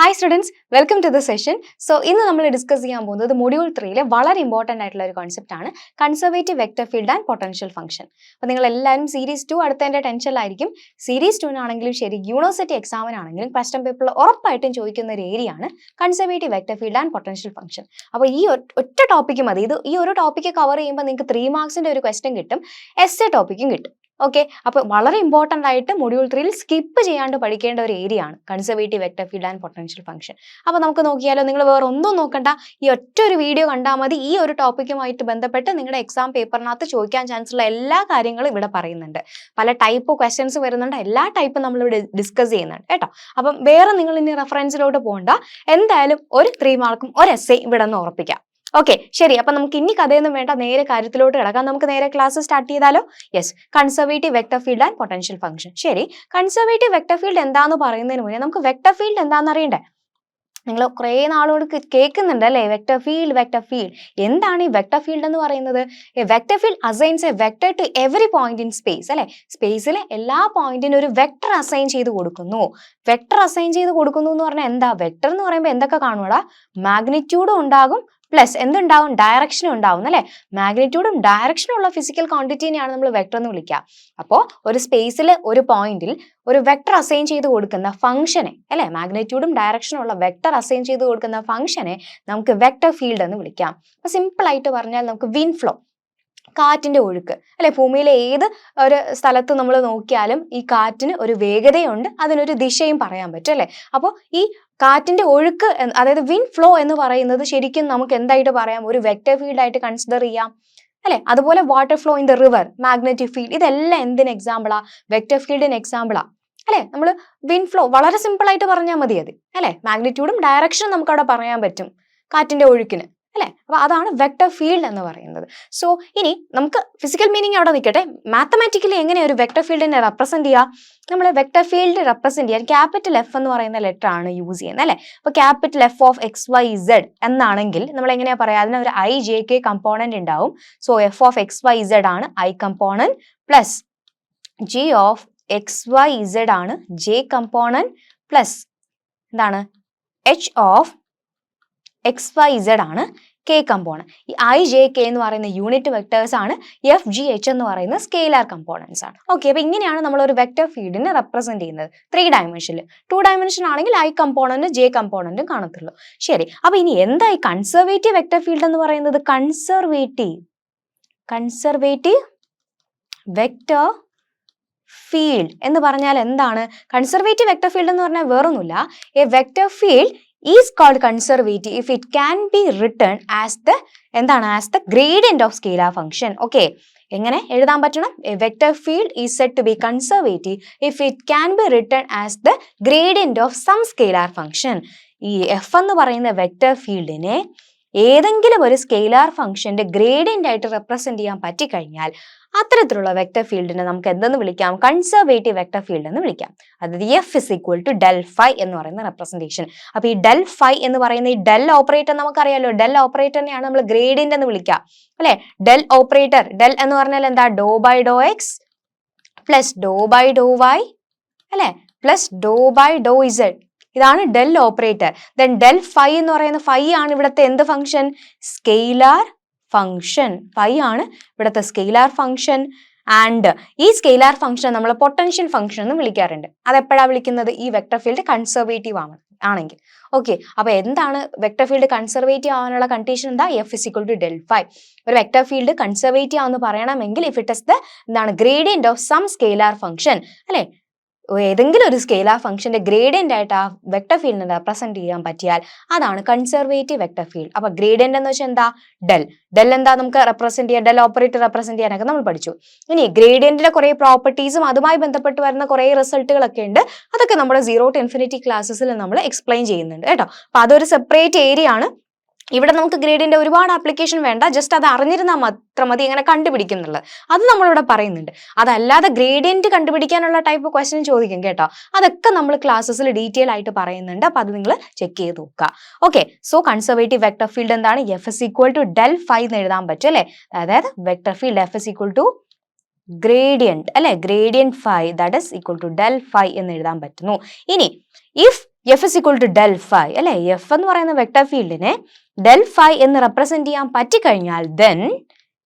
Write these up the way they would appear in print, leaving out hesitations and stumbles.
Hi students, welcome to the session. So, ഇന്ന് നമ്മൾ discuss ചെയ്യാൻ പോകുന്നത് മൊഡ്യൂൾ 3 വളരെ ഇമ്പോർട്ടന്റ് ആയിട്ടുള്ള ഒരു കോൺസെപ്റ്റ് ആണ് conservative vector field and potential function. അപ്പോൾ നിങ്ങൾ എല്ലാവരും സീരീസ് 2 അടുത്തതിന്റെ ടെൻഷനിലായിരിക്കും. സീരീസ് 2 ആണെങ്കിലും ശരി യൂണിവേഴ്സിറ്റി എക്സാമിനാണെങ്കിലും ക്വസ്റ്റ്യൻ പേപ്പറിൽ ഉറപ്പായിട്ടും ചോദിക്കുന്ന ഒരു ഏരിയ ആണ് conservative vector field and potential function. അപ്പോൾ ഈ ഒറ്റ ടോപ്പിക്ക് മതി. ഈ ഒരു ടോപ്പിക്ക് കവർ ചെയ്യുമ്പോൾ നിങ്ങൾക്ക് 3 മാർക്സിന്റെ ഒരു ക്വസ്റ്റ്യൻ കിട്ടും, എസ്സേ ടോപ്പിക്കും കിട്ടും. ഓക്കെ, അപ്പോൾ വളരെ ഇമ്പോർട്ടന്റ് ആയിട്ട് മൊഡ്യൂൾ 3 സ്കിപ്പ് ചെയ്യാണ്ട് പഠിക്കേണ്ട ഒരു ഏരിയ ആണ് conservative vector field and potential function. അപ്പോൾ നമുക്ക് നോക്കിയാലോ, നിങ്ങൾ വേറെ ഒന്നും നോക്കണ്ട, ഈ ഒറ്റ ഒരു വീഡിയോ കണ്ടാൽ മതി. ഈ ഒരു ടോപ്പിക്കുമായിട്ട് ബന്ധപ്പെട്ട് നിങ്ങളുടെ എക്സാം പേപ്പറിനകത്ത് ചോദിക്കാൻ ചാൻസ് ഉള്ള എല്ലാ കാര്യങ്ങളും ഇവിടെ പറയുന്നുണ്ട്. പല ടൈപ്പ് ക്വസ്റ്റ്യൻസ് വരുന്നുണ്ട്, എല്ലാ ടൈപ്പും നമ്മളിവിടെ ഡിസ്കസ് ചെയ്യുന്നുണ്ട് കേട്ടോ. അപ്പം വേറെ നിങ്ങൾ ഇനി റെഫറൻസിലോട്ട് പോകണ്ട, എന്തായാലും ഒരു 3 മാർക്കും ഒരു എസ്സേ ഇവിടെ നിന്ന് ഉറപ്പിക്കാം. ഓക്കെ, ശരി. അപ്പൊ നമുക്ക് ഇനി കഥയൊന്നും വേണ്ട, നേരെ കാര്യത്തിലോട്ട് കിടക്കാം. നമുക്ക് നേരെ ക്ലാസ് സ്റ്റാർട്ട് ചെയ്താലോ? Yes, conservative vector field and potential function. ശരി, കൺസർവേറ്റീവ് വെക്ടർ ഫീൽഡ് എന്താന്ന് പറയുന്നതിന് മുന്നേ നമുക്ക് വെക്ടർ ഫീൽഡ് എന്താണെന്ന് അറിയണ്ടേ? നിങ്ങൾ കുറേ നാളോട് കേൾക്കുന്നുണ്ട് അല്ലേ, വെക്ടർ ഫീൽഡ്. എന്താണ് ഈ വെക്ടർ ഫീൽഡ് എന്ന് പറയുന്നത്? Vector field assigns a vector to every point in space അല്ലെ. സ്പേസിലെ എല്ലാ പോയിന്റിനും ഒരു വെക്ടർ അസൈൻ ചെയ്ത് കൊടുക്കുന്നു. വെക്ടർ അസൈൻ ചെയ്ത് കൊടുക്കുന്നു എന്ന് പറഞ്ഞാൽ എന്താ? വെക്ടർ എന്ന് പറയുമ്പോൾ എന്തൊക്കെ കാണൂടാ? മാഗ്നിറ്റ്യൂഡും ഉണ്ടാകും, പ്ലസ് എന്തുണ്ടാവും? ഡയറക്ഷനും ഉണ്ടാവും അല്ലെ. മാഗ്നിറ്റ്യൂഡും ഡയറക്ഷനും ഉള്ള ഫിസിക്കൽ ക്വാണ്ടിറ്റിനെയാണ് നമ്മൾ വെക്ടർ എന്ന് വിളിക്കുക. അപ്പോൾ ഒരു സ്പേസിൽ ഒരു പോയിന്റിൽ ഒരു വെക്ടർ അസൈൻ ചെയ്ത് കൊടുക്കുന്ന ഫംഗ്ഷനെ അല്ലെ, മാഗ്നിറ്റ്യൂഡും ഡയറക്ഷനും ഉള്ള വെക്ടർ അസൈൻ ചെയ്ത് കൊടുക്കുന്ന ഫംഗ്ഷനെ നമുക്ക് വെക്ടർ ഫീൽഡ് എന്ന് വിളിക്കാം. അപ്പൊ സിമ്പിൾ ആയിട്ട് പറഞ്ഞാൽ നമുക്ക് വിൻഡ് ഫ്ലോ, കാറ്റിന്റെ ഒഴുക്ക് അല്ലെ, ഭൂമിയിലെ ഏത് ഒരു സ്ഥലത്ത് നമ്മൾ നോക്കിയാലും ഈ കാറ്റിന് ഒരു വേഗതയുണ്ട്, അതിനൊരു ദിശയും പറയാൻ പറ്റും അല്ലെ. അപ്പോൾ ഈ കാറ്റിന്റെ ഒഴുക്ക് അതായത് വിൻഡ് ഫ്ലോ എന്ന് പറയുന്നത് ശരിക്കും നമുക്ക് എന്തായിട്ട് പറയാം? ഒരു വെക്ടർ ഫീൽഡ് ആയിട്ട് കൺസിഡർ ചെയ്യാം അല്ലെ. അതുപോലെ water flow in the river, magnetic field, ഇതെല്ലാം എന്തിന് എക്സാമ്പിളാ? വെക്ടർ ഫീൽഡിന് എക്സാമ്പിളാ അല്ലെ. നമ്മൾ വിൻഡ് ഫ്ലോ വളരെ സിമ്പിൾ ആയിട്ട് പറഞ്ഞാൽ മതി അത് അല്ലെ. മാഗ്നിറ്റ്യൂഡും ഡയറക്ഷനും നമുക്ക് അവിടെ പറയാൻ പറ്റും കാറ്റിന്റെ ഒഴുക്കിന് അല്ലെ. അപ്പൊ അതാണ് വെക്ടർ ഫീൽഡ് എന്ന് പറയുന്നത്. സോ ഇനി നമുക്ക് ഫിസിക്കൽ മീനിങ് അവിടെ നിൽക്കട്ടെ, മാത്തമാറ്റിക്കലി എങ്ങനെയാണ് ഒരു വെക്ടർ ഫീൽഡിനെ റെപ്രസെന്റ് ചെയ്യുക? നമ്മൾ വെക്ടർ ഫീൽഡ് റെപ്രസെന്റ് ചെയ്യാൻ ക്യാപിറ്റൽ എഫ് എന്ന് പറയുന്ന ലെറ്റർ ആണ് യൂസ് ചെയ്യുന്നത് അല്ലെ. അപ്പൊ capital F of X Y Z എന്നാണെങ്കിൽ നമ്മൾ എങ്ങനെയാ പറയാ? അതിന് ഒരു ഐ ജെ കെ കമ്പോണന്റ് ഉണ്ടാവും. So F of X Y Z ആണ് I component, plus G of X Y Z ആണ് ജെ കമ്പോണന്റ്, പ്ലസ് എന്താണ്? H of X Y Z ആണ് കെ കമ്പോണന്റ്. ഈ ഐ ജെ കെ എന്ന് പറയുന്ന unit vectors ആണ്, F G H എന്ന് പറയുന്ന സ്കെയിലാർ കമ്പോണൻസ് ആണ്. ഓക്കെ, അപ്പൊ ഇങ്ങനെയാണ് നമ്മൾ ഒരു വെക്ടർ ഫീൽഡിനെ റെപ്രസെന്റ് ചെയ്യുന്നത് 3 ഡയമെൻഷനിൽ. 2 ഡയമെൻഷൻ ആണെങ്കിൽ ഐ കമ്പോണന്റ് ജെ കമ്പോണന്റും കാണത്തുള്ളൂ. ശരി, അപ്പൊ ഇനി എന്താ ഈ കൺസർവേറ്റീവ് വെക്ടർ ഫീൽഡ് എന്ന് പറയുന്നത്? കൺസർവേറ്റീവ് വെക്ടർ ഫീൽഡ് എന്ന് പറഞ്ഞാൽ എന്താണ്? കൺസർവേറ്റീവ് വെക്ടർ ഫീൽഡ് എന്ന് പറഞ്ഞാൽ വേറൊന്നുമില്ല, A vector field is called conservative if it can be written as the എന്താണ്? as the gradient of scalar function. Okay, എങ്ങനെ എഴുതാൻ പറ്റണം? a vector field is said to be conservative if it can be written as the gradient of some scalar function. ഈ F എന്ന് പറയുന്ന vector ഫീൽഡിനെ ഏതെങ്കിലും ഒരു സ്കെയിലാർ ഫംഗ്ഷന്റെ ഗ്രേഡിയന്റ് ആയിട്ട് റെപ്രസെന്റ് ചെയ്യാൻ പറ്റിക്കഴിഞ്ഞാൽ അത്തരത്തിലുള്ള വെക്ടർ ഫീൽഡിനെ നമുക്ക് എന്തെന്ന് വിളിക്കാം? കൺസർവേറ്റീവ് വെക്ടർ ഫീൽഡ് എന്ന് വിളിക്കാം. അതായത് f is equal to del phi എന്ന് പറയുന്ന റെപ്രസെന്റേഷൻ. അപ്പൊ ഈ ഡെൽ ഫൈ എന്ന് പറയുന്ന ഈ ഡെൽ ഓപ്പറേറ്റർ നമുക്കറിയാലോ, ഡെൽ ഓപ്പറേറ്ററിനെയാണ് നമ്മൾ ഗ്രേഡിയന്റ് എന്ന് വിളിക്കുക അല്ലെ. ഡെൽ ഓപ്പറേറ്റർ, ഡെൽ എന്ന് പറഞ്ഞാൽ എന്താ? Dou by Dr X plus dou by Dr Y അല്ലെ, plus dou by Dr Z. ഇതാണ് del operator. Then del phi എന്ന് പറയുന്ന ഫൈ ആണ് ഇവിടുത്തെ എന്ത് ഫംഗ്ഷൻ? Scalar function. ഫൈ ആണ് ഇവിടുത്തെ സ്കെയിലാർ ഫംഗ്ഷൻ. ആൻഡ് ഈ സ്കെയിലാർ ഫംഗ്ഷൻ നമ്മൾ പൊട്ടൻഷ്യൽ ഫംഗ്ഷൻ എന്ന് വിളിക്കാറുണ്ട്. അതെപ്പോഴാണ് വിളിക്കുന്നത്? ഈ വെക്ടർ ഫീൽഡ് കൺസർവേറ്റീവ് ആണെങ്കിൽ. ഓക്കെ, അപ്പൊ എന്താണ് വെക്ടർ ഫീൽഡ് കൺസർവേറ്റീവ് ആവാനുള്ള കണ്ടീഷൻ? എന്താ? F is equal to del phi. ഒരു വെക്ടർ ഫീൽഡ് കൺസർവേറ്റീവ് ആണെന്ന് പറയണമെങ്കിൽ ഇഫ് ഇറ്റ് ഇസ് ദ എന്താണ്? Gradient of some scalar function അല്ലെ. ഏതെങ്കിലും ഒരു സ്കെയിലാർ ഫംഗ്ഷന്റെ ഗ്രേഡിയന്റ് ആയിട്ട് ആ വെക്ടർ ഫീൽഡിനെ റെപ്രസെന്റ് ചെയ്യാൻ പറ്റിയാൽ അതാണ് കൺസർവേറ്റീവ് വെക്ടർ ഫീൽഡ്. അപ്പൊ ഗ്രേഡിയന്റ് എന്ന് വെച്ചാൽ എന്താ? ഡെൽ എന്താ നമുക്ക് റെപ്രസെന്റ് ചെയ്യാൻ? ഡെൽ ഓപ്പറേറ്റർ റെപ്രസെന്റ് ചെയ്യാനൊക്കെ നമ്മൾ പഠിച്ചു. ഇനി ഗ്രേഡിയന്റിലെ കുറെ പ്രോപ്പർട്ടീസും അതുമായി ബന്ധപ്പെട്ട് വരുന്ന കുറെ റിസൾട്ടുകളൊക്കെ ഉണ്ട്. അതൊക്കെ നമ്മുടെ 0 to infinity ക്ലാസ്സസിൽ നമ്മൾ എക്സ്പ്ലെയിൻ ചെയ്യുന്നുണ്ട് കേട്ടോ. അപ്പൊ അതൊരു സെപ്പറേറ്റ് ഏരിയ ആണ്. ഇവിടെ നമുക്ക് ഗ്രേഡിയന്റ് ഒരുപാട് ആപ്ലിക്കേഷൻ വേണ്ട, ജസ്റ്റ് അത് അറിഞ്ഞിരുന്നാൽ മാത്രം മതി എങ്ങനെ കണ്ടുപിടിക്കുന്നുള്ളത്. അത് നമ്മളിവിടെ പറയുന്നുണ്ട്. അതല്ലാതെ ഗ്രേഡിയന്റ് കണ്ടുപിടിക്കാനുള്ള ടൈപ്പ് ക്വസ്റ്റ്യൻ ചോദിക്കും കേട്ടോ. അതൊക്കെ നമ്മൾ ക്ലാസ്സസിൽ ഡീറ്റെയിൽ ആയിട്ട് പറയുന്നുണ്ട്. അപ്പൊ അത് നിങ്ങൾ ചെക്ക് ചെയ്ത് നോക്കുക. Okay, so conservative vector field എന്താണ്? F is equal to del phi എന്ന് എഴുതാൻ പറ്റും അല്ലെ. അതായത് vector field F is equal to gradient അല്ലെ, gradient phi that is equal to del phi എന്ന് എഴുതാൻ പറ്റുന്നു. ഇനി if F is equal to del phi അല്ലെ, എഫ് എന്ന് പറയുന്ന വെക്ടർ ഫീൽഡിനെ ഡെൽ ഫൈ എന്ന് റെപ്രസെന്റ് ചെയ്യാൻ പറ്റിക്കഴിഞ്ഞാൽ ദെൻ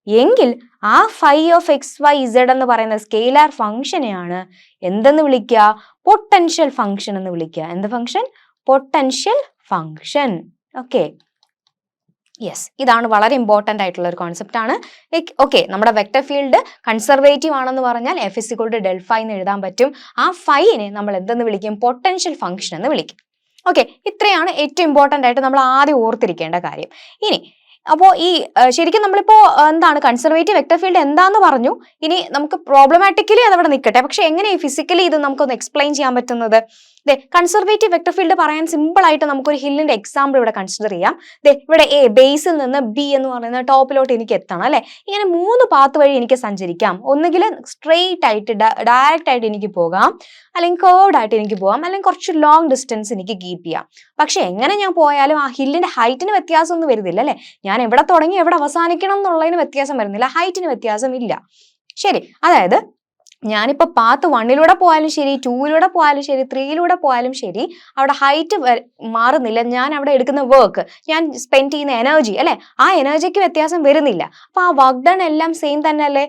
എങ്കിൽ ആ phi of X Y z എന്ന് പറയുന്ന സ്കെയിലാർ ഫംഗ്ഷനെയാണ് എന്തെന്ന് വിളിക്കുക, പൊട്ടൻഷ്യൽ ഫംഗ്ഷൻ എന്ന് വിളിക്കുക. എന്ത് function? Potential function. Okay, yes, ഇതാണ് വളരെ ഇമ്പോർട്ടന്റ് ആയിട്ടുള്ള ഒരു കോൺസെപ്റ്റ് ആണ്. ഓക്കെ, നമ്മുടെ വെക്ടർ ഫീൽഡ് കൺസർവേറ്റീവ് ആണെന്ന് പറഞ്ഞാൽ f is equal to del phi എന്ന് എഴുതാൻ പറ്റും. ആ ഫൈനെ നമ്മൾ എന്തെന്ന് വിളിക്കും? പൊട്ടൻഷ്യൽ ഫംഗ്ഷൻ എന്ന് വിളിക്കും. ഓക്കെ, ഇത്രയാണ് ഏറ്റവും ഇമ്പോർട്ടന്റ് ആയിട്ട് നമ്മൾ ആദ്യം ഓർത്തിരിക്കേണ്ട കാര്യം. ഇനി അപ്പോൾ ഈ ശരിക്കും നമ്മളിപ്പോ എന്താണ് കൺസർവേറ്റീവ് വെക്ടർ ഫീൽഡ് എന്താന്ന് പറഞ്ഞു. ഇനി നമുക്ക് പ്രോബ്ലമാറ്റിക്കലി അതവിടെ നിൽക്കട്ടെ, പക്ഷെ എങ്ങനെ ഫിസിക്കലി ഇത് നമുക്കൊന്ന് എക്സ്പ്ലെയിൻ ചെയ്യാൻ പറ്റുന്നത്? കൺസർവേറ്റീവ് വെക്ടർ ഫീൽഡ് പറയാൻ സിമ്പിൾ ആയിട്ട് നമുക്കൊരു ഹില്ലിന്റെ എക്സാമ്പിൾ ഇവിടെ കൺസിഡർ ചെയ്യാം. ഇവിടെ എ ബേസിൽ നിന്ന് ബി എന്ന് പറയുന്ന ടോപ്പിലോട്ട് എനിക്ക് എത്തണം അല്ലെ. ഇങ്ങനെ 3 പാത്ത് വഴി എനിക്ക് സഞ്ചരിക്കാം. ഒന്നുകിൽ സ്ട്രെയിറ്റ് ആയിട്ട് ഡയറക്റ്റ് ആയിട്ട് എനിക്ക് പോകാം, അല്ലെങ്കിൽ കേർവ്ഡ് ആയിട്ട് എനിക്ക് പോകാം, അല്ലെങ്കിൽ കുറച്ച് ലോങ് ഡിസ്റ്റൻസ് എനിക്ക് കീപ്പ് ചെയ്യാം. പക്ഷെ എങ്ങനെ ഞാൻ പോയാലും ആ ഹില്ലിന്റെ ഹൈറ്റിന് വ്യത്യാസം ഒന്നും വരുന്നില്ല അല്ലെ. ഞാൻ എവിടെ തുടങ്ങി എവിടെ അവസാനിക്കണം എന്നുള്ളതിന് വ്യത്യാസം വരുന്നില്ല, ഹൈറ്റിന് വ്യത്യാസം ഇല്ല. ശരി, അതായത് ഞാനിപ്പോ പാത്ത് 1ലൂടെ പോയാലും ശരി, 2ലൂടെ പോയാലും ശരി, 3ലൂടെ പോയാലും ശരി, അവിടെ ഹൈറ്റ് മാറുന്നില്ല. ഞാൻ അവിടെ എടുക്കുന്ന വർക്ക്, ഞാൻ സ്പെൻഡ് ചെയ്യുന്ന എനർജി അല്ലെ, ആ എനർജിക്ക് വ്യത്യാസം വരുന്നില്ല. അപ്പൊ ആ വർക്ക് ഡൺ എല്ലാം സെയിം തന്നെ അല്ലേ.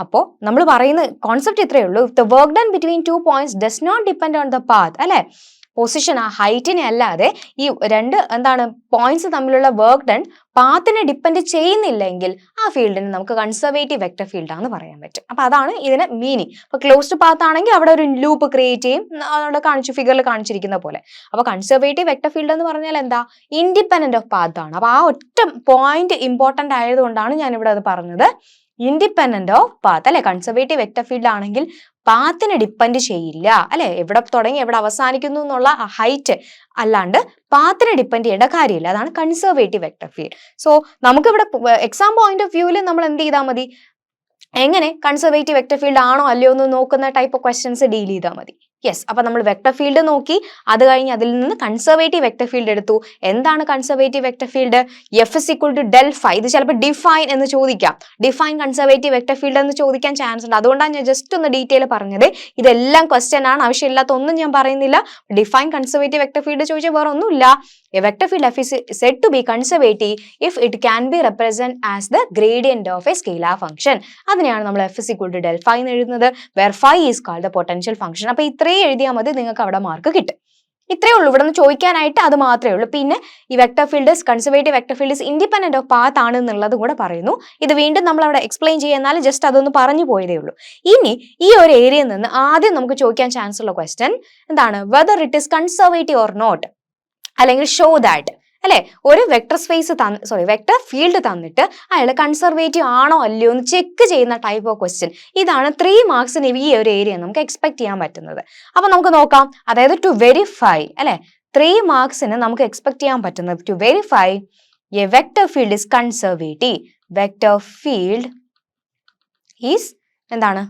അപ്പോ നമ്മൾ പറയുന്ന കോൺസെപ്റ്റ് ഇത്രയേ ഉള്ളൂ. The work done between 2 points does not depend on the path അല്ലെ. പൊസിഷൻ, ആ ഹൈറ്റിനെ അല്ലാതെ ഈ രണ്ട് പോയിന്റ്സ് തമ്മിലുള്ള വർക്ക് ഡൺ പാത്തിനെ ഡിപ്പെൻഡ് ചെയ്യുന്നില്ലെങ്കിൽ ആ ഫീൽഡിന് നമുക്ക് കൺസർവേറ്റീവ് വെക്ടർ ഫീൽഡ് ആണെന്ന് പറയാൻ പറ്റും. അപ്പൊ അതാണ് ഇതിന് മീനിങ്. അപ്പൊ ക്ലോസ്ഡ് പാത്ത് ആണെങ്കിൽ അവിടെ ഒരു ലൂപ്പ് ക്രിയേറ്റ് ചെയ്യും, അവിടെ ഫിഗറിൽ കാണിച്ചിരിക്കുന്ന പോലെ. അപ്പൊ കൺസർവേറ്റീവ് വെക്ടർ ഫീൽഡ് എന്ന് പറഞ്ഞാൽ എന്താ? ഇൻഡിപെൻഡന്റ് ഓഫ് പാത്ത് ആണ്. അപ്പൊ ആ ഒറ്റ പോയിന്റ് ഇമ്പോർട്ടന്റ് ആയതുകൊണ്ടാണ് ഞാൻ ഇവിടെ അത് പറഞ്ഞത്. ഇൻഡിപെൻഡന്റ് ഓഫ് പാത്ത് അല്ലെ. കൺസർവേറ്റീവ് വെക്ടർ ഫീൽഡ് ആണെങ്കിൽ പാത്തിനെ ഡിപ്പെൻഡ് ചെയ്യില്ല അല്ലെ. എവിടെ തുടങ്ങി എവിടെ അവസാനിക്കുന്നു എന്നുള്ള ഹൈറ്റ് അല്ലാണ്ട് പാത്തിനെ ഡിപ്പെൻഡ് ചെയ്യേണ്ട കാര്യമില്ല. അതാണ് കൺസർവേറ്റീവ് വെക്ടർ ഫീൽഡ്. സോ നമുക്കിവിടെ എക്സാം പോയിന്റ് ഓഫ് വ്യൂവിൽ നമ്മൾ എന്ത് ചെയ്താൽ മതി? എങ്ങനെ കൺസർവേറ്റീവ് വെക്ടർ ഫീൽഡ് ആണോ അല്ലയോ എന്ന് നോക്കുന്ന ടൈപ്പ് ഓഫ് ക്വസ്റ്റ്യൻസ് ഡീൽ ചെയ്താൽ മതി. യെസ്, അപ്പൊ നമ്മൾ വെക്ടർ ഫീൽഡ് നോക്കി, അത് കഴിഞ്ഞ് അതിൽ നിന്ന് കൺസർവേറ്റീവ് വെക്ടർ ഫീൽഡ് എടുത്തു. എന്താണ് conservative vector field? F is equal to del phi. ഇത് ചിലപ്പോൾ ഡിഫൈൻ എന്ന് ചോദിക്കാം. ഡിഫൈൻ കൺസർവേറ്റീവ് വെക്ടർ ഫീൽഡ് എന്ന് ചോദിക്കാൻ ചാൻസ് ഉണ്ട്. അതുകൊണ്ടാണ് ഞാൻ ജസ്റ്റ് ഒന്ന് ഡീറ്റെയിൽ പറഞ്ഞത്. ഇതെല്ലാം ക്വസ്റ്റ്യൻ ആണ്, ആവശ്യമില്ലാത്ത ഒന്നും ഞാൻ പറയുന്നില്ല. ഡിഫൈൻ കൺസർവേറ്റീവ് വെക്ടർ ഫീൽഡ് ചോദിച്ചാൽ വേറെ ഒന്നുമില്ല. A vector field F is said to be conservative if it can be represented as the gradient of a scalar function. അതിനെയാണ് നമ്മൾ F is equal to del phi എന്ന് എഴുതുന്നത്, where phi is called the potential function. അപ്പൊ ഇത്രയും എഴുതിയാൽ മതി, നിങ്ങൾക്ക് അവിടെ മാർക്ക് കിട്ടും. ഇത്രയേ ഉള്ളൂ, ഇവിടെ നിന്ന് ചോദിക്കാനായിട്ട് അത് മാത്രമേ ഉള്ളൂ. പിന്നെ ഈ vector field conservative vector field independent of path ആണ് എന്നുള്ളത് കൂടെ പറയുന്നു. ഇത് വീണ്ടും നമ്മൾ അവിടെ എക്സ്പ്ലെയിൻ ചെയ്യുന്നാൽ ജസ്റ്റ് അതൊന്ന് പറഞ്ഞു പോയതേ ഉള്ളൂ. ഇനി ഈ ഒരു ഏരിയയിൽ നിന്ന് ആദ്യം നമുക്ക് ചോദിക്കാൻ ചാൻസ് ഉള്ള ക്വസ്റ്റ്യൻ എന്താണ്? Whether it is conservative or not, അല്ലെങ്കിൽ ഷോ ദാറ്റ് അല്ലെ. ഒരു വെക്ടർ വെക്ടർ ഫീൽഡ് തന്നിട്ട് അയാൾ കൺസർവേറ്റീവ് ആണോ അല്ലയോ എന്ന് ചെക്ക് ചെയ്യുന്ന ടൈപ്പ് ഓഫ് ക്വസ്റ്റ്യൻ. ഇതാണ് 3 മാർക്സിന് ഈ ഒരു ഏരിയ നമുക്ക് എക്സ്പെക്ട് ചെയ്യാൻ പറ്റുന്നത്. അപ്പൊ നമുക്ക് നോക്കാം. അതായത് ടു വെരിഫൈ അല്ലെ, 3 മാർക്സിന് നമുക്ക് എക്സ്പെക്ട് ചെയ്യാൻ പറ്റുന്നത് to verify a vector field is conservative. Vector field is എന്താണ്?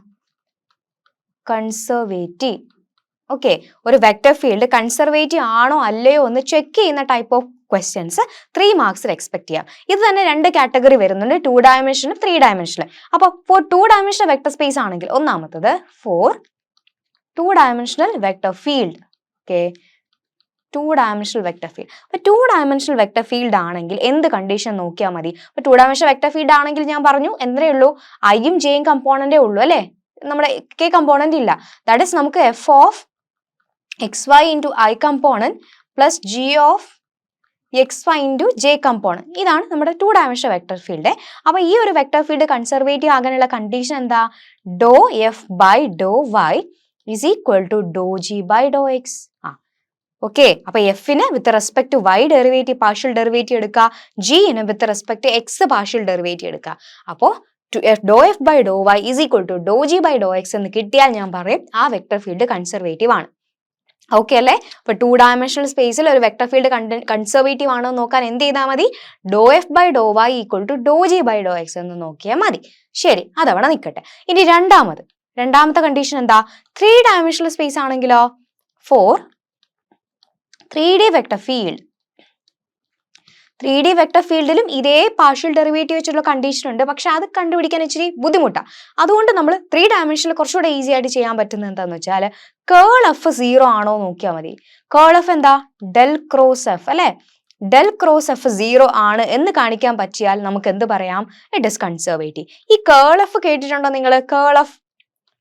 കൺസർവേറ്റീവ്. ഓക്കെ, ഒരു വെക്ടർ ഫീൽഡ് കൺസർവേറ്റീവ് ആണോ അല്ലയോ എന്ന് ചെക്ക് ചെയ്യുന്ന ടൈപ്പ് ഓഫ് ക്വസ്റ്റ്യൻസ് 3 മാർക്സിൽ എക്സ്പെക്ട് ചെയ്യാം. ഇത് തന്നെ 2 കാറ്റഗറി വരുന്നുണ്ട്, 2 ഡയമെൻഷനും 3 ഡയമെൻഷനും. അപ്പൊ ഫോർ 2 ഡയമെൻഷണൽ വെക്ടർ സ്പേസ് ആണെങ്കിൽ ഒന്നാമത്തത് for 2 dimensional vector field. Okay, 2 dimensional vector field. അപ്പൊ 2 ഡയമെൻഷണൽ വെക്ടർ ഫീൽഡ് ആണെങ്കിൽ എന്ത് കണ്ടീഷൻ നോക്കിയാൽ മതി? അപ്പൊ 2 ഡയമെൻഷണൽ വെക്ടർ ഫീൽഡ് ആണെങ്കിൽ ഞാൻ പറഞ്ഞു എന്തേ ഉള്ളൂ? ഐയും ജെയും കമ്പോണന്റേ ഉള്ളൂ അല്ലെ, നമ്മുടെ കെ കമ്പോണന്റ് ഇല്ല. ദാറ്റ് ഇസ് നമുക്ക് F of xy into I component plus g of xy into j component. ഇതാണ് നമ്മുടെ 2 ഡയമെൻഷണൽ വെക്ടർ ഫീൽഡ്. അപ്പൊ ഈ ഒരു വെക്ടർ ഫീൽഡ് കൺസർവേറ്റീവ് ആകാനുള്ള കണ്ടീഷൻ എന്താ? Dou F by Dr Y is equal to dou G by Dr X. Okay, അപ്പൊ എഫിന് with respect to Y derivative partial derivative എടുക്കുക, ജിന് with respect to X partial derivative എടുക്കുക. അപ്പോ dou F by Dr Y is equal to dou G by Dr X എന്ന് കിട്ടിയാൽ ഞാൻ പറയും ആ വെക്ടർ ഫീൽഡ് കൺസർവേറ്റീവ് ആണ്. ഓക്കെ അല്ലേ? അപ്പൊ 2 ഡയമെൻഷണൽ സ്പേസിൽ ഒരു വെക്ടർ ഫീൽഡ് കൺസർവേറ്റീവ് ആണോ നോക്കാൻ എന്ത് ചെയ്താൽ മതി? Dou F by Dr Y equal to dou G by Dr X എന്ന് നോക്കിയാൽ മതി. ശരി, അതവിടെ നിൽക്കട്ടെ. ഇനി രണ്ടാമത്തെ കണ്ടീഷൻ എന്താ? 3 ഡയമെൻഷണൽ സ്പേസ് ആണെങ്കിലോ for 3D vector field. 3D vector ഫീൽഡിലും ഇതേ പാർഷ്യൽ ഡെറിവേറ്റീവ് വെച്ചുള്ള കണ്ടീഷൻ ഉണ്ട്. പക്ഷെ അത് കണ്ടുപിടിക്കാൻ ഇച്ചിരി ബുദ്ധിമുട്ടാണ്. അതുകൊണ്ട് നമ്മൾ 3 ഡയമെൻഷനിൽ കുറച്ചുകൂടെ ഈസി ആയിട്ട് ചെയ്യാൻ പറ്റുന്നത് എന്താണെന്ന് വെച്ചാൽ കേൾ എഫ് 0 ആണോ നോക്കിയാൽ മതി. കേൾ എഫ് എന്താ? ഡെൽ ക്രോസ് എഫ് അല്ലെ. ഡെൽ ക്രോസ് എഫ് 0 ആണ് എന്ന് കാണിക്കാൻ പറ്റിയാൽ നമുക്ക് എന്ത് പറയാം? It is conservative. ഈ കേൾ എഫ് കേട്ടിട്ടുണ്ടോ നിങ്ങൾ? കേൾ എഫ്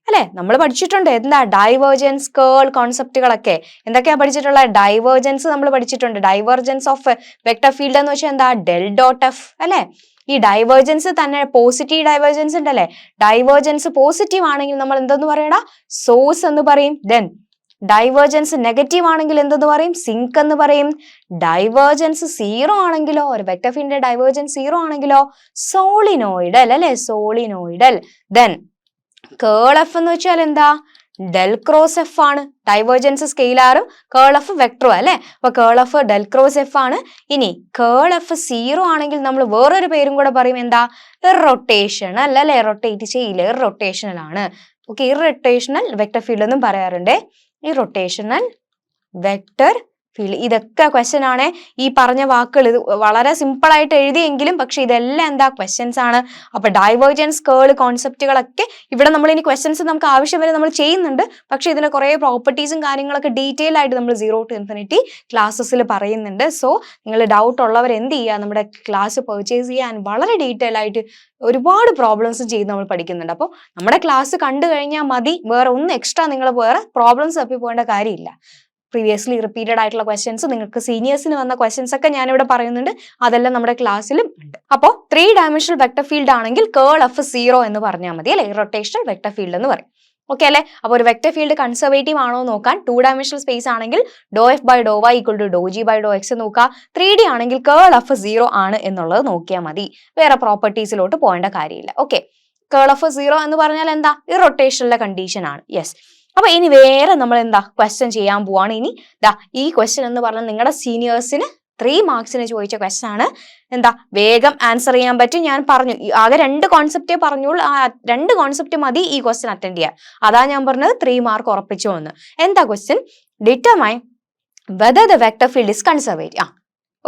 അല്ലെ നമ്മൾ പഠിച്ചിട്ടുണ്ട്. എന്താ? ഡൈവേർജൻസ്, കേൾ കോൺസെപ്റ്റുകളൊക്കെ എന്തൊക്കെയാ പഠിച്ചിട്ടുള്ളത്? ഡൈവേർജൻസ് നമ്മൾ പഠിച്ചിട്ടുണ്ട്. ഡൈവേർജൻസ് ഓഫ് വെക്ടർ ഫീൽഡ് എന്ന് വെച്ചാൽ എന്താ? ഡെൽ ഡോട്ട് എഫ് അല്ലെ. ഈ ഡൈവേർജൻസ് തന്നെ പോസിറ്റീവ് ഡൈവേർജൻസ് ഉണ്ടല്ലേ. ഡൈവേർജൻസ് പോസിറ്റീവ് ആണെങ്കിൽ നമ്മൾ എന്തെന്ന് പറയടാ? സോഴ്സ് എന്ന് പറയും. ദെൻ ഡൈവേർജൻസ് നെഗറ്റീവ് ആണെങ്കിൽ എന്തെന്ന് പറയും? സിങ്ക് എന്ന് പറയും. ഡൈവേർജൻസ് 0 ആണെങ്കിലോ, ഒരു വെക്ടർ ഫീൽഡിന്റെ ഡൈവേർജൻസ് 0 ആണെങ്കിലോ സോളിനോയിഡൽ അല്ലെ. സോളിനോയിഡൽ. ദെൻ കേൾ എഫ് എന്ന് വെച്ചാൽ എന്താ? ഡെൽ ക്രോസ് എഫ് ആണ്. ഡൈവേർജൻസ് സ്കെയിലാറും കേൾ എഫ് വെക്ടറും അല്ലെ. അപ്പൊ curl F del cross F ആണ്. ഇനി കേൾ എഫ് 0 ആണെങ്കിൽ നമ്മൾ വേറൊരു പേരും കൂടെ പറയും. എന്താ? ഇറൊട്ടേഷണൽ അല്ലെ. റൊട്ടേറ്റ് ചെയ്യില്ല, ഇറൊട്ടേഷണൽ ആണ്. ഓക്കെ, ഇറൊട്ടേഷണൽ വെക്ടർ ഫീൽഡ് എന്നും പറയാറുണ്ട്. Irrotational vector field. ഇതൊക്കെ ക്വസ്റ്റ്യൻ ആണ്. ഈ പറഞ്ഞ വാക്കുകൾ ഇത് വളരെ സിമ്പിൾ ആയിട്ട് എഴുതിയെങ്കിലും പക്ഷെ ഇതെല്ലാം എന്താ? ക്വസ്റ്റ്യൻസ് ആണ്. അപ്പൊ ഡൈവേർജൻസ്, കേൾ കോൺസെപ്റ്റുകളൊക്കെ ഇവിടെ നമ്മൾ ഇനി ക്വസ്റ്റ്യൻസ് നമുക്ക് ആവശ്യം വരെ നമ്മൾ ചെയ്യുന്നുണ്ട്. പക്ഷെ ഇതിന്റെ കുറെ പ്രോപ്പർട്ടീസും കാര്യങ്ങളൊക്കെ ഡീറ്റെയിൽ ആയിട്ട് നമ്മൾ 0 to infinity ക്ലാസ്സസിൽ പറയുന്നുണ്ട്. സോ നിങ്ങൾ ഡൗട്ട് ഉള്ളവർ എന്ത് ചെയ്യുക? നമ്മുടെ ക്ലാസ് പർച്ചേസ് ചെയ്യാൻ വളരെ ഡീറ്റെയിൽ ആയിട്ട് ഒരുപാട് പ്രോബ്ലംസ് ചെയ്ത് നമ്മൾ പഠിക്കുന്നുണ്ട്. അപ്പോൾ നമ്മുടെ ക്ലാസ് കണ്ടു കഴിഞ്ഞാൽ മതി. വേറെ ഒന്നും എക്സ്ട്രാ നിങ്ങൾ വേറെ പ്രോബ്ലംസ് തപ്പി പോകേണ്ട കാര്യമില്ല. പ്രീവിയസ്ലി റിപ്പീറ്റഡ് ആയിട്ടുള്ള ക്വസ്റ്റ്യൻസ്, നിങ്ങൾക്ക് സീനിയേഴ്സിന് വന്ന ക്വസ്റ്റ്യൻസ് ഒക്കെ ഞാനിവിടെ പറയുന്നുണ്ട്. അതെല്ലാം നമ്മുടെ ക്ലാസ്സിലും ഉണ്ട്. അപ്പോൾ 3 ഡയമെൻഷണൽ വെക്ടർ ഫീൽഡ് ആണെങ്കിൽ കേൾ എഫ് 0 എന്ന് പറഞ്ഞാൽ മതി അല്ലെ. റൊട്ടേഷണൽ വെക്ടർ ഫീൽഡ് എന്ന് പറയും. ഓക്കെ അല്ലെ. അപ്പോൾ ഒരു വെക്ടർ ഫീൽഡ് കൺസർവേറ്റീവ് ആണോ നോക്കാൻ 2 ഡയമെൻഷണൽ സ്പേസ് ആണെങ്കിൽ dou F by Dr Y equal to dou G by Dr X നോക്കുക. 3D ആണെങ്കിൽ കേൾ എഫ് 0 ആണ് എന്നുള്ളത് നോക്കിയാൽ മതി. വേറെ പ്രോപ്പർട്ടീസിലോട്ട് പോകേണ്ട കാര്യമില്ല. ഓക്കെ, കേൾ എഫ് 0 എന്ന് പറഞ്ഞാൽ എന്താ? ഇറൊട്ടേഷണലിലെ കണ്ടീഷൻ ആണ്. യെസ്. അപ്പൊ ഇനി വേറെ നമ്മൾ എന്താ ക്വസ്റ്റ്യൻ ചെയ്യാൻ പോവാണ്. ഇനി ഈ ക്വസ്റ്റ്യൻ എന്ന് പറഞ്ഞാൽ നിങ്ങളുടെ സീനിയേഴ്സിന് 3 മാർക്സിന് ചോദിച്ച ക്വസ്റ്റ്യൻ ആണ്. എന്താ? വേഗം ആൻസർ ചെയ്യാൻ പറ്റും. ഞാൻ പറഞ്ഞു ആകെ 2 കോൺസെപ്റ്റേ പറഞ്ഞോളൂ. ആ 2 കോൺസെപ്റ്റ് മതി ഈ ക്വസ്റ്റ്യൻ അറ്റൻഡ് ചെയ്യാൻ. അതാ ഞാൻ പറഞ്ഞത് 3 മാർക്ക് ഉറപ്പിച്ചോ എന്ന്. എന്താ question? Determine whether the vector field is conservative.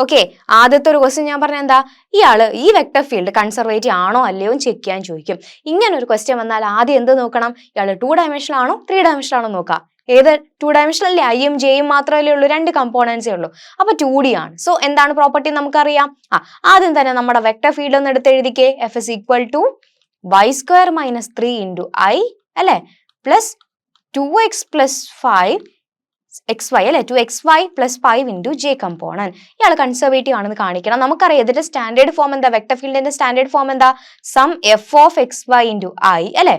Okay, ആദ്യത്തെ ഒരു ക്വസ്റ്റ്യൻ ഞാൻ പറഞ്ഞ എന്താ? ഇയാള് ഈ വെക്ടർ ഫീൽഡ് കൺസർവേറ്റീവ് ആണോ അല്ലയോ ചെക്ക് ചെയ്യാൻ ചോദിക്കും. ഇങ്ങനെ ഒരു ക്വസ്റ്റ്യൻ വന്നാൽ ആദ്യം എന്ത് നോക്കണം? ഇയാള് 2 ഡയമെൻഷണൽ ആണോ 3 ഡയമെൻഷണൽ ആണോ നോക്കാം. ഏത് 2 ഡയമെൻഷണൽ അല്ലേ? ഐയും ജെയും മാത്രമല്ലേ ഉള്ളൂ, 2 കമ്പോണൻസേ ഉള്ളൂ. അപ്പൊ 2D ആണ്. സോ എന്താണ് പ്രോപ്പർട്ടി നമുക്കറിയാം. ആദ്യം തന്നെ നമ്മുടെ വെക്ടർ ഫീൽഡ് ഒന്ന് എടുത്ത് എഴുതിക്കേ. F is equal to y² - 3 into i അല്ലെ, പ്ലസ് 2x + 5 xy അല്ലെ. 2xy + 5 into j component. ഇയാൾ കൺസർവേറ്റീവ് ആണെന്ന് കാണിക്കണം. നമുക്കറിയാം ഇതിന്റെ സ്റ്റാൻഡേർഡ് ഫോം എന്താ? വെക്ടർ ഫീൽഡിന്റെ സ്റ്റാൻഡേർഡ് ഫോം എന്താ? Some F of xy into i അല്ലെ,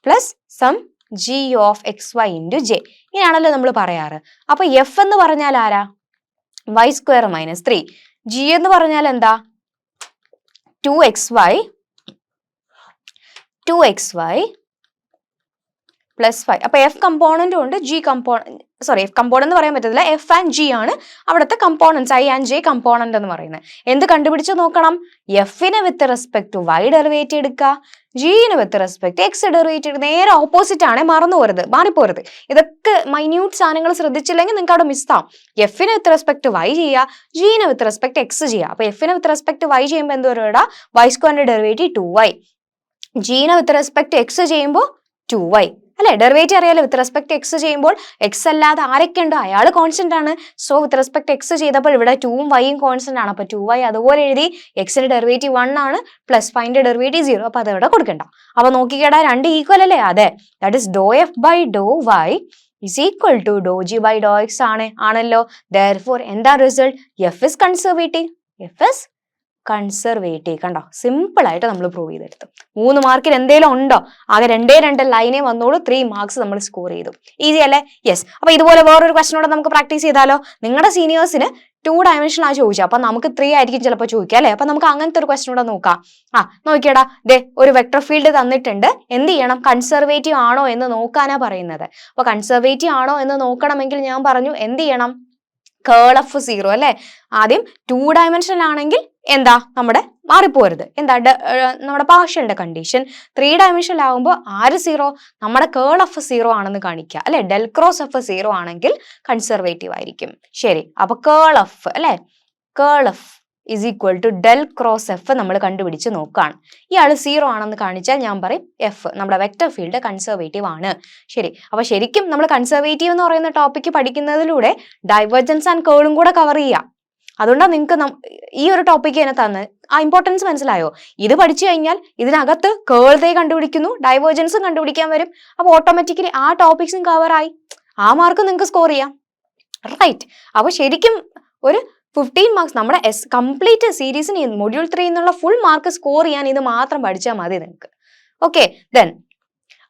plus some g of xy into j. ഇങ്ങനെയാണല്ലോ നമ്മൾ പറയാറ്. അപ്പൊ എഫ് എന്ന് പറഞ്ഞാൽ ആരാ? y² - 3. g എന്ന് പറഞ്ഞാൽ എന്താ? 2xy plus 5. അപ്പൊ എഫ് കമ്പോണന്റും ഉണ്ട്, g component, sorry f component എന്ന് പറയാൻ പറ്റത്തില്ല. എഫ് ആൻഡ് ജി ആണ് അവിടുത്തെ components, i and j component എന്ന് പറയുന്നത്. എന്ത് കണ്ടുപിടിച്ച് നോക്കണം? എഫിന് with respect to Y derivative എടുക്കുക, ജിന് വിത്ത് റെസ്പെക്ട് എക്സ് ഡെറിവേറ്റീവ്. നേരെ ഓപ്പോസിറ്റ് ആണ്, മാറിപ്പോരുത്. ഇതൊക്കെ മൈന്യൂട്ട് സാധനങ്ങൾ ശ്രദ്ധിച്ചില്ലെങ്കിൽ നിങ്ങൾക്ക് അവിടെ മിസ്സാവും. എഫിന് വിത്ത് റെസ്പെക്ട് വൈ ചെയ്യുക, ജിന് വിത്ത് റെസ്പെക്ട് എക്സ് ചെയ്യുക. അപ്പൊ എഫിന് വിത്ത് റെസ്പെക്ട് വൈ ചെയ്യുമ്പോൾ എന്ത് പറയുക? y² derivative 2y. ജിന് വിത്ത് റെസ്പെക്ട് എക്സ് ചെയ്യുമ്പോൾ 2y അല്ലെ. ഡെറിവേറ്റീവ് അറിയാലോ. വിത്ത് റെസ്പെക്ട് എക്സ് ചെയ്യുമ്പോൾ എക്സ് അല്ലാതെ ആരൊക്കെ ഉണ്ടോ അയാൾ കോൺസ്റ്റന്റ് ആണ്. സോ വിത്ത് റെസ്പെക്ട് എക്സ് ചെയ്തപ്പോൾ ഇവിടെ 2ഉം വൈയും കോൺസ്റ്റന്റ് ആണ്. അപ്പൊ 2y അതുപോലെ എഴുതി. എക്സിന്റെ ഡെറിവേറ്റീവ് 1 ആണ്, പ്ലസ് 5ന്റെ ഡെറിവേറ്റീവ് 0. അപ്പൊ അതവിടെ കൊടുക്കണ്ട. അപ്പൊ നോക്കിക്കേടാ, 2 ഈക്വൽ അല്ലേ? അതെ, that is do F by Dr y is equal to do G by Dr x ആണല്ലോ. therefore എന്താ റിസൾട്ട്? F is conservative. കണ്ടോ, സിമ്പിൾ ആയിട്ട് നമ്മൾ പ്രൂവ് ചെയ്തെടുത്തു. 3 മാർക്കിൽ എന്തെങ്കിലും ഉണ്ടോ? ആകെ 2 ലൈനേ വന്നോളൂ. 3 മാർക്സ് നമ്മൾ സ്കോർ ചെയ്തു. ഈസി അല്ലേ? യെസ്. അപ്പൊ ഇതുപോലെ വേറൊരു ക്വസ്റ്റനോടെ നമുക്ക് പ്രാക്ടീസ് ചെയ്താലോ? നിങ്ങളുടെ സീനിയേഴ്സിന് 2 ഡയമെൻഷനാ ചോദിച്ചത്, അപ്പൊ നമുക്ക് 3 ആയിരിക്കും ചിലപ്പോൾ ചോദിക്കുക അല്ലെ. അപ്പൊ നമുക്ക് അങ്ങനത്തെ ഒരു ക്വസ്റ്റനോടെ നോക്കാം. നോക്കിയടാ, ഒരു വെക്ടർ ഫീൽഡ് തന്നിട്ടുണ്ട്. എന്ത് ചെയ്യണം? കൺസർവേറ്റീവ് ആണോ എന്ന് നോക്കാനാ പറയുന്നത്. അപ്പൊ കൺസർവേറ്റീവ് ആണോ എന്ന് നോക്കണമെങ്കിൽ ഞാൻ പറഞ്ഞു എന്ത് ചെയ്യണം? കേൾ എഫ് 0 അല്ലെ. ആദ്യം 2 ഡയമെൻഷൻ ആണെങ്കിൽ എന്താ? നമ്മുടെ മാറിപ്പോരുത്. എന്താ? നമ്മുടെ പാർഷ്യലിന്റെ കണ്ടീഷൻ. 3 ഡയമെൻഷൻ ആകുമ്പോൾ ആര് 0? നമ്മുടെ കേൾ എഫ് 0 ആണെന്ന് കാണിക്കുക അല്ലെ. ഡെൽ ക്രോസ് എഫ് 0 ആണെങ്കിൽ കൺസർവേറ്റീവ് ആയിരിക്കും. ശരി, അപ്പൊ കേൾ എഫ് അല്ലെ, curl f is equal to del cross f നമ്മൾ കണ്ടുപിടിച്ച് നോക്കുകയാണ്. ഇയാൾ 0 ആണെന്ന് കാണിച്ചാൽ ഞാൻ പറയും എഫ് നമ്മുടെ വെക്ടർ ഫീൽഡ് കൺസർവേറ്റീവ് ആണ്. ശരി, അപ്പൊ ശരിക്കും നമ്മൾ കൺസർവേറ്റീവ് എന്ന് പറയുന്ന ടോപ്പിക്ക് പഠിക്കുന്നതിലൂടെ ഡൈവേർജൻസ് ആൻഡ് കേളും കൂടെ കവർ ചെയ്യാം. അതുകൊണ്ടാണ് നിങ്ങൾക്ക് ഈ ഒരു ടോപ്പിക്ക് തന്നെ തന്ന് ആ ഇമ്പോർട്ടൻസ് മനസ്സിലായോ? ഇത് പഠിച്ചു കഴിഞ്ഞാൽ ഇതിനകത്ത് കേൾ ദേ കണ്ടുപിടിക്കുന്നു, ഡൈവേർജൻസും കണ്ടുപിടിക്കാൻ വരും. അപ്പൊ ഓട്ടോമാറ്റിക്കലി ആ ടോപ്പിക്സും കവറായി, ആ മാർക്ക് നിങ്ങൾക്ക് സ്കോർ ചെയ്യാം. റൈറ്റ്. അപ്പൊ ശരിക്കും ഒരു 15 മാർക്സ് നമ്മുടെ കംപ്ലീറ്റ് സീരീസിന് മൊഡ്യൂൾ 3 എന്നുള്ള ഫുൾ മാർക്ക് സ്കോർ ചെയ്യാൻ ഇത് മാത്രം പഠിച്ചാൽ മതി നിങ്ങൾക്ക്. ഓക്കെ, ദെൻ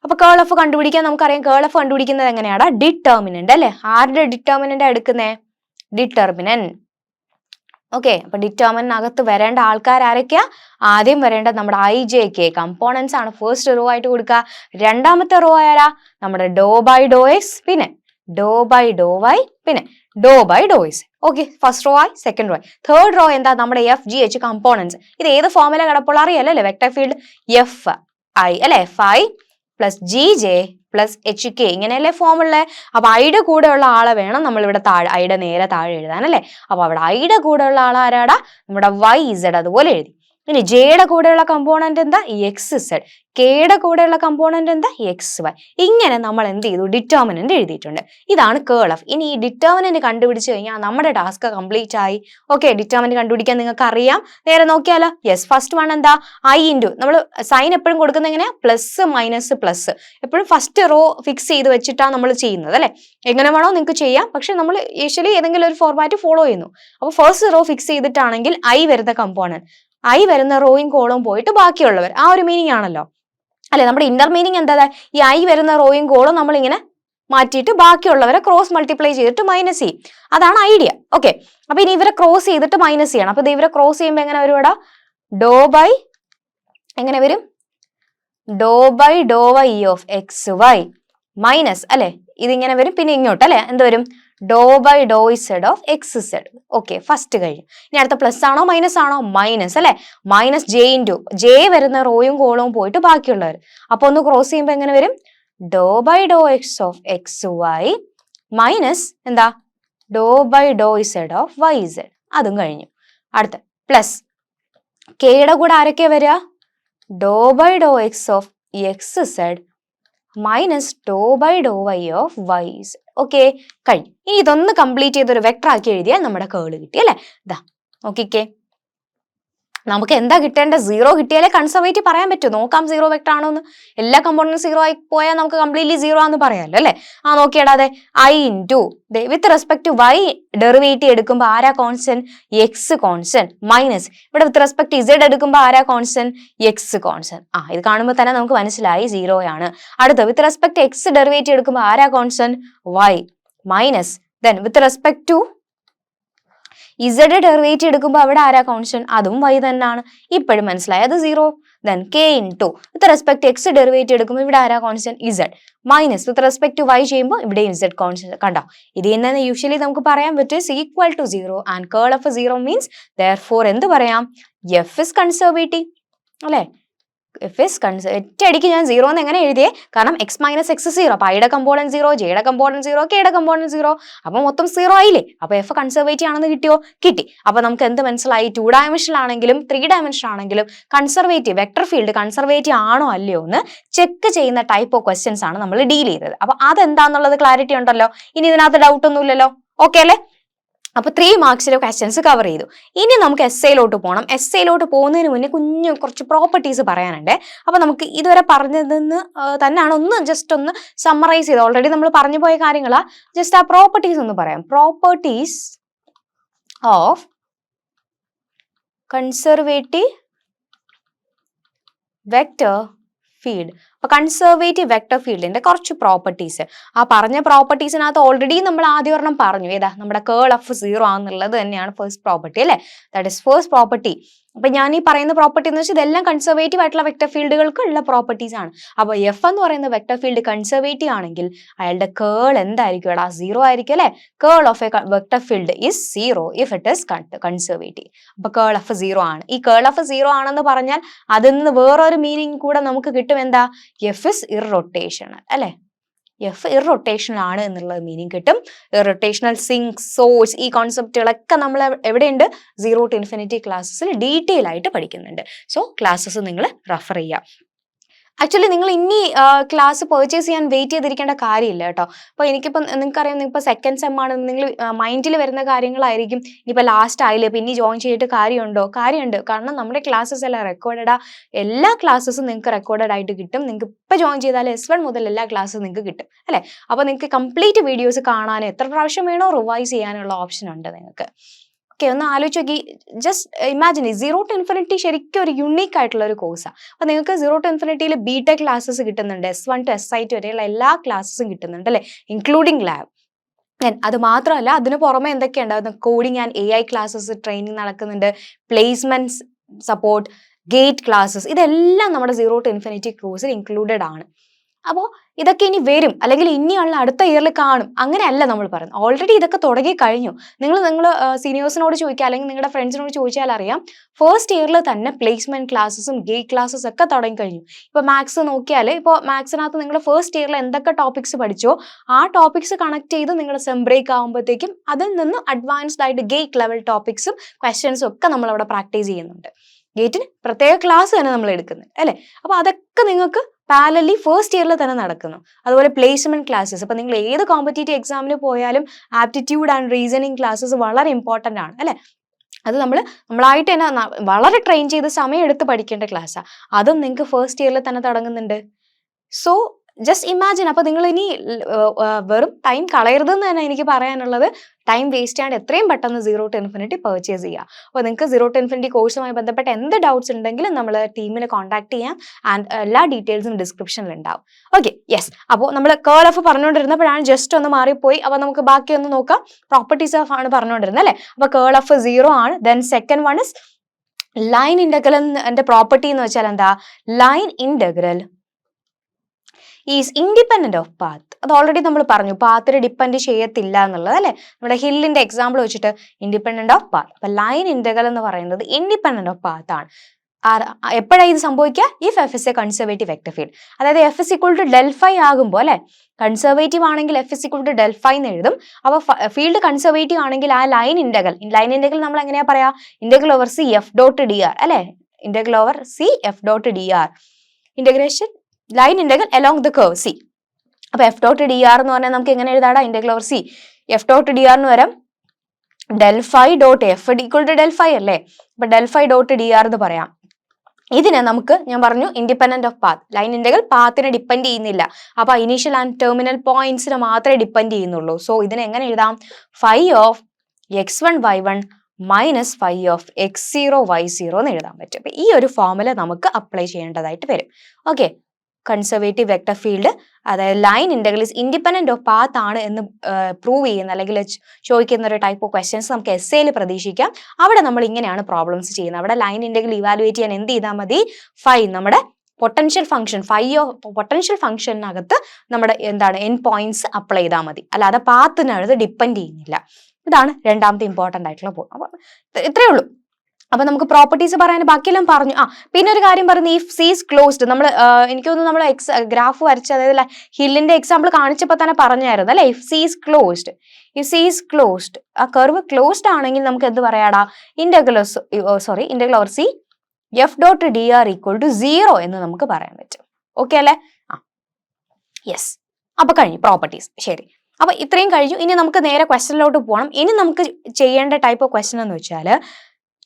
അപ്പൊ കേൾ എഫ് കണ്ടുപിടിക്കാൻ നമുക്കറിയാം. കേൾ എഫ് കണ്ടുപിടിക്കുന്നത് എങ്ങനെയാടാ? ഡിറ്റർമിനന്റ് അല്ലെ? ആരുടെ ഡിറ്റർമിനന്റ് എടുക്കുന്നേ? ഡിറ്റർമിനന്റ്. ഓക്കെ, അപ്പൊ ഡിറ്റർമിനകത്ത് വരേണ്ട ആൾക്കാർ ആരൊക്കെയാ? ആദ്യം വരേണ്ട നമ്മുടെ ഐ ജെ കെ കമ്പോണൻസ് ആണ് ഫസ്റ്റ് റോ ആയിട്ട് കൊടുക്കുക. രണ്ടാമത്തെ റോ ആരാ? നമ്മുടെ ഡോ ബൈ ഡോ എക്സ്, പിന്നെ ഡോ ബൈ ഡോ വൈ, പിന്നെ dou by Dr X. Okay, first row ആയി, സെക്കൻഡ് റോ ആയി. തേർഡ് റോ എന്താ? നമ്മുടെ എഫ് ജി എച്ച് കമ്പോണൻസ്. ഇത് ഏത് ഫോമില കിടപ്പുള്ള അറിയാലോ അല്ലെ? വെക്ടർ ഫീൽഡ് എഫ് ഐ അല്ലെ? F I plus G J plus H K, ഇങ്ങനെയല്ലേ ഫോമുള്ള. അപ്പൊ ഐയുടെ കൂടെയുള്ള ആളെ വേണം നമ്മൾ ഇവിടെ താഴെ, ഐയുടെ നേരെ താഴെ എഴുതാൻ അല്ലെ? അപ്പൊ അവിടെ ഐയുടെ കൂടെയുള്ള ആൾ ആരാടാ? നമ്മുടെ വൈ ഇസഡ്, അതുപോലെ എഴുതി. ഇനി ജെയുടെ കൂടെയുള്ള കമ്പോണന്റ് എന്താ? X z. കെയുടെ കൂടെയുള്ള കമ്പോണന്റ് എന്താ? X y. ഇങ്ങനെ നമ്മൾ എന്ത് ചെയ്തു? ഡിറ്റർമിനന്റ് എഴുതിയിട്ടുണ്ട്. ഇതാണ് കേൾ എഫ്. ഇനി ഈ ഡിറ്റർമിനന്റ് കണ്ടുപിടിച്ച് കഴിഞ്ഞാൽ നമ്മുടെ ടാസ്ക് കംപ്ലീറ്റ് ആയി. ഓക്കെ, ഡിറ്റർമിനന്റ് കണ്ടുപിടിക്കാൻ നിങ്ങൾക്ക് അറിയാം. നേരെ നോക്കിയാലോ? യെസ്, ഫസ്റ്റ് വൺ എന്താ? ഐ ഇൻറ്റു, നമ്മൾ സൈൻ എപ്പോഴും കൊടുക്കുന്നത് എങ്ങനെയാ? Plus minus plus. എപ്പോഴും ഫസ്റ്റ് റോ ഫിക്സ് ചെയ്ത് വെച്ചിട്ടാണ് നമ്മൾ ചെയ്യുന്നത് അല്ലെ? എങ്ങനെ വേണോ നിങ്ങൾക്ക് ചെയ്യാം, പക്ഷെ നമ്മൾ യൂഷ്വലി ഏതെങ്കിലും ഒരു ഫോർമാറ്റ് ഫോളോ ചെയ്യുന്നു. അപ്പൊ ഫസ്റ്റ് റോ ഫിക്സ് ചെയ്തിട്ടാണെങ്കിൽ ഐ വരുന്ന കമ്പോണന്റ്, ഐ വരുന്ന റോയും കോളും പോയിട്ട് ബാക്കിയുള്ളവർ, ആ ഒരു മീനിങ് ആണല്ലോ അല്ലെ? നമ്മുടെ ഇന്റർ മീനിങ് എന്താ? ഈ ഐ വരുന്ന റോയും കോളും നമ്മൾ ഇങ്ങനെ മാറ്റിയിട്ട് ബാക്കിയുള്ളവരെ ക്രോസ് മൾട്ടിപ്ലൈ ചെയ്തിട്ട് മൈനസ് ചെയ്യും. അതാണ് ഐഡിയ. ഓക്കെ, അപ്പൊ ഇനി ഇവരെ ക്രോസ് ചെയ്തിട്ട് മൈനസ് ചെയ്യണം. അപ്പൊ ഇവരെ ക്രോസ് ചെയ്യുമ്പോൾ എങ്ങനെ വരും ഇവിടെ? ഡോ ബൈ, എങ്ങനെ വരും? Dou by Dr Y of X Y minus അല്ലെ? ഇതിങ്ങനെ വരും. പിന്നെ ഇങ്ങോട്ട് അല്ലെ എന്ത് വരും? Dou by Dr Z of X Z. Okay, first കഴിഞ്ഞു. ഇനി അടുത്ത പ്ലസ് ആണോ മൈനസ് ആണോ? മൈനസ് അല്ലെ? മൈനസ് ജെ ഇൻറ്റു, ജെ വരുന്ന റോയും കോളവും പോയിട്ട് ബാക്കിയുള്ളവർ. അപ്പൊ ഒന്ന് ക്രോസ് ചെയ്യുമ്പോൾ എങ്ങനെ വരും? Dou by Dr X of X Y minus എന്താ? Dou by Dr Z of Y Z. അതും കഴിഞ്ഞു. അടുത്ത പ്ലസ് കെയുടെ കൂടെ ആരൊക്കെയാ വരിക? Dou by Dr X of X Z minus dou by Dr Y of Y Z. Okay, കഴിഞ്ഞു. ഇനി ഇതൊന്ന് കംപ്ലീറ്റ് ചെയ്തൊരു വെക്ടർ ആക്കി എഴുതിയാൽ നമ്മുടെ കേള് കിട്ടി അല്ലെ? ഇതാ നോക്കിക്കേ, നമുക്ക് എന്താ കിട്ടേണ്ട? 0 കിട്ടിയാലേ കൺസർവേറ്റീവ് പറയാൻ പറ്റൂ. നോക്കാം 0 വെക്ടർ ആണോ എന്ന്. എല്ലാ കമ്പോണന്റ് 0 ആയി പോയാൽ നമുക്ക് കംപ്ലീറ്റ്ലി 0 ആണെന്ന് പറയാമല്ലോ അല്ലെ? ആ നോക്കിയിടാതെ I into with respect to Y derivative എടുക്കുമ്പോൾ ആരാ കോൺസ്റ്റന്റ്? എക്സ് കോൺസ്റ്റന്റ് മൈനസ് ഇവിടെ വിത്ത് റെസ്പെക്ട് ടു ഇസഡ് എടുക്കുമ്പോൾ ആരാ കോൺസ്റ്റന്റ്? X constant. ആ ഇത് കാണുമ്പോൾ തന്നെ നമുക്ക് മനസ്സിലായി 0 ആണ്. അടുത്ത വിത്ത് റെസ്പെക്ട് എക്സ് ഡെറിവേറ്റീവ് എടുക്കുമ്പോൾ ആരാ constant? Y minus then with respect to z derivative എടുക്കുമ്പോൾ അവിടെ ആരാ കോൺസ്റ്റന്റ്? അതും വൈ തന്നെയാണ്. ഇപ്പോഴും മനസ്സിലായി, അത് 0. Then k into with respect x derivative എടുക്കുമ്പോൾ ഇവിടെ ആരാ constant? Z minus with respect to y ചെയ്യുമ്പോൾ ഇവിടെയും ഇസഡ് കോൺസ്റ്റന്റ്. കണ്ടോ? ഇത് തന്നെ യൂഷ്വലി നമുക്ക് പറയാൻ പറ്റും equal to 0 and curl of 0 means therefore എന്ത് പറയാം? എഫ് ഇസ് കൺസർവേറ്റീവ് അല്ലെ? എഫ് ഇസ് ഒറ്റയടിക്ക് ഞാൻ 0 എന്ന് എങ്ങനെ എഴുതിയേ? കാരണം എക്സ് മൈനസ് എക്സ് 0. അപ്പൊ ഐയുടെ കമ്പോണന്റ് 0, ജെയുടെ കമ്പോണന്റ് 0, കെയുടെ കമ്പോണന്റ് 0. അപ്പൊ മൊത്തം 0 ആയില്ലേ? അപ്പൊ എഫ് കൺസർവേറ്റീവ് ആണെന്ന് കിട്ടിയോ? കിട്ടി. അപ്പൊ നമുക്ക് എന്ത് മനസ്സിലായി? 2 ഡയമെൻഷൻ ആണെങ്കിലും 3 ഡയമെൻഷൻ ആണെങ്കിലും കൺസർവേറ്റീവ് വെക്ടർ ഫീൽഡ് കൺസർവേറ്റീവ് ആണോ അല്ലയോ എന്ന് ചെക്ക് ചെയ്യുന്ന ടൈപ്പ് ഓഫ് ക്വസ്റ്റ്യൻസ് ആണ് നമ്മൾ ഡീൽ ചെയ്തത്. അപ്പൊ അതെന്താന്നുള്ളത് ക്ലാരിറ്റി ഉണ്ടല്ലോ? ഇനി ഇതിനകത്ത് ഡൗട്ട് ഒന്നും ഇല്ലല്ലോ? ഓക്കെ അല്ലേ? അപ്പൊ 3 മാർക്സിലെ ക്വസ്റ്റ്യൻസ് കവർ ചെയ്തു. ഇനി നമുക്ക് എസ്സേയിലോട്ട് പോകണം. എസ്സേയിലോട്ട് പോകുന്നതിന് മുന്നേ കുറച്ച് പ്രോപ്പർട്ടീസ് പറയാനുണ്ട്. അപ്പൊ നമുക്ക് ഇതുവരെ പറഞ്ഞതെന്ന് തന്നെയാണ് ഒന്ന് ജസ്റ്റ് ഒന്ന് സമ്മറൈസ് ചെയ്ത്, ഓൾറെഡി നമ്മൾ പറഞ്ഞു പോയ കാര്യങ്ങളാ. ജസ്റ്റ് ആ പ്രോപ്പർട്ടീസ് ഒന്ന് പറയാം. Properties of conservative vector field. അപ്പൊ കൺസർവേറ്റീവ് വെക്ടർ ഫീൽഡിന്റെ കുറച്ച് പ്രോപ്പർട്ടീസ്, ആ പറഞ്ഞ പ്രോപ്പർട്ടീസിനകത്ത് ഓൾറെഡി നമ്മൾ ആദ്യം ഒരെണ്ണം പറഞ്ഞു. ഏതാ? നമ്മുടെ കേൾ ഓഫ് 0 ആണെന്നുള്ളത് തന്നെയാണ് ഫസ്റ്റ് പ്രോപ്പർട്ടി അല്ലെ? That is first property. അപ്പൊ ഞാൻ ഈ പറയുന്ന പ്രോപ്പർട്ടി എന്ന് വെച്ചാൽ ഇതെല്ലാം കൺസർവേറ്റീവ് ആയിട്ടുള്ള വെക്ടർ ഫീൽഡുകൾക്ക് ഉള്ള പ്രോപ്പർട്ടീസ് ആണ്. അപ്പൊ എഫ് എന്ന് പറയുന്ന വെക്ടർ ഫീൽഡ് കൺസർവേറ്റീവ് ആണെങ്കിൽ അയാളുടെ കേൾ എന്തായിരിക്കും? 0 ആയിരിക്കും അല്ലെ? Curl of A vector field is 0 if it is conservative. അപ്പൊ കേൾ ഓഫ് 0 ആണ്. ഈ കേൾ ഓഫ് 0 ആണെന്ന് പറഞ്ഞാൽ അതിൽ നിന്ന് വേറൊരു മീനിങ് കൂടെ നമുക്ക് കിട്ടും. എന്താ? എഫ് ഇസ് ഇറൊട്ടേഷണൽ അല്ലെ? എഫ് ഇറൊട്ടേഷണൽ ആണ് എന്നുള്ള മീനിങ് കിട്ടും. ഇറൊട്ടേഷണൽ, സിങ്ക്, സോഴ്സ്, ഈ കോൺസെപ്റ്റുകളൊക്കെ നമ്മൾ എവിടെയുണ്ട്? 0 to infinity ക്ലാസ്സസിൽ ഡീറ്റെയിൽ ആയിട്ട് പഠിക്കുന്നുണ്ട്. സോ ക്ലാസ്സസ് നിങ്ങൾ റെഫർ ചെയ്യുക. ആക്ച്വലി നിങ്ങൾ ഇനി ക്ലാസ് പർച്ചേസ് ചെയ്യാൻ വെയിറ്റ് ചെയ്തിരിക്കേണ്ട കാര്യമില്ല കേട്ടോ. അപ്പോൾ എനിക്കിപ്പോൾ നിങ്ങൾക്കറിയാം, ഇപ്പോൾ സെക്കൻഡ് സെം ആണ്, നിങ്ങൾ മൈൻഡിൽ വരുന്ന കാര്യങ്ങളായിരിക്കും. ഇനിയിപ്പോൾ ലാസ്റ്റ് ആയില്ലേ, പിന്നെ ജോയിൻ ചെയ്തിട്ട് കാര്യമുണ്ടോ? കാര്യമുണ്ട്. കാരണം നമ്മുടെ ക്ലാസ്സസ് എല്ലാം റെക്കോർഡഡാ. എല്ലാ ക്ലാസ്സസും നിങ്ങൾക്ക് റെക്കോർഡഡ് ആയിട്ട് കിട്ടും. നിങ്ങൾക്ക് ഇപ്പോൾ ജോയിൻ ചെയ്താൽ S1 മുതൽ എല്ലാ ക്ലാസ്സും നിങ്ങൾക്ക് കിട്ടും അല്ലേ. അപ്പോൾ നിങ്ങൾക്ക് കംപ്ലീറ്റ് വീഡിയോസ് കാണാനും എത്ര പ്രാവശ്യം വേണോ റിവൈസ് ചെയ്യാനുള്ള ഓപ്ഷൻ ഉണ്ട് നിങ്ങൾക്ക്. ഓക്കെ, ഒന്ന് ആലോചിച്ച് നോക്കി. ജസ്റ്റ് ഇമാജിൻ 0 to infinity ശരിക്കും ഒരു യുണീക്ക് ആയിട്ടുള്ള ഒരു കോഴ്സാണ്. അപ്പോൾ നിങ്ങൾക്ക് 0 to infinity BTech ക്ലാസ്സസ് കിട്ടുന്നുണ്ട്. S1 to SIT വരെയുള്ള എല്ലാ ക്ലാസ്സസും കിട്ടുന്നുണ്ട് അല്ലേ, ഇൻക്ലൂഡിങ് ലാബ്. അത് മാത്രമല്ല, അതിന് പുറമെ എന്തൊക്കെയുണ്ട്? Coding and AI classes training നടക്കുന്നുണ്ട്, പ്ലേസ്മെന്റ്സ് സപ്പോർട്ട്, ഗേറ്റ് ക്ലാസ്സസ്, ഇതെല്ലാം നമ്മുടെ 0 to infinity കോഴ്സിൽ ഇൻക്ലൂഡഡ് ആണ്. അപ്പോൾ ഇതൊക്കെ ഇനി വരും, അല്ലെങ്കിൽ ഇനിയുള്ള അടുത്ത ഇയറിൽ കാണും, അങ്ങനെയല്ല നമ്മൾ പറയുന്നത്. ഓൾറെഡി ഇതൊക്കെ തുടങ്ങി കഴിഞ്ഞു. നിങ്ങൾ സീനിയേഴ്സിനോട് ചോദിക്കുക, അല്ലെങ്കിൽ നിങ്ങളുടെ ഫ്രണ്ട്സിനോട് ചോദിച്ചാൽ അറിയാം, ഫസ്റ്റ് ഇയറിൽ തന്നെ പ്ലേസ്മെന്റ് ക്ലാസ്സസും ഗേറ്റ് ക്ലാസ്സസ് ഒക്കെ തുടങ്ങി കഴിഞ്ഞു. ഇപ്പോൾ മാത്സ് നോക്കിയാൽ, ഇപ്പോൾ മാത്സിനകത്ത് നിങ്ങൾ ഫസ്റ്റ് ഇയറിൽ എന്തൊക്കെ ടോപ്പിക്സ് പഠിച്ചോ ആ ടോപ്പിക്സ് കണക്ട് ചെയ്ത് നിങ്ങളുടെ സെം ബ്രേക്ക് ആകുമ്പോഴത്തേക്കും അതിൽ നിന്ന് അഡ്വാൻസ്ഡ് ആയിട്ട് ഗേറ്റ് ലെവൽ ടോപ്പിക്സും ക്വസ്റ്റ്യൻസും ഒക്കെ നമ്മൾ അവിടെ പ്രാക്ടീസ് ചെയ്യുന്നുണ്ട്. ഗേറ്റിന് പ്രത്യേക ക്ലാസ് തന്നെ നമ്മൾ എടുക്കുന്നത് അല്ലേ. അപ്പോൾ അതൊക്കെ നിങ്ങൾക്ക് പാരലലി ഫസ്റ്റ് ഇയറിൽ തന്നെ നടക്കുന്നു. അതുപോലെ പ്ലേസ്മെന്റ് ക്ലാസ്സസ്, അപ്പോൾ നിങ്ങൾ ഏത് കോമ്പറ്റേറ്റീവ് എക്സാമിന് പോയാലും ആപ്റ്റിറ്റ്യൂഡ് ആൻഡ് റീസണിങ് ക്ലാസ്സസ് വളരെ ഇമ്പോർട്ടൻ്റ് ആണ് അല്ലേ. അത് നമ്മളായിട്ട് തന്നെ വളരെ ട്രെയിൻ ചെയ്ത് സമയം എടുത്ത് പഠിക്കേണ്ട ക്ലാസ്സാണ്. അതും നിങ്ങൾക്ക് ഫസ്റ്റ് ഇയറിൽ തന്നെ തുടങ്ങുന്നുണ്ട്. So just imagine. അപ്പോൾ നിങ്ങൾ ഇനി വെറും ടൈം കളയരുതെന്ന് തന്നെ എനിക്ക് പറയാനുള്ളത്. ടൈം വേസ്റ്റ് ചെയ്യാണ്ട് എത്രയും പെട്ടെന്ന് 0 to infinity പർച്ചേസ് ചെയ്യുക. അപ്പോൾ നിങ്ങൾക്ക് 0 to infinity കോഴ്സുമായി ബന്ധപ്പെട്ട എന്ത് ഡൗട്ട്സ് ഉണ്ടെങ്കിലും നമ്മൾ ടീമിനെ കോൺടാക്ട് ചെയ്യാം. ആൻഡ് എല്ലാ ഡീറ്റെയിൽസും ഡിസ്ക്രിപ്ഷനിൽ ഉണ്ടാവും. Okay, yes. അപ്പോൾ നമ്മൾ കേൾ ഓഫ് പറഞ്ഞുകൊണ്ടിരുന്നപ്പോഴാണ് ജസ്റ്റ് ഒന്ന് മാറിപ്പോയി. അപ്പോൾ നമുക്ക് ബാക്കി ഒന്ന് നോക്കാം. പ്രോപ്പർട്ടീസ് ഓഫ് ആണ് പറഞ്ഞുകൊണ്ടിരുന്നത് അല്ലേ. അപ്പോൾ കേൾ ഓഫ് 0 ആണ്. Then second one is line integral. എൻ്റെ പ്രോപ്പർട്ടി എന്ന് വെച്ചാൽ എന്താ? Line integral is independent of path. അത് ഓൾറെഡി നമ്മൾ പറഞ്ഞു, പാത്തിനെ ഡിപ്പെൻഡ് ചെയ്യത്തില്ല എന്നുള്ളത് അല്ലേ. നമ്മുടെ ഹില്ലിന്റെ എക്സാമ്പിൾ വെച്ചിട്ട് ഇൻഡിപെൻഡന്റ് ഓഫ് പാത്ത്. അപ്പൊ ലൈൻ ഇന്റഗ്രൽ എന്ന് പറയുന്നത് ഇൻഡിപെൻഡന്റ് ഓഫ് പാത്ത് ആണ്. എപ്പോഴാണ് ഇത് സംഭവിക്കുക? If F is a conservative vector field. അതായത് F is equal to del phi ആകുമ്പോൾ അല്ലെ, കൺസർവേറ്റീവ് ആണെങ്കിൽ F is equal to del phi എന്ന് എഴുതും. അപ്പൊ ഫീൽഡ് കൺസർവേറ്റീവ് ആണെങ്കിൽ ആ ലൈൻ ഇന്റഗ്രൽ നമ്മൾ എങ്ങനെയാ പറയാ? Integral over C F dot dr അല്ലെ. Integral over C F dot dr. Integration line integral along the curve C. അപ്പൊ F dot dr എന്ന് പറഞ്ഞാൽ നമുക്ക് എങ്ങനെ എഴുതാടാ? Integral over C F dot dr എന്ന് വരാം del phi dot F equal to del phi അല്ലേ. അപ്പൊ del phi dot dr എന്ന് പറയാം. ഇതിനെ നമുക്ക് ഞാൻ പറഞ്ഞു independent of path. Line integral പാത്തിനെ ഡിപ്പെൻഡ് ചെയ്യുന്നില്ല. അപ്പൊ ഇനീഷ്യൽ ആൻഡ് ടെർമിനൽ പോയിന്റ്സിനെ മാത്രമേ ഡിപ്പെൻഡ് ചെയ്യുന്നുള്ളൂ. സോ ഇതിനെ എങ്ങനെ എഴുതാം? phi of x1 y1 minus phi of x0 y0 എന്ന് എഴുതാൻ പറ്റും. അപ്പൊ ഈ ഒരു ഫോർമുല നമുക്ക് അപ്ലൈ ചെയ്യേണ്ടതായിട്ട് വരും. ഓക്കെ, കൺസർവേറ്റീവ് വെക്ടർ ഫീൽഡ്, അതായത് line integral is independent of path ആണ് എന്ന് പ്രൂവ് ചെയ്യുന്ന അല്ലെങ്കിൽ ചോദിക്കുന്ന ഒരു ടൈപ്പ് ഓഫ് ക്വസ്റ്റ്യൻസ് നമുക്ക് എസ്സേയിൽ പ്രതീക്ഷിക്കാം. അവിടെ നമ്മൾ ഇങ്ങനെയാണ് പ്രോബ്ലംസ് ചെയ്യുന്നത്. അവിടെ ലൈൻ ഇന്റഗ്രൽ ഇവാലുവേറ്റ് ചെയ്യാൻ എന്ത് ചെയ്താൽ മതി? ഫൈ നമ്മുടെ പൊട്ടൻഷ്യൽ ഫംഗ്ഷൻ, പൊട്ടൻഷ്യൽ ഫംഗ്ഷനകത്ത് നമ്മുടെ എന്താണ് എൻ പോയിന്റ്സ് അപ്ലൈ ചെയ്താൽ മതി. അല്ലാതെ പാത്തിനകത്ത് ഡിപ്പെൻഡ് ചെയ്യുന്നില്ല. ഇതാണ് രണ്ടാമത്തെ ഇമ്പോർട്ടൻ്റ് ആയിട്ടുള്ള പോയിന്റ്. അപ്പൊ ഇത്രയേ ഉള്ളൂ. അപ്പൊ നമുക്ക് പ്രോപ്പർട്ടീസ് പറയാൻ ബാക്കിയെല്ലാം പറഞ്ഞു. പിന്നെ ഒരു കാര്യം പറഞ്ഞു, ഇഫ് സി ഈസ് ക്ലോസ്ഡ്. നമ്മൾ എനിക്ക് തോന്നുന്നു നമ്മൾ ഗ്രാഫ് വരച്ച്, അതായത് ഹില്ലിന്റെ എക്സാമ്പിൾ കാണിച്ചപ്പോൾ തന്നെ പറഞ്ഞായിരുന്നു അല്ലെ. ഇഫ് സി ഈസ് ക്ലോസ്ഡ്, ആ കർവ് ക്ലോസ്ഡ് ആണെങ്കിൽ നമുക്ക് എന്ത് പറയാടാ? Integral over C F dot D R equal to 0 എന്ന് നമുക്ക് പറയാൻ പറ്റും. ഓക്കെ അല്ലെ? യെസ്. അപ്പൊ കഴിഞ്ഞു പ്രോപ്പർട്ടീസ്. ശരി, അപ്പൊ ഇത്രയും കഴിഞ്ഞു. ഇനി നമുക്ക് നേരെ ക്വസ്റ്റനിലോട്ട് പോകണം. ഇനി നമുക്ക് ചെയ്യേണ്ട ടൈപ്പ് ഓഫ് ക്വസ്റ്റൻ എന്ന് വെച്ചാൽ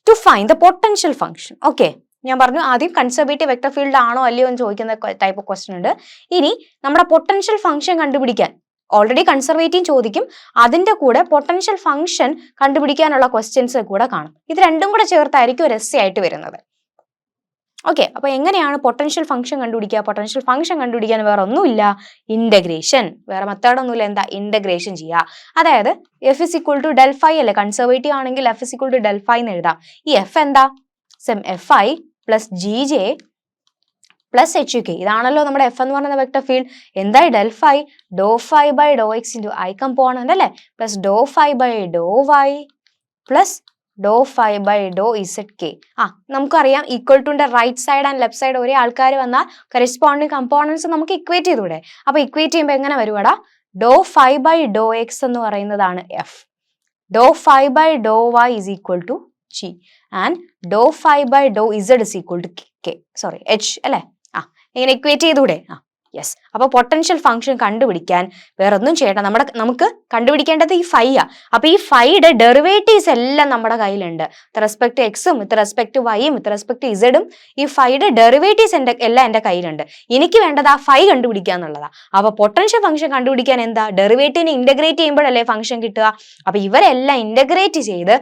to find the potential function. Okay, ഞാൻ പറഞ്ഞു ആദ്യം കൺസർവേറ്റീവ് വെക്ടർ ഫീൽഡ് ആണോ അല്ലയോ എന്ന് ചോദിക്കുന്ന ടൈപ്പ് ഓഫ് ക്വസ്റ്റൻ ഉണ്ട്. ഇനി നമ്മുടെ പൊട്ടൻഷ്യൽ ഫംഗ്ഷൻ കണ്ടുപിടിക്കാൻ ഓൾറെഡി കൺസർവേറ്റീവ് ചോദിക്കും, അതിന്റെ കൂടെ പൊട്ടൻഷ്യൽ ഫംഗ്ഷൻ കണ്ടുപിടിക്കാനുള്ള ക്വസ്റ്റ്യൻസ് കൂടെ കാണും. ഇത് രണ്ടും കൂടെ ചേർത്തായിരിക്കും ഒരു എസ്സേ ആയിട്ട് വരുന്നത്. ഓക്കെ, അപ്പൊ എങ്ങനെയാണ് പൊട്ടൻഷ്യൽ ഫംഗ്ഷൻ കണ്ടുപിടിക്കുക? പൊട്ടൻഷ്യൽ ഫംഗ്ഷൻ കണ്ടുപിടിക്കാൻ വേറെ ഒന്നുമില്ല, ഇന്റഗ്രേഷൻ. വേറെ മെത്തേഡൊന്നുമില്ല. എന്താ? ഇന്റഗ്രേഷൻ ചെയ്യുക. അതായത് F is equal to del phi അല്ലെ, കൺസർവേറ്റീവ് ആണെങ്കിൽ F is equal to del phi എന്ന് എഴുതാം. ഈ F എന്താ? Fi plus Gj plus HK. ഇതാണല്ലോ നമ്മുടെ F എന്ന് പറയുന്ന വെക്ടർ ഫീൽഡ്. എന്തായി? del phi dou phi by dou x into I കമ്പോണന്റ് അല്ലെ, പ്ലസ് dou phi by dou y plus dou phi by Dr Z K. നമുക്കറിയാം ഈക്വൽ ടുന്റെ right side and left side ഒരേ ആൾക്കാർ വന്നാൽ കറസ്പോണ്ടിങ് കമ്പോണൻസ് നമുക്ക് ഇക്വേറ്റ് ചെയ്തൂടെ. അപ്പൊ ഇക്വേറ്റ് ചെയ്യുമ്പോൾ എങ്ങനെ വരുവാടാ? Do phi by Dr X എന്ന് പറയുന്നതാണ് f, do phi by Dr Y is equal to g and do phi by Dr Z is equal to k, sorry h അല്ലെ. ഇങ്ങനെ ഇക്വേറ്റ് ചെയ്തൂടെ? യെസ്. അപ്പൊ പൊട്ടൻഷ്യൽ ഫംഗ്ഷൻ കണ്ടുപിടിക്കാൻ വേറെ ഒന്നും ചെയ്യണ്ട, നമുക്ക് കണ്ടുപിടിക്കേണ്ടത് ഈ ഫൈ ആ. അപ്പൊ ഈ ഫൈയുടെ ഡെറിവേറ്റീവ്സ് എല്ലാം നമ്മുടെ കയ്യിലുണ്ട്. വിത്ത് റെസ്പെക്ട് ടു എക്സും വിത്ത് റെസ്പെക്ട് ടു വൈയും വിത്ത് റെസ്പെക്ട് ടു ഇസഡും ഈ ഫൈയുടെ ഡെറിവേറ്റീവ്സ് എല്ലാം എന്റെ കയ്യിലുണ്ട്. എനിക്ക് വേണ്ടത് ആ ഫൈ കണ്ടുപിടിക്കുക എന്നുള്ളതാ. അപ്പൊ പൊട്ടൻഷ്യൽ ഫംഗ്ഷൻ കണ്ടുപിടിക്കാൻ എന്താ? ഡെറിവേറ്റീവിനെ ഇന്റഗ്രേറ്റ് ചെയ്യുമ്പോഴല്ലേ ഫംഗ്ഷൻ കിട്ടുക. അപ്പൊ ഇവരെല്ലാം ഇന്റഗ്രേറ്റ് ചെയ്ത്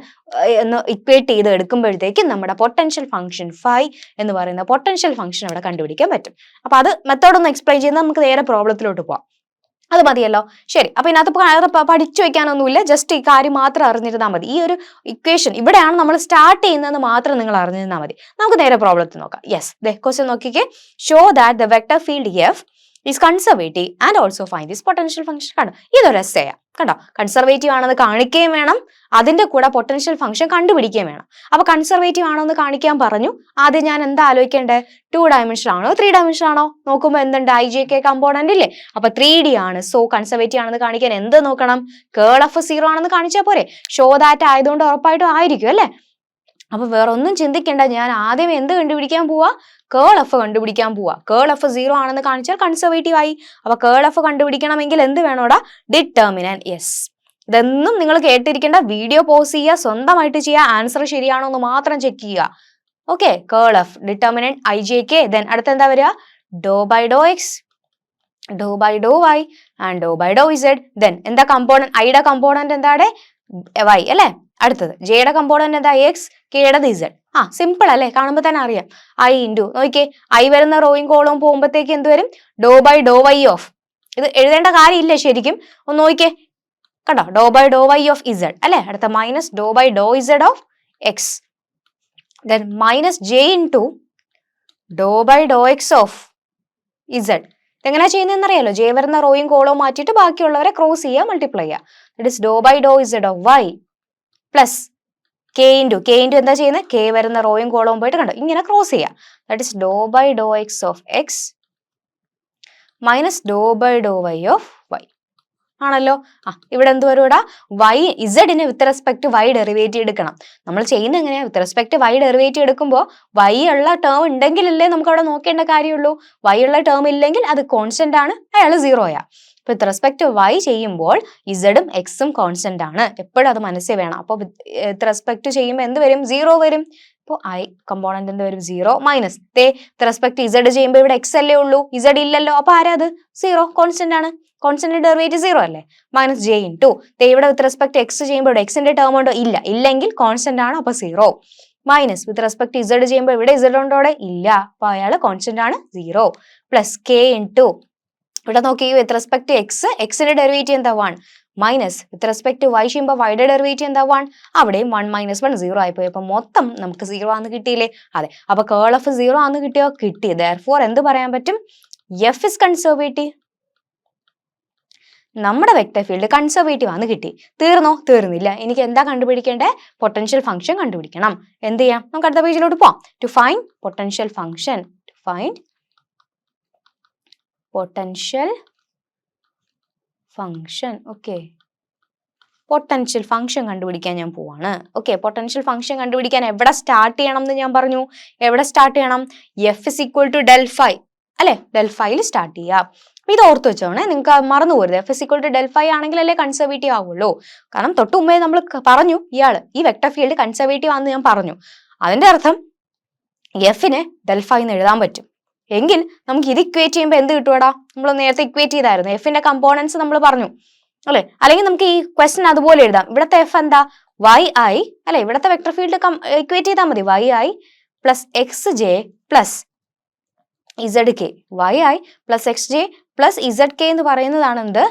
ഇക്വേറ്റ് ചെയ്ത് എടുക്കുമ്പോഴത്തേക്കും നമ്മുടെ പൊട്ടൻഷ്യൽ ഫംഗ്ഷൻ ഫൈ എന്ന് പറയുന്ന പൊട്ടൻഷ്യൽ ഫംഗ്ഷൻ അവിടെ കണ്ടുപിടിക്കാൻ പറ്റും. അപ്പൊ അത് മെത്തേഡ് ഒന്ന് എക്സ്പ്ലെയിൻ ചെയ്യുന്നത് നമുക്ക് നേരെ പ്രോബ്ലത്തിലോട്ട് പോവാം. അത് മതിയല്ലോ. ശരി, അപ്പൊ ഇതിനകത്ത് പഠിച്ചു വെക്കാനൊന്നുമില്ല, ജസ്റ്റ് ഈ കാര്യം മാത്രം അറിഞ്ഞിരുന്നാൽ മതി. ഈ ഒരു ഇക്വേഷൻ ഇവിടെയാണ് നമ്മൾ സ്റ്റാർട്ട് ചെയ്യുന്നതെന്ന് മാത്രം നിങ്ങൾ അറിഞ്ഞിരുന്നാൽ മതി. നമുക്ക് നേരെ പ്രോബ്ലത്തിൽ നോക്കാം. യെസ്, ക്വസ്റ്റ്യൻ നോക്കിക്കേ. Show that the vector field F is conservative and also find this potential function. കണ്ടോ, ഇതൊരു എസ്സേയാ. കണ്ടോ, കൺസർവേറ്റീവ് ആണെന്ന് കാണിക്കുകയും വേണം, അതിന്റെ കൂടെ പൊട്ടൻഷ്യൽ ഫംഗ്ഷൻ കണ്ടുപിടിക്കുകയും വേണം. അപ്പൊ കൺസർവേറ്റീവ് ആണോ എന്ന് കാണിക്കാൻ പറഞ്ഞു. ആദ്യം ഞാൻ എന്താ ആലോചിക്കേണ്ടത്? 2 ഡയമെൻഷൻ ആണോ 3 ഡയമെൻഷൻ ആണോ? നോക്കുമ്പോൾ എന്തുണ്ട്? IJK കമ്പോണന്റ് ഇല്ലേ? അപ്പൊ 3D ആണ്. സോ കൺസർവേറ്റീവ് ആണെന്ന് കാണിക്കാൻ എന്ത് നോക്കണം? കേൾ ഓഫ് 0 ആണെന്ന് കാണിച്ചാൽ പോരെ? ഷോ ദാറ്റ് ആയതുകൊണ്ട് ഉറപ്പായിട്ടും ആയിരിക്കും അല്ലെ. അപ്പൊ വേറെ ഒന്നും ചിന്തിക്കേണ്ട, ഞാൻ ആദ്യം എന്ത് കണ്ടുപിടിക്കാൻ പോവാ? കേൾ എഫ് കണ്ടുപിടിക്കാൻ പോവാ. കേൾ എഫ് 0 ആണെന്ന് കാണിച്ചാൽ കൺസർവേറ്റീവ് ആയി. അപ്പൊ കേൾ എഫ് കണ്ടുപിടിക്കണമെങ്കിൽ എന്ത് വേണോടാ? ഡിറ്റർമിനന്റ്. യെസ്, ഇതൊന്നും നിങ്ങൾ കേട്ടിരിക്കേണ്ട. വീഡിയോ പോസ് ചെയ്യുക, സ്വന്തമായിട്ട് ചെയ്യുക, ആൻസർ ശരിയാണോ എന്ന് മാത്രം ചെക്ക് ചെയ്യുക. Okay, curl F determinant IJK. Then അടുത്ത എന്താ വരിക? Dou by Dr X, dou by Dr Y and dou by Dr Z. Then എന്താ കമ്പോണന്റ്? ഐയുടെ കമ്പോണന്റ് എന്താണ്? വൈ അല്ലെ. അടുത്തത് ജെയുടെ കമ്പോണന്റ് എന്താ? എക്സ്, കെയുടെ ഇസഡ്. സിമ്പിൾ അല്ലേ? കാണുമ്പോൾ തന്നെ അറിയാം. ഐ ഇൻറ്റു നോക്കിയേ, ഐ വരുന്ന റോയും കോളവും പോകുമ്പോഴത്തേക്ക് എന്ത് വരും? Dou by Dr Y of. ഇത് എഴുതേണ്ട കാര്യമില്ല ശരിക്കും, ഒന്ന് നോക്കിയേ. കണ്ടോ, dou by Dr Y of Z അല്ലെ. അടുത്ത minus dou by Dr Z of X. Then minus J into dou by Dr X of Z. ഇതെങ്ങനെയാ ചെയ്യുന്നതെന്ന് അറിയാലോ. ജെ വരുന്ന റോയും കോളവും മാറ്റിയിട്ട് ബാക്കിയുള്ളവരെ ക്രോസ് ചെയ്യുക, മൾട്ടിപ്ലൈ ചെയ്യുക. That is Dr by Dr Z of y plus k into എന്താ ചെയ്യുന്നത്? കെ വരുന്ന റോയും കോളവും പോയിട്ട് കണ്ടോ ഇങ്ങനെ ക്രോസ് ചെയ്യുക. That is Dr by Dr X of X minus dou by Dr Y of Y ആണല്ലോ. ഇവിടെ എന്ത് വരും? ഇവിടെ വൈ ഇസഡിന് വിത്ത് റെസ്പെക്ട് വൈ ഡെറിവേറ്റീവ് എടുക്കണം. നമ്മൾ ചെയ്യുന്നത് എങ്ങനെയാ? വിത്ത് റെസ്പെക്ട് വൈ ഡെറിവേറ്റീവ് എടുക്കുമ്പോൾ വൈ ഉള്ള ടേം ഉണ്ടെങ്കിലല്ലേ നമുക്ക് അവിടെ നോക്കേണ്ട കാര്യമുള്ളൂ. വൈ ഉള്ള ടേം ഇല്ലെങ്കിൽ അത് കോൺസ്റ്റന്റ് ആണ്, അയാൾ 0യാ. വിത്ത് റെസ്പെക്ട് വൈ ചെയ്യുമ്പോൾ ഇസഡും എക്സും കോൺസ്റ്റന്റ് ആണ്, എപ്പോഴും അത് മനസ്സിൽ വേണം. അപ്പൊ വിത്ത് റെസ്പെക്ട് ചെയ്യുമ്പോൾ എന്ത് വരും? 0 വരും. അപ്പോൾ ഐ കമ്പോണന്റ് എന്ത് വരും? 0 മൈനസ് വിത്ത് റെസ്പെക്ട് ഇസഡ് ചെയ്യുമ്പോൾ ഇവിടെ എക്സ് അല്ലേ ഉള്ളൂ, ഇസഡ് ഇല്ലല്ലോ. അപ്പൊ ആരാ അത്? 0, കോൺസ്റ്റന്റ് ആണ്. കോൺസ്റ്റന്റ് ഡെറിവേറ്റീവ് 0 അല്ലേ. മൈനസ് ജെ ഇൻറ്റു ഇവിടെ വിത്ത് റെസ്പെക്ട് എക്സ് ചെയ്യുമ്പോൾ ഇവിടെ എക്സിന്റെ ടേം ഉണ്ടോ? ഇല്ല. ഇല്ലെങ്കിൽ കോൺസ്റ്റന്റ് ആണ്, അപ്പൊ 0. മൈനസ് വിത്ത് റെസ്പെക്ട് ഇസഡ് ചെയ്യുമ്പോൾ ഇവിടെ ഇസഡ് ഉണ്ടോ? ഇല്ല. അപ്പൊ അയാൾ കോൺസ്റ്റന്റ് ആണ്, 0. പ്ലസ് കെ ഇൻറ്റു ഇവിടെ നോക്കി വിത്ത് റെസ്പെക്ട് എക്സ്, എക്സിന്റെ ഡെറിവേറ്റീവ് എന്താ? 1. മൈനസ് വിത്ത് റെസ്പെക്ട് വൈ ചെയ്യുമ്പോൾ വൈയുടെ ഡെറിവേറ്റീവ് എന്താ? 1. അവിടെയും 1 മൈനസ് 1 0 ആയിപ്പോയി. അപ്പൊ മൊത്തം നമുക്ക് 0 ആണെന്ന് കിട്ടിയില്ലേ? അതെ. അപ്പൊ കേൾ ഓഫ് 0 ആണെന്ന് കിട്ടിയോ? കിട്ടി. ദെയർഫോർ എന്ത് പറയാൻ പറ്റും? F is conservative. നമ്മുടെ വെക്ടർ ഫീൽഡ് കൺസർവേറ്റീവ് ആണെന്ന് കിട്ടി. തീർന്നോ? തീർന്നില്ല. എനിക്ക് എന്താ കണ്ടുപിടിക്കേണ്ടേ? പൊട്ടൻഷ്യൽ ഫംഗ്ഷൻ കണ്ടുപിടിക്കണം. എന്ത് ചെയ്യാം? നമുക്ക് അടുത്ത പേജിലോട്ട് പോവാം. To find potential function, to find potential function. Okay, potential function കണ്ടുപിടിക്കാൻ ഞാൻ പോവാണ്. ഓക്കെ, പൊട്ടൻഷ്യൽ ഫംഗ്ഷൻ കണ്ടുപിടിക്കാൻ എവിടെ സ്റ്റാർട്ട് ചെയ്യണം എന്ന് ഞാൻ പറഞ്ഞു. എവിടെ സ്റ്റാർട്ട് ചെയ്യണം? F is equal to del phi അല്ലെ. ഡെൽ ഫൈയിൽ സ്റ്റാർട്ട് ചെയ്യാം. ഇത് ഓർത്ത് വെച്ചോണേ, നിങ്ങൾക്ക് മറന്നു പോരുത്. F is equal to del phi ആണെങ്കിൽ അല്ലേ കൺസർവേറ്റീവ് ആവുള്ളൂ. കാരണം തൊട്ട് മുമ്പേ നമ്മൾ പറഞ്ഞു ഈ വെക്ടർ ഫീൽഡ് കൺസർവേറ്റീവ് ആണെന്ന് ഞാൻ പറഞ്ഞു. അതിന്റെ അർത്ഥം എഫിനെ ഡെൽ ഫൈ എന്ന് എഴുതാൻ പറ്റും. എങ്കിൽ നമുക്ക് ഇത് ഇക്വേറ്റ് ചെയ്യുമ്പോൾ എന്ത് കിട്ടുവാടാ? നമ്മൾ നേരത്തെ ഇക്വേറ്റ് ചെയ്തായിരുന്നു. എഫിന്റെ കമ്പോണൻസ് നമ്മൾ പറഞ്ഞു അല്ലെ. അല്ലെങ്കിൽ നമുക്ക് ഈ ക്വസ്റ്റ്യൻ അതുപോലെ എഴുതാം. ഇവിടുത്തെ എഫ് എന്താ? വൈ ഐ അല്ലെ. ഇവിടുത്തെ വെക്ടർ ഫീൽഡ് ഇക്വേറ്റ് ചെയ്താൽ മതി. Y I plus X J plus Z K. Y I plus X J plus Z K എന്ന് പറയുന്നതാണ് എന്ത്?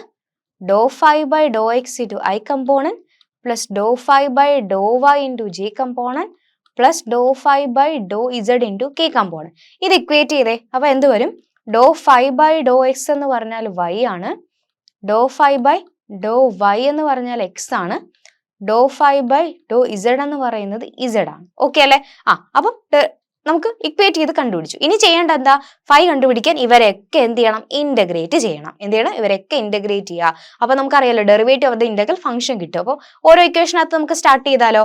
Dou phi by Dr X into I component plus dou phi by Dr Y into J component plus dou phi by Dr Z into K component. ഇത് equate ചെയ്തേ. അപ്പൊ എന്ത് വരും? Dou phi by Dr X എന്ന് പറഞ്ഞാൽ Y ആണ്, dou phi by Dr Y എന്ന് പറഞ്ഞാൽ എക്സ് ആണ്, dou phi by Dr Z എന്ന് പറയുന്നത് ഇസഡ് ആണ്. ഓക്കെ അല്ലെ? അപ്പം നമുക്ക് ഇക്വേറ്റ് ചെയ്ത് കണ്ടുപിടിച്ചു. ഇനി ചെയ്യേണ്ട എന്താ? ഫൈ കണ്ടുപിടിക്കാൻ ഇവരൊക്കെ എന്ത് ചെയ്യണം? ഇന്റഗ്രേറ്റ് ചെയ്യണം. എന്ത് ചെയ്യണം? ഇവരൊക്കെ ഇന്റഗ്രേറ്റ് ചെയ്യുക. അപ്പൊ നമുക്കറിയാലോ derivative of the integral function കിട്ടും. അപ്പോൾ ഓരോ ഇക്വേഷനകത്ത് നമുക്ക് സ്റ്റാർട്ട് ചെയ്താലോ.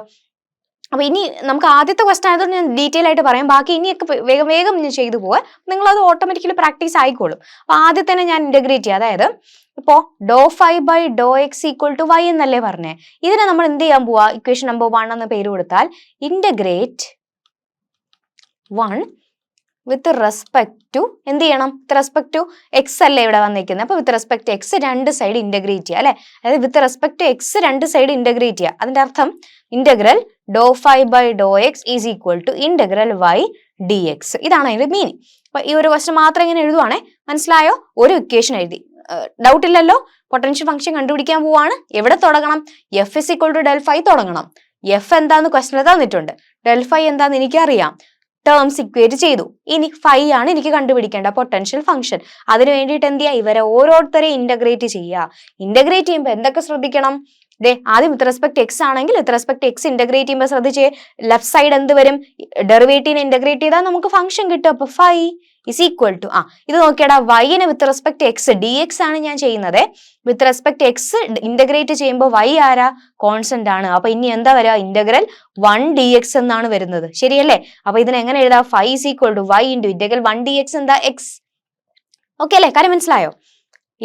അപ്പൊ ഇനി നമുക്ക് ആദ്യത്തെ ക്വസ്റ്റൻ ആയതുകൊണ്ട് ഞാൻ ഡീറ്റെയിൽ ആയിട്ട് പറയാം. ബാക്കി ഇനിയൊക്കെ വേഗം വേഗം ഞാൻ ചെയ്തു പോവാം. നിങ്ങൾ അത് ഓട്ടോമാറ്റിക്കലി പ്രാക്ടീസ് ആയിക്കോളും. അപ്പൊ ആദ്യം തന്നെ ഞാൻ ഇന്റഗ്രേറ്റ് ചെയ്യാം. അതായത് ഇപ്പോ dou phi by Dr X equal to Y എന്നല്ലേ പറഞ്ഞേ. ഇതിനെ നമ്മൾ എന്ത് ചെയ്യാൻ പോവാ? ഇക്വേഷൻ നമ്പർ 1 എന്ന പേര് കൊടുത്താൽ ഇന്റഗ്രേറ്റ് 1 വിത്ത് റെസ്പെക്ട് ടു എന്ത് ചെയ്യണം? വിത്ത് റെസ്പെക്ട് ടു എക്സ് അല്ലേ ഇവിടെ വന്നിരിക്കുന്നത്. അപ്പൊ വിത്ത് റെസ്പെക്ട് ടു എക്സ് രണ്ട് സൈഡ് ഇന്റഗ്രേറ്റ് ചെയ്യുക അല്ലെ. അതായത് വിത്ത് റെസ്പെക്ട് ടു എക്സ് രണ്ട് സൈഡ് ഇന്റഗ്രേറ്റ് ചെയ്യുക. അതിന്റെ അർത്ഥം integral Dr phi by Dr x is equal to integral y d x. ഇതാണ് അതിന്റെ മീനിങ്. അപ്പൊ ഈ ഒരു ക്വസ്റ്റൻ മാത്രം ഇങ്ങനെ എഴുതുവാണേ. മനസ്സിലായോ? ഒരു ഇക്വേഷൻ എഴുതി. ഡൗട്ട് ഇല്ലല്ലോ? പൊട്ടൻഷ്യൽ ഫംഗ്ഷൻ കണ്ടുപിടിക്കാൻ പോവാണ്. എവിടെ തുടങ്ങണം? F is equal to del phi തുടങ്ങണം. എഫ് എന്താന്ന് ക്വസ്റ്റനിൽ തന്നിട്ടുണ്ട്. ഡെൽ ഫൈ എന്താന്ന് എനിക്കറിയാം. ടേംസ് ഇക്വേറ്റ് ചെയ്തു. ഇനി ഫൈ ആണ് എനിക്ക് കണ്ടുപിടിക്കേണ്ട പൊട്ടൻഷ്യൽ ഫംഗ്ഷൻ. അതിന് വേണ്ടിയിട്ട് എന്ത് ചെയ്യുക? ഇവരെ ഓരോരുത്തരെയും ഇന്റഗ്രേറ്റ് ചെയ്യുക. ഇന്റഗ്രേറ്റ് ചെയ്യുമ്പോൾ എന്തൊക്കെ ശ്രദ്ധിക്കണം? ആദ്യം വിത്ത് റെസ്പെക്ട് എക്സ് ആണെങ്കിൽ വിത്ത് റെസ്പെക്ട് എക്സ് ഇന്റഗ്രേറ്റ് ചെയ്യുമ്പോൾ ശ്രദ്ധിച്ചേ, ലെഫ്റ്റ് സൈഡ് എന്ത് വരും? ഡെറിവേറ്റീവിനെ ഇന്റഗ്രേറ്റ് ചെയ്താൽ നമുക്ക് ഫംഗ്ഷൻ കിട്ടും. അപ്പൊ ഫൈ ഇസ് ഈക്വൽ ടു ഇത് നോക്കിയടാ, വൈനെ with respect X D X ആണ് ഞാൻ ചെയ്യുന്നത്. വിത്ത് റെസ്പെക്ട് എക്സ് ഇന്റഗ്രേറ്റ് ചെയ്യുമ്പോൾ വൈ ആരാ? കോൺസ്റ്റന്റ് ആണ്. അപ്പൊ ഇനി എന്താ വരിക? ഇന്റഗ്രൽ 1 ഡി എക്സ് എന്നാണ് വരുന്നത്. ശരിയല്ലേ? അപ്പൊ ഇതിനെ എങ്ങനെ എഴുതാം? Phi is equal to y into integral 1 d x എന്താ? എക്സ്. ഓക്കെ അല്ലെ? കാര്യം മനസ്സിലായോ?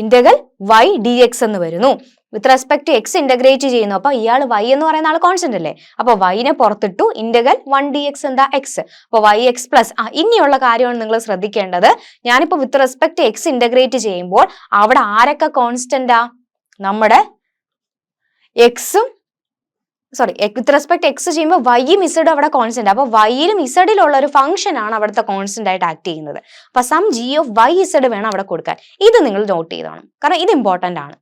ഇന്റഗ്രൽ വൈ ഡി എക്സ് എന്ന് വരുന്നു. With respect to x integrate ചെയ്യുന്നു. അപ്പൊ ഇയാൾ വൈ എന്ന് പറയുന്ന ആൾ കോൺസ്റ്റന്റ് അല്ലേ. അപ്പൊ വൈനെ പുറത്തിട്ടു. ഇന്റഗ്രൽ 1 ഡി എക്സ് എന്താ? എക്സ്. അപ്പൊ വൈ എക്സ് പ്ലസ് ഇനിയുള്ള കാര്യമാണ് നിങ്ങൾ ശ്രദ്ധിക്കേണ്ടത്. ഞാനിപ്പോ with respect to x integrate ചെയ്യുമ്പോൾ അവിടെ ആരൊക്കെ കോൺസ്റ്റന്റാ? നമ്മുടെ എക്സും വിത്ത് റെസ്പെക്ട് എക്സ് ചെയ്യുമ്പോൾ വൈയും ഇസഡും അവിടെ കോൺസ്റ്റന്റ്. അപ്പൊ വൈയിലും ഇസഡിലുള്ള ഒരു ഫംഗ്ഷൻ ആണ് അവിടുത്തെ കോൺസ്റ്റന്റ് ആയിട്ട് ആക്ട് ചെയ്യുന്നത്. അപ്പൊ some G of Y z വേണം അവിടെ കൊടുക്കാൻ. ഇത് നിങ്ങൾ നോട്ട് ചെയ്തോണം, കാരണം ഇത് ഇമ്പോർട്ടന്റ് ആണ്.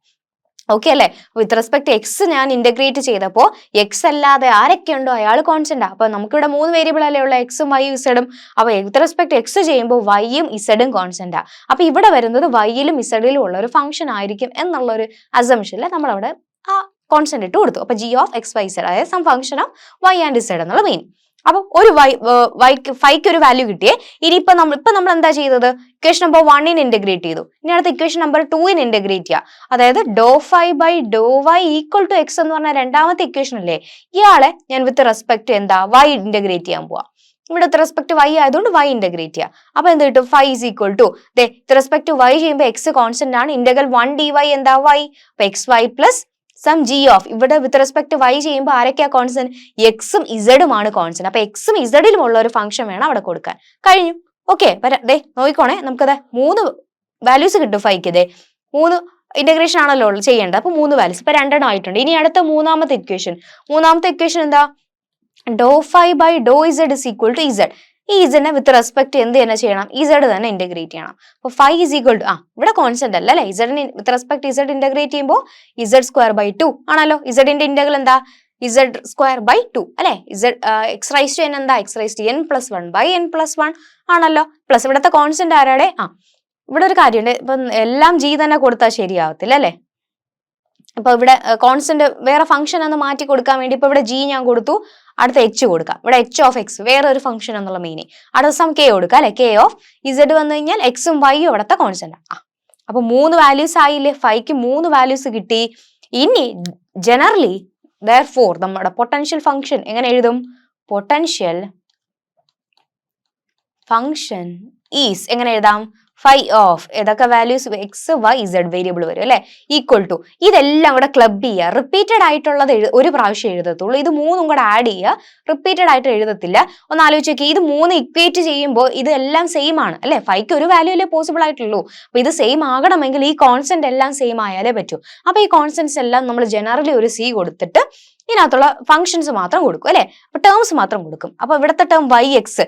ഓക്കെ അല്ലെ? വിത്ത് റെസ്പെക്ട് എക്സ് ഞാൻ ഇന്റഗ്രേറ്റ് ചെയ്തപ്പോൾ എക്സ് അല്ലാതെ ആരൊക്കെ ഉണ്ടോ അയാൾ കോൺസ്റ്റന്റ്. അപ്പൊ നമുക്കിവിടെ 3 വേരിയബിൾ അല്ലേ ഉള്ള, എക്സും വൈയും ഇസഡും. അപ്പൊ വിത്ത് റെസ്പെക്ട് എക്സ് ചെയ്യുമ്പോൾ വൈയും ഇസഡും കോൺസ്റ്റന്റാ. അപ്പൊ ഇവിടെ വരുന്നത് വൈയിലും ഇസഡിലും ഉള്ള ഒരു ഫംഗ്ഷൻ ആയിരിക്കും എന്നുള്ള ഒരു അസംഷനിൽ നമ്മൾ അവിടെ കോൺസ്റ്റന്റ് ഇട്ട് കൊടുത്തു. അപ്പൊ G of X Y Z, അതായത് some function of Y and Z എന്നുള്ള മീനിങ്. അപ്പൊ ഒരു ഫൈക്ക് ഒരു വാല്യൂ കിട്ടിയേ. ഇനിയിപ്പോ നമ്മൾ എന്താ ചെയ്തത്? ഇക്വേഷൻ നമ്പർ 1 ഇന്റഗ്രേറ്റ് ചെയ്തു. ഇനി അടുത്ത ഇക്വേഷൻ നമ്പർ 2 ഇന്റഗ്രേറ്റ് ചെയ്യുക. അതായത് dou phi by Dr Y equal to X എന്ന് പറഞ്ഞ രണ്ടാമത്തെ ഇക്വേഷൻ അല്ലേ. ഇയാളെ ഞാൻ വിത്ത് റെസ്പെക്ട് എന്താ വൈ ഇന്റഗ്രേറ്റ് ചെയ്യാൻ പോവാ. ഇവിടെ വിത്ത് റെസ്പെക്ട് വൈ ആയതുകൊണ്ട് വൈ ഇന്റഗ്രേറ്റ് ചെയ്യുക. അപ്പൊ എന്ത് കിട്ടും? Phi is equal to with respect Y ചെയ്യുമ്പോൾ എക്സ് കോൺസ്റ്റന്റ് ആണ്. ഇന്റഗ്രൽ 1 ഡി വൈ എന്താ? വൈ. അപ്പൊ X Y plus some G of, ഇവിടെ വിത്ത് റെസ്പെക്ട് വൈ ചെയ്യുമ്പോൾ ആരൊക്കെയാ കോൺസ്റ്റന്റ്? എക്സും ഇസഡുമാണ് കോൺസ്റ്റന്റ്. അപ്പൊ എക്സും ഇസഡിലും ഉള്ള ഒരു ഫംഗ്ഷൻ വേണം അവിടെ കൊടുക്കാൻ. കഴിഞ്ഞു. ഓക്കെ, നോക്കിക്കോണേ, നമുക്കത് 3 വാല്യൂസ് കിട്ടും ഫൈക്ക്. 3 ഇന്റഗ്രേഷൻ ആണല്ലോ ചെയ്യേണ്ടത്. അപ്പൊ 3 വാല്യൂസ് ഇപ്പൊ 2 ആയിട്ടുണ്ട്. ഇനി അടുത്ത മൂന്നാമത്തെ ഇക്വേഷൻ എന്താ? Dou phi by Dr Z is equal to Z. ഈ ഇസഡിനെ വിത്ത് റെസ്പെക്ട് എന്ത് തന്നെ ചെയ്യണം? ഇസഡ് തന്നെ ഇന്റഗ്രേറ്റ് ചെയ്യണം. അപ്പൊ ഫൈ ഇസ് ഈക്വൽ ടു ഇവിടെ കോൺസ്റ്റന്റ് അല്ല അല്ലെ. ഇസഡിനെ വിത്ത് റെസ്പെക്ട് ഇസഡ് ഇന്റഗ്രേറ്റ് ചെയ്യുമ്പോൾ ഇസഡ് സ്ക്വയർ ബൈ 2 ആണല്ലോ. ഇസഡിന്റെ ഇന്റഗ്രൽ എന്താ? ഇസഡ് സ്ക്വയർ ബൈ 2 അല്ലെ. Z x raise to n എന്താ? X raise to n plus 1 by n plus 1 ആണല്ലോ. പ്ലസ് ഇവിടത്തെ കോൺസ്റ്റന്റ് ആരാടെ? ഇവിടെ ഒരു കാര്യമുണ്ട്. ഇപ്പൊ എല്ലാം ജി തന്നെ കൊടുത്താൽ ശരിയാവത്തില്ല അല്ലെ. അപ്പൊ ഇവിടെ കോൺസ്റ്റന്റ് വേറെ ഫംഗ്ഷൻ എന്ന് മാറ്റി കൊടുക്കാൻ വേണ്ടി ഇപ്പൊ ഇവിടെ ജി ഞാൻ കൊടുത്തു, അടുത്ത എച്ച് കൊടുക്കാം. ഇവിടെ എച്ച് ഓഫ് എക്സ് വേറെ ഒരു ഫംഗ്ഷൻ എന്നുള്ള മീനിങ്. അടുത്ത സം കെ കൊടുക്കാം അല്ലെ. കെ ഓഫ് ഇസഡ് വന്നു കഴിഞ്ഞാൽ എക്സും വൈയും ഇവിടത്തെ കോൺസ്റ്റന്റ്. അപ്പൊ 3 വാല്യൂസ് ആയില്ലേ. ഫൈക്ക് 3 വാല്യൂസ് കിട്ടി. ഇനി ജനറലി therefore നമ്മുടെ പൊട്ടൻഷ്യൽ ഫംഗ്ഷൻ എങ്ങനെ എഴുതും? പൊട്ടൻഷ്യൽ ഫംഗ്ഷൻ ഈസ് എങ്ങനെ എഴുതാം? ഫൈ ഓഫ് ഏതൊക്കെ values? X Y z variable വരും അല്ലെ. ഈക്വൽ ടു ഇതെല്ലാം കൂടെ ക്ലബ് ചെയ്യുക. റിപ്പീറ്റഡ് ആയിട്ടുള്ളത് ഒരു പ്രാവശ്യം എഴുതത്തുള്ളൂ. ഇത് 3ഉം കൂടെ ആഡ് ചെയ്യുക. റിപ്പീറ്റഡ് ആയിട്ട് എഴുതത്തില്ല. ഒന്ന് ആലോചിച്ച് നോക്കി, ഇത് 3 ഇക്വേറ്റ് ചെയ്യുമ്പോൾ ഇതെല്ലാം സെയിം ആണ് അല്ലെ. ഫൈക്ക് ഒരു വാല്യൂ അല്ലേ പോസിബിൾ ആയിട്ടുള്ളൂ. അപ്പൊ ഇത് സെയിം ആകണമെങ്കിൽ ഈ കോൺസ്റ്റന്റ് എല്ലാം സെയിം ആയാലേ പറ്റൂ. അപ്പൊ ഈ കോൺസ്റ്റന്റ്സ് എല്ലാം നമ്മൾ ജനറലി ഒരു സി കൊടുത്തിട്ട് ഇതിനകത്തുള്ള ഫംഗ്ഷൻസ് മാത്രം കൊടുക്കും അല്ലെ. അപ്പൊ ടേംസ് മാത്രം കൊടുക്കും. അപ്പൊ ഇവിടുത്തെ ടേം വൈ എക്സ്,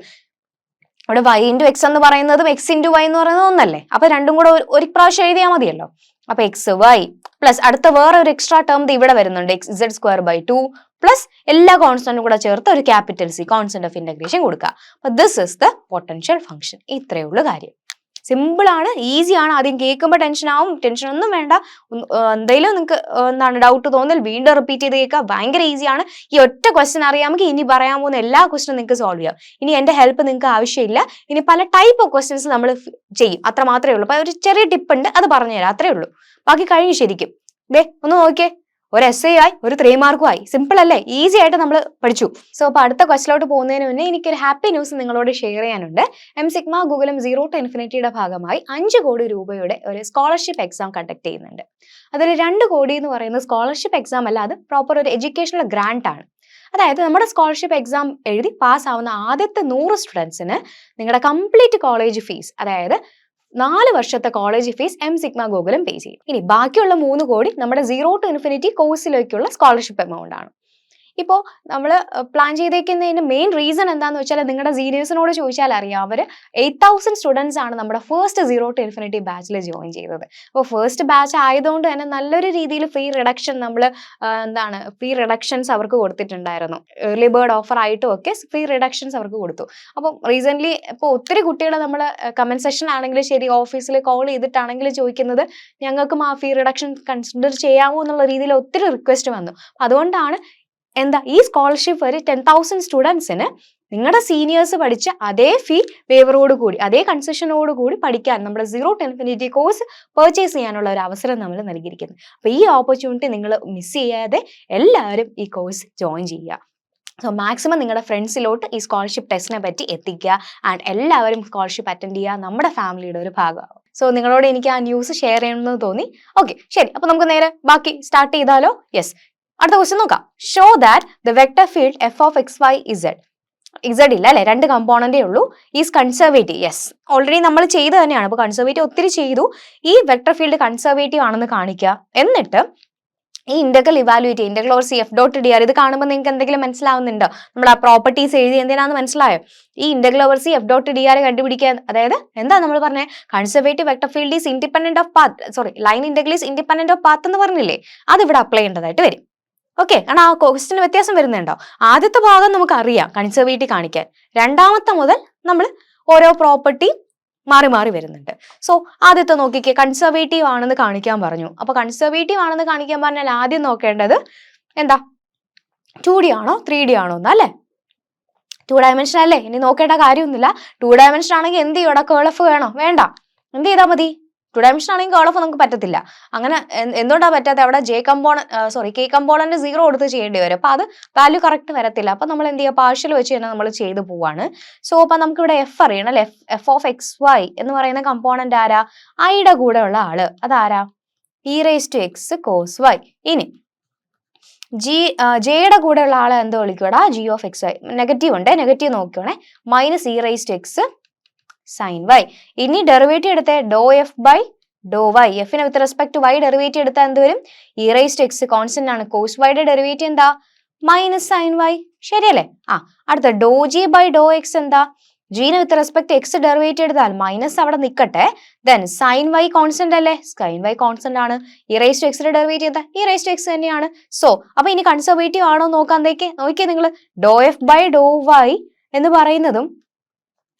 ഇവിടെ വൈ ഇൻറ്റു എക്സ് എന്ന് പറയുന്നതും എക്സ് ഇൻറ്റു വൈ എന്ന് പറയുന്നത് ഒന്നല്ലേ. അപ്പൊ രണ്ടും കൂടെ ഒരു പ്രാവശ്യം എഴുതിയാൽ മതിയല്ലോ. അപ്പൊ എക്സ് വൈ പ്ലസ് അടുത്ത വേറെ ഒരു എക്സ്ട്രാ ടേം ഇവിടെ വരുന്നുണ്ട്, x z square by 2 plus എല്ലാ കോൺസ്റ്റന്റും കൂടെ ചേർത്ത് ഒരു capital c constant of integration കൊടുക്കുക. അപ്പൊ this is the potential function. ഇത്രയേ ഉള്ളൂ കാര്യം. സിമ്പിൾ ആണ്, ഈസി ആണ്. ആദ്യം കേൾക്കുമ്പോൾ ടെൻഷൻ ആവും, ടെൻഷൻ ഒന്നും വേണ്ട. എന്തെങ്കിലും നിങ്ങൾക്ക് എന്താണ് ഡൗട്ട് തോന്നൽ വീണ്ടും റിപ്പീറ്റ് ചെയ്ത് കേൾക്കുക, ഭയങ്കര ഈസിയാണ്. ഈ ഒറ്റ ക്വസ്റ്റ്യൻ അറിയാമെങ്കിൽ ഇനി പറയാൻ പോകുന്ന എല്ലാ ക്വസ്റ്റ്യനും നിങ്ങൾക്ക് സോൾവ് ചെയ്യാം. ഇനി എന്റെ ഹെൽപ്പ് നിങ്ങൾക്ക് ആവശ്യമില്ല. ഇനി പല ടൈപ്പ് ഓഫ് ക്വസ്റ്റ്യൻസ് നമ്മൾ ചെയ്യും, അത്ര മാത്രമേ ഉള്ളൂ. അപ്പൊ ഒരു ചെറിയ ടിപ്പ് ഉണ്ട്, അത് പറഞ്ഞുതരാം, അത്രേ ഉള്ളൂ. ബാക്കി കഴിഞ്ഞു ശരിക്കും. ഒന്ന് നോക്കിയേ, ഒരു essay ആയി, ഒരു 3 മാർക്കും ആയി. സിമ്പിൾ അല്ലേ, ഈസി ആയിട്ട് നമ്മൾ പഠിച്ചു. സോ അപ്പൊ അടുത്ത ക്വസ്റ്റിലോട്ട് പോകുന്നതിന് മുന്നേ എനിക്കൊരു ഹാപ്പി ന്യൂസ് നിങ്ങളോട് ഷെയർ ചെയ്യാനുണ്ട്. എംസിഗ്മ ഗൂഗിളും 0 to Infinity ഭാഗമായി 5 കോടി രൂപയുടെ ഒരു സ്കോളർഷിപ്പ് എക്സാം കണ്ടക്ട് ചെയ്യുന്നുണ്ട്. അതിൽ 2 കോടി എന്ന് പറയുന്നത് സ്കോളർഷിപ്പ് എക്സാം അല്ല, അത് പ്രോപ്പർ ഒരു എഡ്യൂക്കേഷണൽ ഗ്രാന്റ് ആണ്. അതായത് നമ്മുടെ സ്കോളർഷിപ്പ് എക്സാം എഴുതി പാസ്സാവുന്ന ആദ്യത്തെ 100 സ്റ്റുഡൻസിന് നിങ്ങളുടെ കംപ്ലീറ്റ് കോളേജ് ഫീസ്, അതായത് 4 വർഷത്തെ കോളേജ് ഫീസ് എംസിഗ്മ ഗൂഗിളും പേ ചെയ്യും. ഇനി ബാക്കിയുള്ള 3 കോടി നമ്മുടെ 0 to Infinity കോഴ്സിലേക്കുള്ള സ്കോളർഷിപ്പ് എമൗണ്ട് ആണ്. ഇപ്പോൾ നമ്മൾ പ്ലാൻ ചെയ്തേക്കുന്നതിന്റെ മെയിൻ റീസൺ എന്താണെന്ന് വെച്ചാൽ നിങ്ങളുടെ സീനിയേഴ്സിനോട് ചോദിച്ചാൽ അറിയാം. അവർ 8000 സ്റ്റുഡൻസ് ആണ് നമ്മുടെ ഫസ്റ്റ് 0 to Infinity ബാച്ചിൽ ജോയിൻ ചെയ്തത്. അപ്പോൾ ഫസ്റ്റ് ബാച്ച് ആയതുകൊണ്ട് തന്നെ നല്ലൊരു രീതിയിൽ ഫ്രീ റിഡക്ഷൻ നമ്മൾ ഫ്രീ റിഡക്ഷൻസ് അവർക്ക് കൊടുത്തിട്ടുണ്ടായിരുന്നു. ഏർലി ബേർഡ് ഓഫർ ആയിട്ടും ഒക്കെ ഫ്രീ റിഡക്ഷൻസ് അവർക്ക് കൊടുത്തു. അപ്പം റീസെന്റ് ഇപ്പോൾ ഒത്തിരി കുട്ടികൾ നമ്മൾ കമന്റ് സെഷൻ ആണെങ്കിലും ശരി, ഓഫീസിൽ കോൾ ചെയ്തിട്ടാണെങ്കിലും ചോദിക്കുന്നത് ഞങ്ങൾക്കും ആ ഫീ റിഡക്ഷൻ കൺസിഡർ ചെയ്യാമോ എന്നുള്ള രീതിയിൽ ഒത്തിരി റിക്വസ്റ്റ് വന്നു. അതുകൊണ്ടാണ് ഈ സ്കോളർഷിപ്പ് ഒരു 10,000 സ്റ്റുഡൻസിന് നിങ്ങളുടെ സീനിയേഴ്സ് പഠിച്ച അതേ ഫീ വേവറോട് കൂടി, അതേ കൺസെഷനോട് കൂടി പഠിക്കാൻ നമ്മുടെ 0 to Infinity കോഴ്സ് പർച്ചേസ് ചെയ്യാനുള്ള ഒരു അവസരം നമ്മൾ നൽകിയിരിക്കുന്നത്. അപ്പോൾ ഈ ഓപ്പർച്യൂണിറ്റി നിങ്ങൾ മിസ് ചെയ്യാതെ എല്ലാവരും ഈ കോഴ്സ് ജോയിൻ ചെയ്യുക. സോ മാക്സിമം നിങ്ങളുടെ ഫ്രണ്ട്സിലോട്ട് ഈ സ്കോളർഷിപ്പ് ടെസ്റ്റിനെ പറ്റി എത്തിക്കുക. ആൻഡ് എല്ലാവരും സ്കോളർഷിപ്പ് അറ്റൻഡ് ചെയ്യുക, നമ്മുടെ ഫാമിലിയുടെ ഒരു ഭാഗമാകും. സോ നിങ്ങളോട് എനിക്ക് ആ ന്യൂസ് ഷെയർ ചെയ്യണമെന്ന് തോന്നി. ഓക്കെ, ശരി. അപ്പോൾ നമുക്ക് നേരെ ബാക്കി സ്റ്റാർട്ട് ചെയ്താലോ? യെസ്, അടുത്ത ക്വസ്റ്റ്യൻ നോക്കാം. Show that the vector field f of X Y z, z ഇല്ല അല്ലെ, 2 കമ്പോണന്റേ ഉള്ളൂ, ഈസ് കൺസർവേറ്റീവ്. യെസ്, ഓൾറെഡി നമ്മൾ ചെയ്ത് തന്നെയാണ്. അപ്പോൾ കൺസർവേറ്റീവ് ഒത്തിരി ചെയ്തു. ഈ വെക്ടർ ഫീൽഡ് കൺസർവേറ്റീവ് ആണെന്ന് കാണിക്കുക. എന്നിട്ട് ഈ integral evaluate, integral over C F dot D R, ഇത് കാണുമ്പോൾ നിങ്ങൾക്ക് എന്തെങ്കിലും മനസ്സിലാവുന്നുണ്ടോ? നമ്മൾ ആ പ്രോപ്പർട്ടീസ് എഴുതി എന്തിനാന്ന് മനസ്സിലായോ? ഈ integral over C F dot D R കണ്ടുപിടിക്കാൻ, അതായത് എന്താ നമ്മൾ പറഞ്ഞത്? Conservative vector field is independent of path, sorry, line integral is independent of path എന്ന് പറഞ്ഞില്ലേ, അത് ഇവിടെ അപ്ലൈ ചെയ്യേണ്ടതായിട്ട് വരും. ഓക്കെ, കാരണം ആ ക്വസ്റ്റിന് വ്യത്യാസം വരുന്നുണ്ടോ? ആദ്യത്തെ ഭാഗം നമുക്ക് അറിയാം കൺസർവേറ്റീവ് കാണിക്കാൻ, രണ്ടാമത്തെ മുതൽ നമ്മൾ ഓരോ പ്രോപ്പർട്ടി മാറി മാറി വരുന്നുണ്ട്. സോ ആദ്യത്തെ നോക്കിക്കേ, കൺസർവേറ്റീവ് ആണെന്ന് കാണിക്കാൻ പറഞ്ഞു. അപ്പൊ കൺസർവേറ്റീവ് ആണെന്ന് കാണിക്കാൻ പറഞ്ഞാൽ ആദ്യം നോക്കേണ്ടത് എന്താ? 2D ആണോ 3D ആണോ എന്ന്, അല്ലേ? 2 ഡയമെൻഷൻ അല്ലേ, ഇനി നോക്കേണ്ട കാര്യമൊന്നുമില്ല. 2 ഡയമെൻഷൻ ആണെങ്കിൽ എന്ത് ചെയ്യും? ഇവിടെ കേൾ എഫ് വേണോ? വേണ്ട, എന്ത് ചെയ്താൽ മതി? 2 ഡയമെൻഷൻ ആണെങ്കിൽ കേൾ എഫ് നമുക്ക് പറ്റത്തില്ല. അങ്ങനെ എന്തുകൊണ്ടാണ് പറ്റാത്ത? അവിടെ കെ കമ്പോണന്റ് 0 കൊടുത്ത് ചെയ്യേണ്ടി വരും. അപ്പൊ അത് വാല്യൂ കറക്റ്റ് വരത്തില്ല. അപ്പൊ നമ്മൾ എന്ത് ചെയ്യുക? പാർഷ്യൽ വെച്ച് തന്നെ നമ്മൾ ചെയ്തു പോവാണ്. സോ അപ്പൊ നമുക്ക് ഇവിടെ എഫ് അറിയണം അല്ലെ. എഫ് ഓഫ് എക്സ് വൈ എന്ന് പറയുന്ന കമ്പോണന്റ് ആരാ? ഐയുടെ കൂടെ ഉള്ള ആള്, അതാരാ? E raise to X cos Y. ഇനി ജെയുടെ കൂടെ ഉള്ള ആളെ എന്തോ വിളിക്കൂടാ? G of X y. Negative ഉണ്ട്, നെഗറ്റീവ് നോക്കിയോണേ. Minus e raise to x sine y. ഇനി ഡെറിവേറ്റീവ് എടുത്തേ, dou F by Dr y. എഫിന് with respect to Y derivative എടുത്താൽ എന്ത് വരും? E raise to x constant ആണ്. കോസ് വൈയുടെ ഡെറിവേറ്റീവ് എന്താ? Minus sine y. ശരിയല്ലേ? അടുത്ത dou G by Dr x എന്താ? ജീന് വിത്ത് റെസ്പെക്ട് എക്സ് ഡെറിവേറ്റീവ് എടുത്താൽ മൈനസ് അവിടെ നിൽക്കട്ടെ. ദെൻ സൈൻ വൈ കോൺസ്റ്റന്റ് അല്ലേ? സൈൻ വൈ കോൺസ്റ്റന്റ് ആണ്. ഇ റേസ് ടു എക്സിന്റെ ഡെറിവേറ്റീവ് എന്താ? ഇ റേസ് ടു എക്സ് തന്നെയാണ്. സോ അപ്പൊ ഇനി കൺസർവേറ്റീവ് ആണോ നോക്കാൻ. നോക്കിയേ നിങ്ങൾ, doh f by Dr Y എന്ന് പറയുന്നതും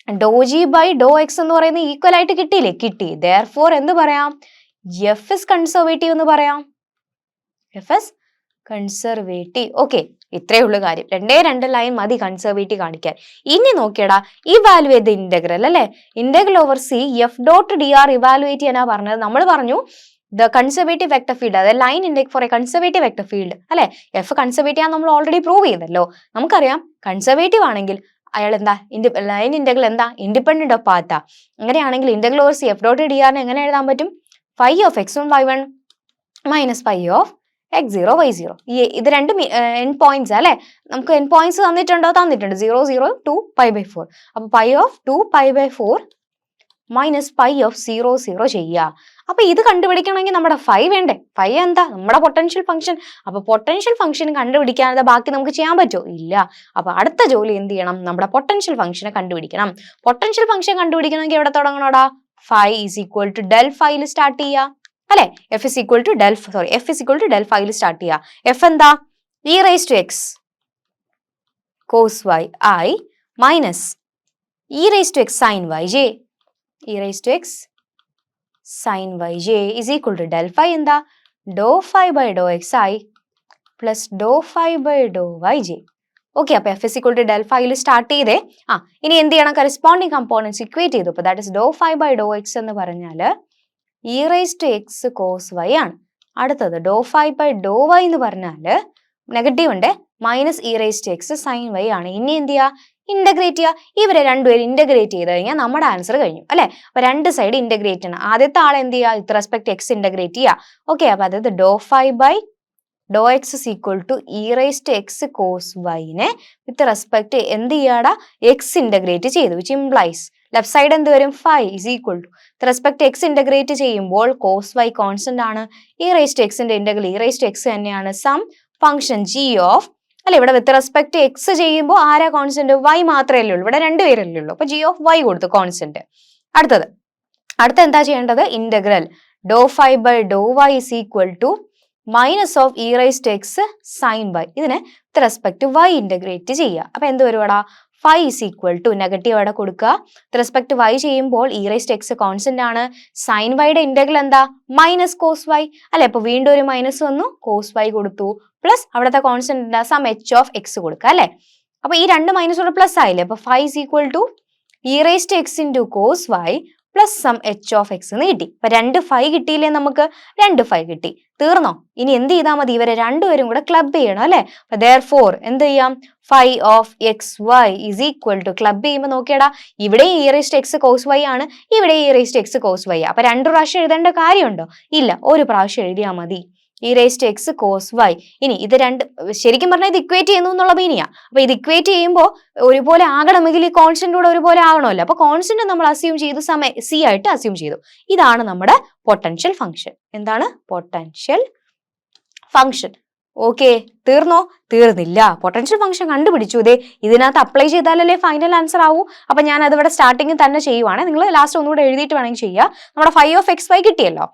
ഡോ ജി ബൈ ഡോ എക്സ് എന്ന് പറയുന്നത് ഈക്വൽ ആയിട്ട് കിട്ടിയില്ലേ? കിട്ടി. ദെയർഫോർ എന്ത് പറയാം? എഫ് ഇസ് കൺസർവേറ്റീവ് എന്ന് പറയാം. F is conservative. ഓക്കെ, ഇത്രയേ ഉള്ളൂ കാര്യം. 2 ലൈൻ മതി കൺസർവേറ്റീവ് കാണിക്കാൻ. ഇനി നോക്കിയടാ, ഇവാലുവേറ്റ് ദ ഇന്റഗ്രൽ അല്ലെ. Integral over C F dot D R evaluate ചെയ്യാനാ പറഞ്ഞത്. നമ്മൾ പറഞ്ഞു ദ കൺസർവേറ്റീവ് വെക്ടർ ഫീൽഡ്, അതായത് line integral for a conservative vector field അല്ലെ. എഫ് കൺസർവേറ്റീവ് ആണ് നമ്മൾ ഓൾറെഡി പ്രൂവ് ചെയ്തല്ലോ. നമുക്കറിയാം കൺസർവേറ്റീവ് ആണെങ്കിൽ അയാൾ എന്താ? ലൈൻ ഇന്റഗ്രൽ എന്താ? ഇൻഡിപെൻഡന്റ് ഓഫ് പാത്താ. അങ്ങനെയാണെങ്കിൽ integral over C F dot d ആറിനെ എങ്ങനെ എഴുതാൻ പറ്റും? Phi of x 1 y1 minus phi of x0 y0. ഇത് 2 എൻ പോയിന്റ്സ് അല്ലെ. നമുക്ക് എൻ പോയിന്റ്സ് തന്നിട്ടുണ്ട്. 0 0 2 π/4. അപ്പൊ pi of 2 π/4 minus pi of 0 0 ചെയ്യുക. അപ്പൊ ഇത് കണ്ടുപിടിക്കണമെങ്കിൽ നമ്മുടെ ഫൈ വേണ്ടേ? ഫൈ എന്താ? നമ്മുടെ പൊട്ടൻഷ്യൽ ഫംഗ്ഷൻ. അപ്പൊ പൊട്ടൻഷ്യൽ ഫംഗ്ഷൻ കണ്ടുപിടിക്കാതെ ബാക്കി നമുക്ക് ചെയ്യാൻ പറ്റുമോ? ഇല്ല. അപ്പൊ അടുത്ത ജോലി എന്ത് ചെയ്യണം? നമ്മുടെ പൊട്ടൻഷ്യൽ ഫംഗ്ഷനെ കണ്ടുപിടിക്കണം. പൊട്ടൻഷ്യൽ ഫംഗ്ഷൻ കണ്ടുപിടിക്കണമെങ്കിൽ എവിടെ തുടങ്ങണോടാ? Phi is equal to del ഫൈയിൽ സ്റ്റാർട്ട് ചെയ്യുക അല്ലെ. F is equal to del ഫൈയിൽ സ്റ്റാർട്ട് ചെയ്യുക. എഫ് എന്താ? E raise to X cos y i minus e raise to x sine y j. e raised to x sin yj is equal to del phi എന്താ dou phi by dou xi plus dou phi by dou yj. Okay, അപ്പൊ f is equal to del ഫൈയിൽ start ചെയ്തേ. ഇനി എന്ത് ചെയ്യണം? Corresponding components equate ചെയ്തു. അപ്പൊ that is dou phi by Dr X എന്ന് പറഞ്ഞാൽ e raise to X cos Y ആണ്. അടുത്തത് dou phi by Dr Y എന്ന് പറഞ്ഞാൽ നെഗറ്റീവ് ഉണ്ട്, minus E raise to x sine y ആണ്. ഇനി എന്ത് ചെയ്യുക? ഇന്റഗ്രേറ്റ് ചെയ്യുക. ഇവരെ രണ്ടുപേരും ഇന്റഗ്രേറ്റ് ചെയ്ത് കഴിഞ്ഞാൽ നമ്മുടെ ആൻസർ കഴിഞ്ഞു അല്ലെ. അപ്പൊ രണ്ട് സൈഡ് ഇന്റഗ്രേറ്റ് ചെയ്യണം. ആദ്യത്തെ ആൾ എന്ത് ചെയ്യുക? വിത്ത് റെസ്പെക്ട് എക്സ് ഇന്റഗ്രേറ്റ് ചെയ്യുക. ഓക്കെ, അപ്പൊ അതായത് dou phi by Dr x is equal to E raise to X cos വൈനെ വിത്ത് റെസ്പെക്ട് എന്ത് ചെയ്യാടാ? എക്സ് ഇന്റഗ്രേറ്റ് ചെയ്തു, വിച്ച് ഇംപ്ലൈസ് ലെഫ്റ്റ് സൈഡ് എന്ത് വരും? Phi is equal to with respect X integrate ചെയ്യുമ്പോൾ കോസ് വൈ കോൺസ്റ്റന്റ് ആണ്. E raise to എക്സിന്റെ integral e raise to x തന്നെയാണ്. സം ഫംഗ്ഷൻ ജി ഓഫ് അല്ലെ, ഇവിടെ വിത്ത് റെസ്പെക്ട് എക്സ് ചെയ്യുമ്പോൾ ആരാ കോൺസ്റ്റന്റ്? വൈ മാത്രമല്ലേ ഉള്ളൂ, ഇവിടെ രണ്ടുപേരല്ലേ ഉള്ളൂ. അപ്പൊ ജി ഓഫ് വൈ കൊടുത്തു കോൺസ്റ്റന്റ്. അടുത്ത എന്താ ചെയ്യേണ്ടത്? Integral Dr phi by Dr Y is equal to minus of e raise to x sine y. ഇതിനെ വിത്ത് റെസ്പെക്ട് വൈ ഇന്റഗ്രേറ്റ് ചെയ്യുക. അപ്പൊ എന്ത് വരുവാടാ? Phi is equal to negative അവിടെ കൊടുക്കുക. വിത്ത് റെസ്പെക്ട് വൈ ചെയ്യുമ്പോൾ e raise to x constant ആണ്. Sine വൈയുടെ ഇന്റഗ്രൽ എന്താ? മൈനസ് കോസ് വൈ അല്ലെ. അപ്പൊ വീണ്ടും ഒരു മൈനസ് വന്നു, കോസ് വൈ കൊടുത്തു, പ്ലസ് അവിടുത്തെ കോൺസ്റ്റന്റ് എന്താ? സം എച്ച് ഓഫ് എക്സ് കൊടുക്കുക അല്ലെ. അപ്പൊ ഈ രണ്ട് മൈനസോട് പ്ലസ് ആയില്ലേ. അപ്പൊ phi is equal to E raise to X into cos Y plus some H of X എന്ന് കിട്ടി. അപ്പൊ രണ്ട് ഫൈ കിട്ടിയില്ലേ നമുക്ക്? രണ്ട് ഫൈ കിട്ടി. തീർന്നോ? ഇനി എന്ത് ചെയ്താൽ മതി? ഇവരെ രണ്ടുപേരും കൂടെ ക്ലബ് ചെയ്യണം അല്ലെ. അപ്പൊ therefore എന്ത് ചെയ്യാം? Phi of X Y is equal to club ചെയ്യുമ്പോൾ നോക്കിയടാ, ഇവിടെ E raise to X cos Y ആണ്, ഇവിടെ E raise to X cos Y. അപ്പൊ രണ്ട് പ്രാവശ്യം എഴുതേണ്ട കാര്യമുണ്ടോ? ഇല്ല, ഒരു പ്രാവശ്യം എഴുതിയാൽ മതി. E raise to X cos Y. ഇനി ഇത് രണ്ട് ശരിക്കും പറഞ്ഞാൽ ഇത് ഇക്വേറ്റ് ചെയ്യുന്നു എന്നുള്ള മീനിയാ. അപ്പൊ ഇത് ഇക്വേറ്റ് ചെയ്യുമ്പോൾ ഒരുപോലെ ആകണമെങ്കിൽ ഈ കോൺസ്റ്റന്റ് കൂടെ ഒരുപോലെ ആകണമല്ലോ. അപ്പൊ കോൺസ്റ്റന്റ് നമ്മൾ അസ്യൂം ചെയ്തു, സി ആയിട്ട് അസ്യൂം ചെയ്തു. ഇതാണ് നമ്മുടെ പൊട്ടൻഷ്യൽ ഫംഗ്ഷൻ. എന്താണ്? Potential function. ഓക്കെ, തീർന്നോ? തീർന്നില്ല. പൊട്ടൻഷ്യൽ ഫംഗ്ഷൻ കണ്ടുപിടിച്ചു. ഇതേ ഇതിനകത്ത് അപ്ലൈ ചെയ്താലല്ലേ ഫൈനൽ ആൻസർ ആവൂ. അപ്പൊ ഞാൻ അതിവിടെ സ്റ്റാർട്ടിങ്ങിൽ തന്നെ ചെയ്യുവാണ്. നിങ്ങൾ ലാസ്റ്റ് ഒന്നുകൂടെ എഴുതിയിട്ട് വേണമെങ്കിൽ ചെയ്യുക. നമ്മുടെ ഫൈ ഓഫ് എക്സ് വൈ കിട്ടിയല്ലോ.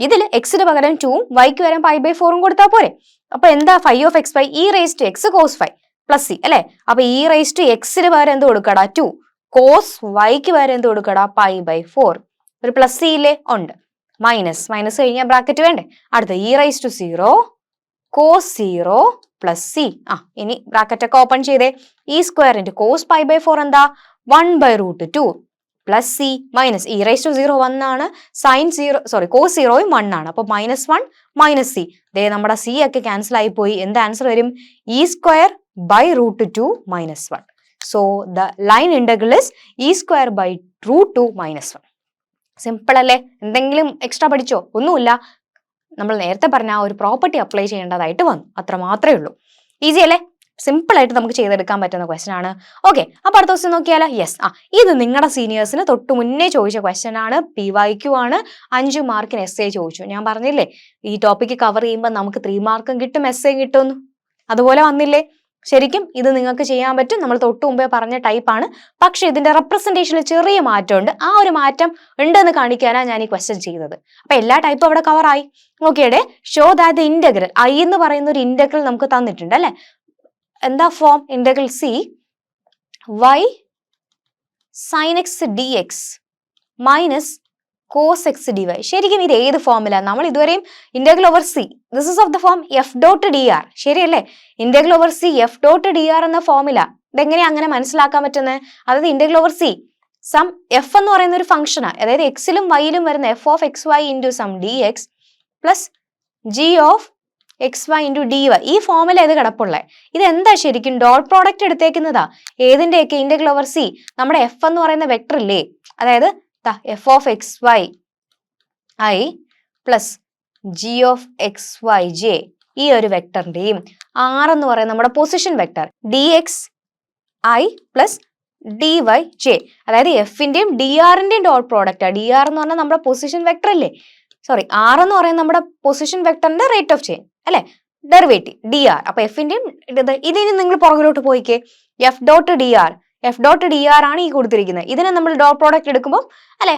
ഇതിൽ എക്സിന് പകരം 2 വൈക്ക് വരാൻ പൈ ബൈ 4 കൊടുത്താൽ പോരെ. അപ്പൊ എന്താ? Phi of X Y E raise to X cos phi plus C അല്ലെ. അപ്പൊ ഇ റൈസ് ടു എക്സിന് പകരം എന്ത് കൊടുക്കടാ? 2. കോസ് വൈക്ക് പകരം എന്ത് കൊടുക്കടാ? Pi by 4. ഒരു പ്ലസ് സി ഇല്ലേ? ഉണ്ട്. മൈനസ് കഴിഞ്ഞാൽ ബ്രാക്കറ്റ് വേണ്ടേ? അടുത്ത E raise to 0 cos 0 plus C. ഇനി ബ്രാക്കറ്റ് ഒക്കെ ഓപ്പൺ ചെയ്തേ. E square into cos pi by 4 എന്താ? 1 by root 2 plus C minus E raise to 0 1 ആണ്, സൈൻ 0 സോറി കോസ് 0 1 ആണ്. അപ്പൊ -1 മൈനസ് സി. ദേ നമ്മുടെ സി ഒക്കെ ക്യാൻസൽ ആയി പോയി. എന്ത് ആൻസർ വരും? E square by root 2 -1. So the line integral is E square by root 2 -1. Simple അല്ലേ? എന്തെങ്കിലും എക്സ്ട്രാ പഠിച്ചോ? ഒന്നുമില്ല. നമ്മൾ നേരത്തെ പറഞ്ഞ ആ ഒരു പ്രോപ്പർട്ടി അപ്ലൈ ചെയ്യേണ്ടതായിട്ട് വന്നു, അത്ര മാത്രമേ ഉള്ളൂ. ഈസി അല്ലേ? സിമ്പിൾ ആയിട്ട് നമുക്ക് ചെയ്തെടുക്കാൻ പറ്റുന്ന ക്വസ്റ്റൻ ആണ്. ഓക്കെ, അപ്പൊ അടുത്ത ക്വസ്റ്റൻ നോക്കിയാലോ. യെസ്, ഇത് നിങ്ങളുടെ സീനിയേഴ്സിന് തൊട്ട് മുന്നേ ചോദിച്ച ക്വസ്റ്റൻ ആണ്. PYQ ആണ്. 5 മാർക്കിന് essay ചോദിച്ചു. ഞാൻ പറഞ്ഞില്ലേ ഈ ടോപ്പിക്ക് കവർ ചെയ്യുമ്പോൾ നമുക്ക് 3 മാർക്കും കിട്ടും, essay കിട്ടുമെന്ന്. അതുപോലെ വന്നില്ലേ? ശരിക്കും ഇത് നിങ്ങൾക്ക് ചെയ്യാൻ പറ്റും. നമ്മൾ തൊട്ട് മുമ്പേ പറഞ്ഞ ടൈപ്പാണ്. പക്ഷെ ഇതിന്റെ റെപ്രസെന്റേഷനിൽ ചെറിയ മാറ്റമുണ്ട്. ആ ഒരു മാറ്റം ഉണ്ടെന്ന് കാണിക്കാനാണ് ഞാൻ ഈ ക്വസ്റ്റൻ ചെയ്തത്. അപ്പൊ എല്ലാ ടൈപ്പും അവിടെ കവർ ആയി. നോക്കിയടെ, show that the integral i എന്ന് പറയുന്ന ഒരു ഇന്റഗ്രൽ നമുക്ക് തന്നിട്ടുണ്ട് അല്ലെ. എന്താ form? Integral c y sine x D x minus cos x d y. ശരിക്കും ഇത് ഏത് ഫോമില? നമ്മൾ ഇതുവരെയും integral over c, this is of the form f dot D r. ശരിയല്ലേ? Integral over C F dot D r എന്ന ഫോമില. ഇതെങ്ങനെയാ അങ്ങനെ മനസ്സിലാക്കാൻ പറ്റുന്നത്? അതായത് integral over c some f എന്ന് പറയുന്ന ഒരു ഫംഗ്ഷനാണ്. അതായത് എക്സിലും വൈയിലും വരുന്ന f of X Y into some d X plus G of X Y into D y. ഈ ഫോമില ഇത് കിടപ്പുള്ളത്. ഇത് എന്താ ശരിക്കും? ഡോട്ട് പ്രോഡക്റ്റ് എടുത്തേക്കുന്നതാ. ഏതിന്റെയൊക്കെ? ഇന്റഗ്രൽ ഓവർ സി നമ്മുടെ എഫ് എന്ന് പറയുന്ന വെക്ടർ ഇല്ലേ, അതായത് f of X y I plus G of X y j, ഈ ഒരു വെക്ടറിന്റെയും ആർ എന്ന് പറയുന്ന നമ്മുടെ position vector d x i plus d Y J, അതായത് എഫിന്റെയും ഡി ആറിന്റെയും ഡോട്ട് പ്രോഡക്റ്റ്. ഡി ആർ എന്ന് പറഞ്ഞാൽ നമ്മുടെ പൊസിഷൻ വെക്ടർ അല്ലേ, സോറി ആർ എന്ന് പറയുന്നത് നമ്മുടെ പൊസിഷൻ വെക്ടറിന്റെ റേറ്റ് ഓഫ് ചേഞ്ച് അല്ലെ, ഡെറിവേറ്റീവ് ഡി ആർ. അപ്പൊ എഫിന്റെയും ഇതിന് നിങ്ങൾ പുറകിലോട്ട് പോയിക്കേ. F dot D r, f dot D r ആണ് ഈ കൊടുത്തിരിക്കുന്നത്. ഇതിനെ നമ്മൾ ഡോട്ട് പ്രോഡക്റ്റ് എടുക്കുമ്പോൾ അല്ലെ,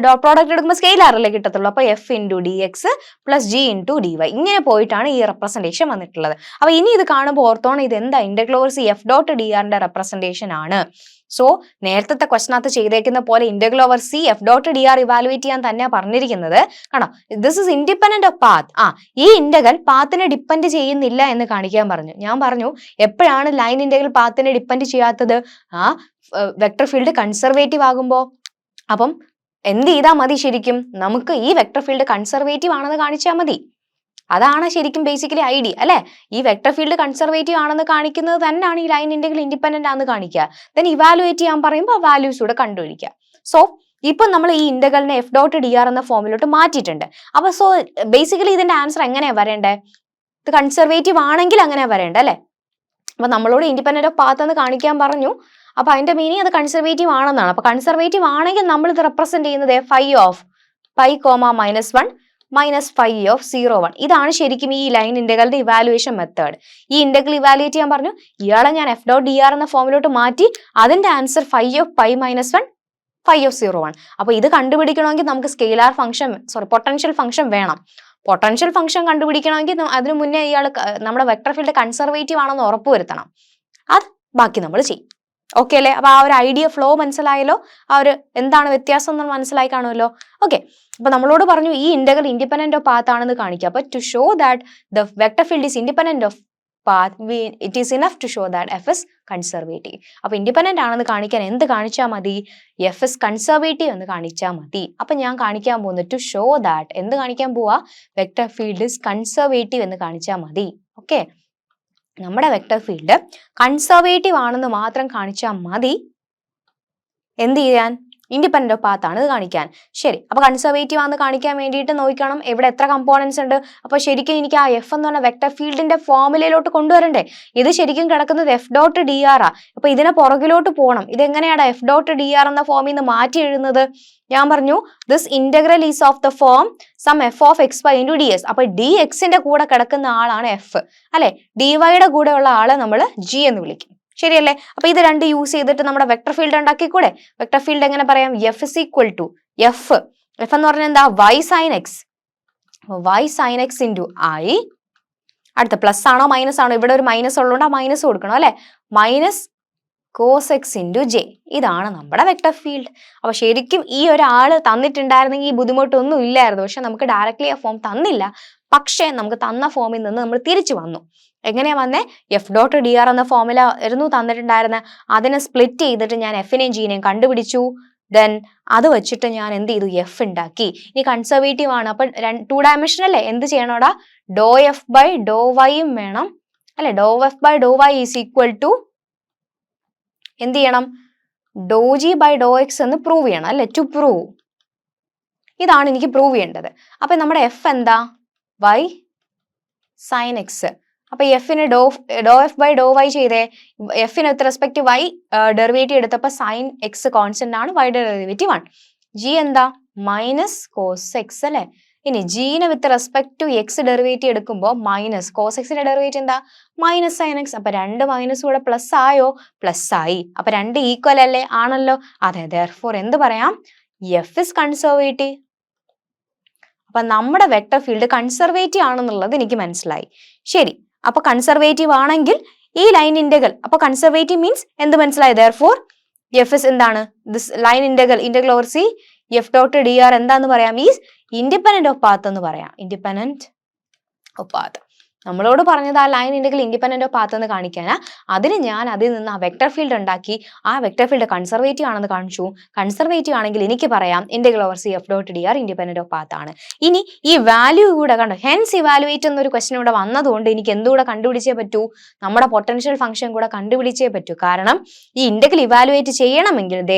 ഡോട്ട് പ്രോഡക്റ്റ് എടുക്കുമ്പോൾ സ്കെയിലാർ അല്ലേ കിട്ടത്തുള്ളൂ. അപ്പൊ F into D X plus G into D Y, ഇങ്ങനെ പോയിട്ടാണ് ഈ റെപ്രസെന്റേഷൻ വന്നിട്ടുള്ളത്. അപ്പൊ ഇനി ഇത് കാണുമ്പോൾ ഓർത്തോണം, ഇത് എന്താ? Integral over C F dot D ആറിന്റെ റെപ്രസെന്റേഷൻ ആണ്. സോ നേരത്തെ ക്വസ്റ്റിനകത്ത് ചെയ്തേക്കുന്ന പോലെ integral over C F dot D R evaluate ചെയ്യാൻ തന്നെയാണ് പറഞ്ഞിരിക്കുന്നത്. കാണോ, this is independent of path. ഈ ഇന്റഗ്രൽ പാത്തിനെ ഡിപ്പെൻഡ് ചെയ്യുന്നില്ല എന്ന് കാണിക്കാൻ പറഞ്ഞു. ഞാൻ പറഞ്ഞു എപ്പോഴാണ് ലൈൻ ഇന്റഗ്രൽ പാത്തിനെ ഡിപ്പെൻഡ് ചെയ്യാത്തത്? വെക്ടർ ഫീൽഡ് കൺസർവേറ്റീവ് ആകുമ്പോ. അപ്പം എന്ത് ചെയ്താൽ മതി? ശരിക്കും നമുക്ക് ഈ വെക്ടർ ഫീൽഡ് കൺസർവേറ്റീവ് ആണെന്ന് കാണിച്ചാൽ മതി. അതാണ് ശരിക്കും ബേസിക്കലി ഐഡിയ അല്ലെ. ഈ വെക്ടർ ഫീൽഡ് കൺസർവേറ്റീവ് ആണെന്ന് കാണിക്കുന്നത് തന്നെയാണ് ഈ ലൈൻ ഇന്റഗ്രൽ ഇൻഡിപെൻഡന്റ് ആണെന്ന് കാണിക്കുക. ദെൻ ഇവാലുവേറ്റ് ചെയ്യാൻ പറയുമ്പോൾ വാല്യൂസ് കൂടെ കണ്ടുപിടിക്കുക. സോ ഇപ്പൊ നമ്മൾ ഈ ഇന്റഗ്രലിനെ എഫ് ഡോട്ട് ഡി ആർ എന്ന ഫോമിലോട്ട് മാറ്റിയിട്ടുണ്ട്. അപ്പൊ സോ ബേസിക്കലി ഇതിന്റെ ആൻസർ എങ്ങനെയാ വരേണ്ടേ? ഇത് കൺസർവേറ്റീവ് ആണെങ്കിൽ അങ്ങനെയാ വരേണ്ടത് അല്ലെ. അപ്പൊ നമ്മളോട് ഇൻഡിപെൻഡന്റ് ഓഫ് പാത്ത് എന്ന് കാണിക്കാൻ പറഞ്ഞു. അപ്പൊ അതിന്റെ മീനിങ് അത് കൺസർവേറ്റീവ് ആണെന്നാണ്. അപ്പൊ കൺസർവേറ്റീവ് ആണെങ്കിൽ നമ്മൾ ഇത് റെപ്രസെന്റ് ചെയ്യുന്നത് phi of pi comma -1 minus phi of 0 1. ഇതാണ് ശരിക്കും ഈ ലൈൻ ഇന്റഗ്രലിന്റെ ഇവാലുവേഷൻ മെത്തേഡ്. ഈ ഇന്റഗ്രൽ ഇവാലുവേറ്റ് ചെയ്യാൻ പറഞ്ഞു. ഇയാളെ ഞാൻ എഫ് ഡോട്ട് ഡി ആർ എന്ന ഫോമിലോട്ട് മാറ്റി അതിന്റെ answer phi of pi -1 phi of 0 1. അപ്പൊ ഇത് കണ്ടുപിടിക്കണമെങ്കിൽ നമുക്ക് സ്കെയിലാർ ഫംഗ്ഷൻ പൊട്ടൻഷ്യൽ ഫംഗ്ഷൻ വേണം. പൊട്ടൻഷ്യൽ ഫംഗ്ഷൻ കണ്ടുപിടിക്കണമെങ്കിൽ അതിനു മുന്നേ ഇയാൾ നമ്മുടെ വെക്ടർ ഫീൽഡ് കൺസർവേറ്റീവ് ആണെന്ന് ഉറപ്പുവരുത്തണം. അത് ബാക്കി നമ്മൾ ചെയ്യും. ഓക്കെ അല്ലേ? അപ്പൊ ആ ഒരു ഐഡിയ ഫ്ലോ മനസ്സിലായല്ലോ? ആ ഒരു എന്താണ് വ്യത്യാസം എന്ന് മനസ്സിലായി കാണുമല്ലോ. ഓക്കെ, അപ്പൊ നമ്മളോട് പറഞ്ഞു ഈ ഇന്റഗ്രൽ ഇൻഡിപെൻഡന്റ് ഓഫ് പാത്ത് ആണെന്ന് കാണിക്കുക. അപ്പൊ to show that the vector field is independent of path it is enough to show that F is conservative. അപ്പൊ ഇൻഡിപെൻഡന്റ് ആണെന്ന് കാണിക്കാൻ എന്ത് കാണിച്ചാൽ മതി? എഫ് ഇസ് കൺസർവേറ്റീവ് എന്ന് കാണിച്ചാൽ മതി. അപ്പൊ ഞാൻ കാണിക്കാൻ പോകുന്നത് ടു ഷോ ദാറ്റ് എന്ത് കാണിക്കാൻ പോവാ? വെക്ടർ ഫീൽഡ് ഇസ് കൺസർവേറ്റീവ് എന്ന് കാണിച്ചാൽ മതി. ഓക്കെ, നമ്മുടെ വെക്ടർ ഫീൽഡ് കൺസർവേറ്റീവ് ആണെന്ന് മാത്രം കാണിച്ചാൽ മതി. എന്ത് ചെയ്യാൻ? ഇൻഡിപെൻഡന്റ് ഓഫ് പാത്ത് ആണ് കാണിക്കാൻ. ശരി, അപ്പൊ കൺസർവേറ്റീവ് ആണെന്ന് കാണിക്കാൻ വേണ്ടിയിട്ട് നോക്കണം എവിടെ എത്ര കമ്പോണൻസ് ഉണ്ട്. അപ്പൊ ശരിക്കും എനിക്ക് ആ എഫ് എന്ന് പറഞ്ഞ വെക്ടർ ഫീൽഡിന്റെ ഫോർമുലയിലോട്ട് കൊണ്ടുവരണ്ടേ? ഇത് ശരിക്കും കിടക്കുന്നത് എഫ് ഡോട്ട് ഡി ആർ ആ. അപ്പൊ ഇതിനെ പുറകിലോട്ട് പോകണം. ഇതെങ്ങനെയാണ് എഫ് ഡോട്ട് ഡി ആർ എന്ന ഫോമിൽ നിന്ന് മാറ്റി എഴുതുന്നത്? ഞാൻ പറഞ്ഞു this integral is of the form some F of X Y into D S. അപ്പൊ ഡി എക്സിന്റെ കൂടെ കിടക്കുന്ന ആളാണ് എഫ് അല്ലെ. ഡി വൈയുടെ കൂടെ ഉള്ള ആളെ നമ്മൾ ജി എന്ന് വിളിക്കും. ശരിയല്ലേ? അപ്പൊ ഇത് രണ്ട് യൂസ് ചെയ്തിട്ട് നമ്മുടെ വെക്ടർ ഫീൽഡ് ഉണ്ടാക്കിക്കൂടെ? വെക്ടർ ഫീൽഡ് എങ്ങനെ പറയാം? F is equal to F എന്ന് പറഞ്ഞാൽ എന്താ? Y sine X. Y sine X into I. അടുത്ത പ്ലസ് ആണോ മൈനസ് ആണോ? ഇവിടെ ഒരു മൈനസ് ഉള്ളതുകൊണ്ട് ആ മൈനസ് കൊടുക്കണം അല്ലെ. Minus cos X into J. ഇതാണ് നമ്മുടെ വെക്ടർ ഫീൽഡ്. അപ്പൊ ശരിക്കും ഈ ഒരാള് തന്നിട്ടുണ്ടായിരുന്നെങ്കിൽ ഈ ബുദ്ധിമുട്ടൊന്നും ഇല്ലായിരുന്നു. പക്ഷെ നമുക്ക് ഡയറക്ട്ലി ആ ഫോം തന്നില്ല. പക്ഷെ നമുക്ക് തന്ന ഫോമിൽ നിന്ന് നമ്മൾ തിരിച്ചു വന്നു. എങ്ങനെയാ വന്നേ? എഫ് ഡോട്ട് ഡി ആർ എന്ന ഫോമുല ആയിരുന്നു തന്നിട്ടുണ്ടായിരുന്നത്. അതിനെ സ്പ്ലിറ്റ് ചെയ്തിട്ട് ഞാൻ എഫിനെയും ജീനെയും കണ്ടുപിടിച്ചു. ദെൻ അത് വെച്ചിട്ട് ഞാൻ എന്ത് ചെയ്തു? എഫ് ഉണ്ടാക്കി. ഇനി കൺസർവേറ്റീവ് ആണ്. അപ്പൊ 2 ഡയമെൻഷൻ അല്ലേ? എന്ത് ചെയ്യണോടാ? ഡോ എഫ് ബൈ ഡോ വൈയും വേണം അല്ലെ. Dou F by Dr y is equal to എന്ത് ചെയ്യണം? Dou G by Dr X എന്ന് പ്രൂവ് ചെയ്യണം അല്ലെ. To prove. ഇതാണ് എനിക്ക് പ്രൂവ് ചെയ്യേണ്ടത്. അപ്പൊ നമ്മുടെ എഫ് എന്താ? Y sine x. അപ്പൊ എഫിന് dou F by Dr y ചെയ്തേ. എഫിന് വിത്ത് റെസ്പെക്ട് വൈ ഡെറിവേറ്റീവ് എടുത്തപ്പോ സൈൻ എക്സ് കോൺസ്റ്റന്റ് ആണ്. Y derivative 1. ജി എന്താ? മൈനസ് കോസ് എക്സ് അല്ലെ. ഇനി ജീനെ with respect to x derivative എടുക്കുമ്പോൾ മൈനസ് കോസ് എക്സിന്റെ ഡെറിവേറ്റീവ് എന്താ? Minus sign x. അപ്പൊ 2 മൈനസ് കൂടെ പ്ലസ് ആയോ? പ്ലസ് ആയി. അപ്പൊ 2 ഈക്വൽ അല്ലേ? ആണല്ലോ. അതെ, therefore എന്ത് പറയാം? F is conservative. അപ്പൊ നമ്മുടെ വെക്ടർ ഫീൽഡ് കൺസർവേറ്റീവ് ആണെന്നുള്ളത് എനിക്ക് മനസ്സിലായി. ശരി, അപ്പൊ കൺസർവേറ്റീവ് ആണെങ്കിൽ ഈ ലൈൻ ഇന്റഗ്രൽ, അപ്പൊ കൺസർവേറ്റീവ് മീൻസ് എന്ത് മനസ്സിലായി? therefore എഫ് ഇസ് എന്താണ്? This line integral over C F dot D R എന്താന്ന് പറയാം? ഈസ് ഇൻഡിപെൻഡന്റ് ഓഫ് പാത്ത് എന്ന് പറയാം. Independent of path. നമ്മളോട് പറഞ്ഞത് ആ line integral independent of path എന്ന് കാണിക്കാനാ. അതിന് ഞാൻ അതിൽ നിന്ന് ആ വെക്ടർ ഫീൽഡ് ഉണ്ടാക്കി. ആ വെക്ടർ ഫീൽഡ് കൺസർവേറ്റീവ് ആണെന്ന് കാണിച്ചു. കൺസർവേറ്റീവ് ആണെങ്കിൽ എനിക്ക് പറയാം integral over C F dot D R independent of path ആണ്. ഇനി ഈ വാല്യൂ കൂടെ കണ്ടോ? ഹെൻസ് ഇവാലുവേറ്റ് എന്നൊരു ക്വസ്റ്റൻ ഇവിടെ വന്നതുകൊണ്ട് എനിക്ക് എന്തുകൂടെ കണ്ടുപിടിച്ചേ പറ്റൂ? നമ്മുടെ പൊട്ടൻഷ്യൽ ഫംഗ്ഷൻ കൂടെ കണ്ടുപിടിച്ചേ പറ്റൂ. കാരണം ഈ ഇന്റഗ്രൽ ഇവാലുവേറ്റ് ചെയ്യണമെങ്കിൽ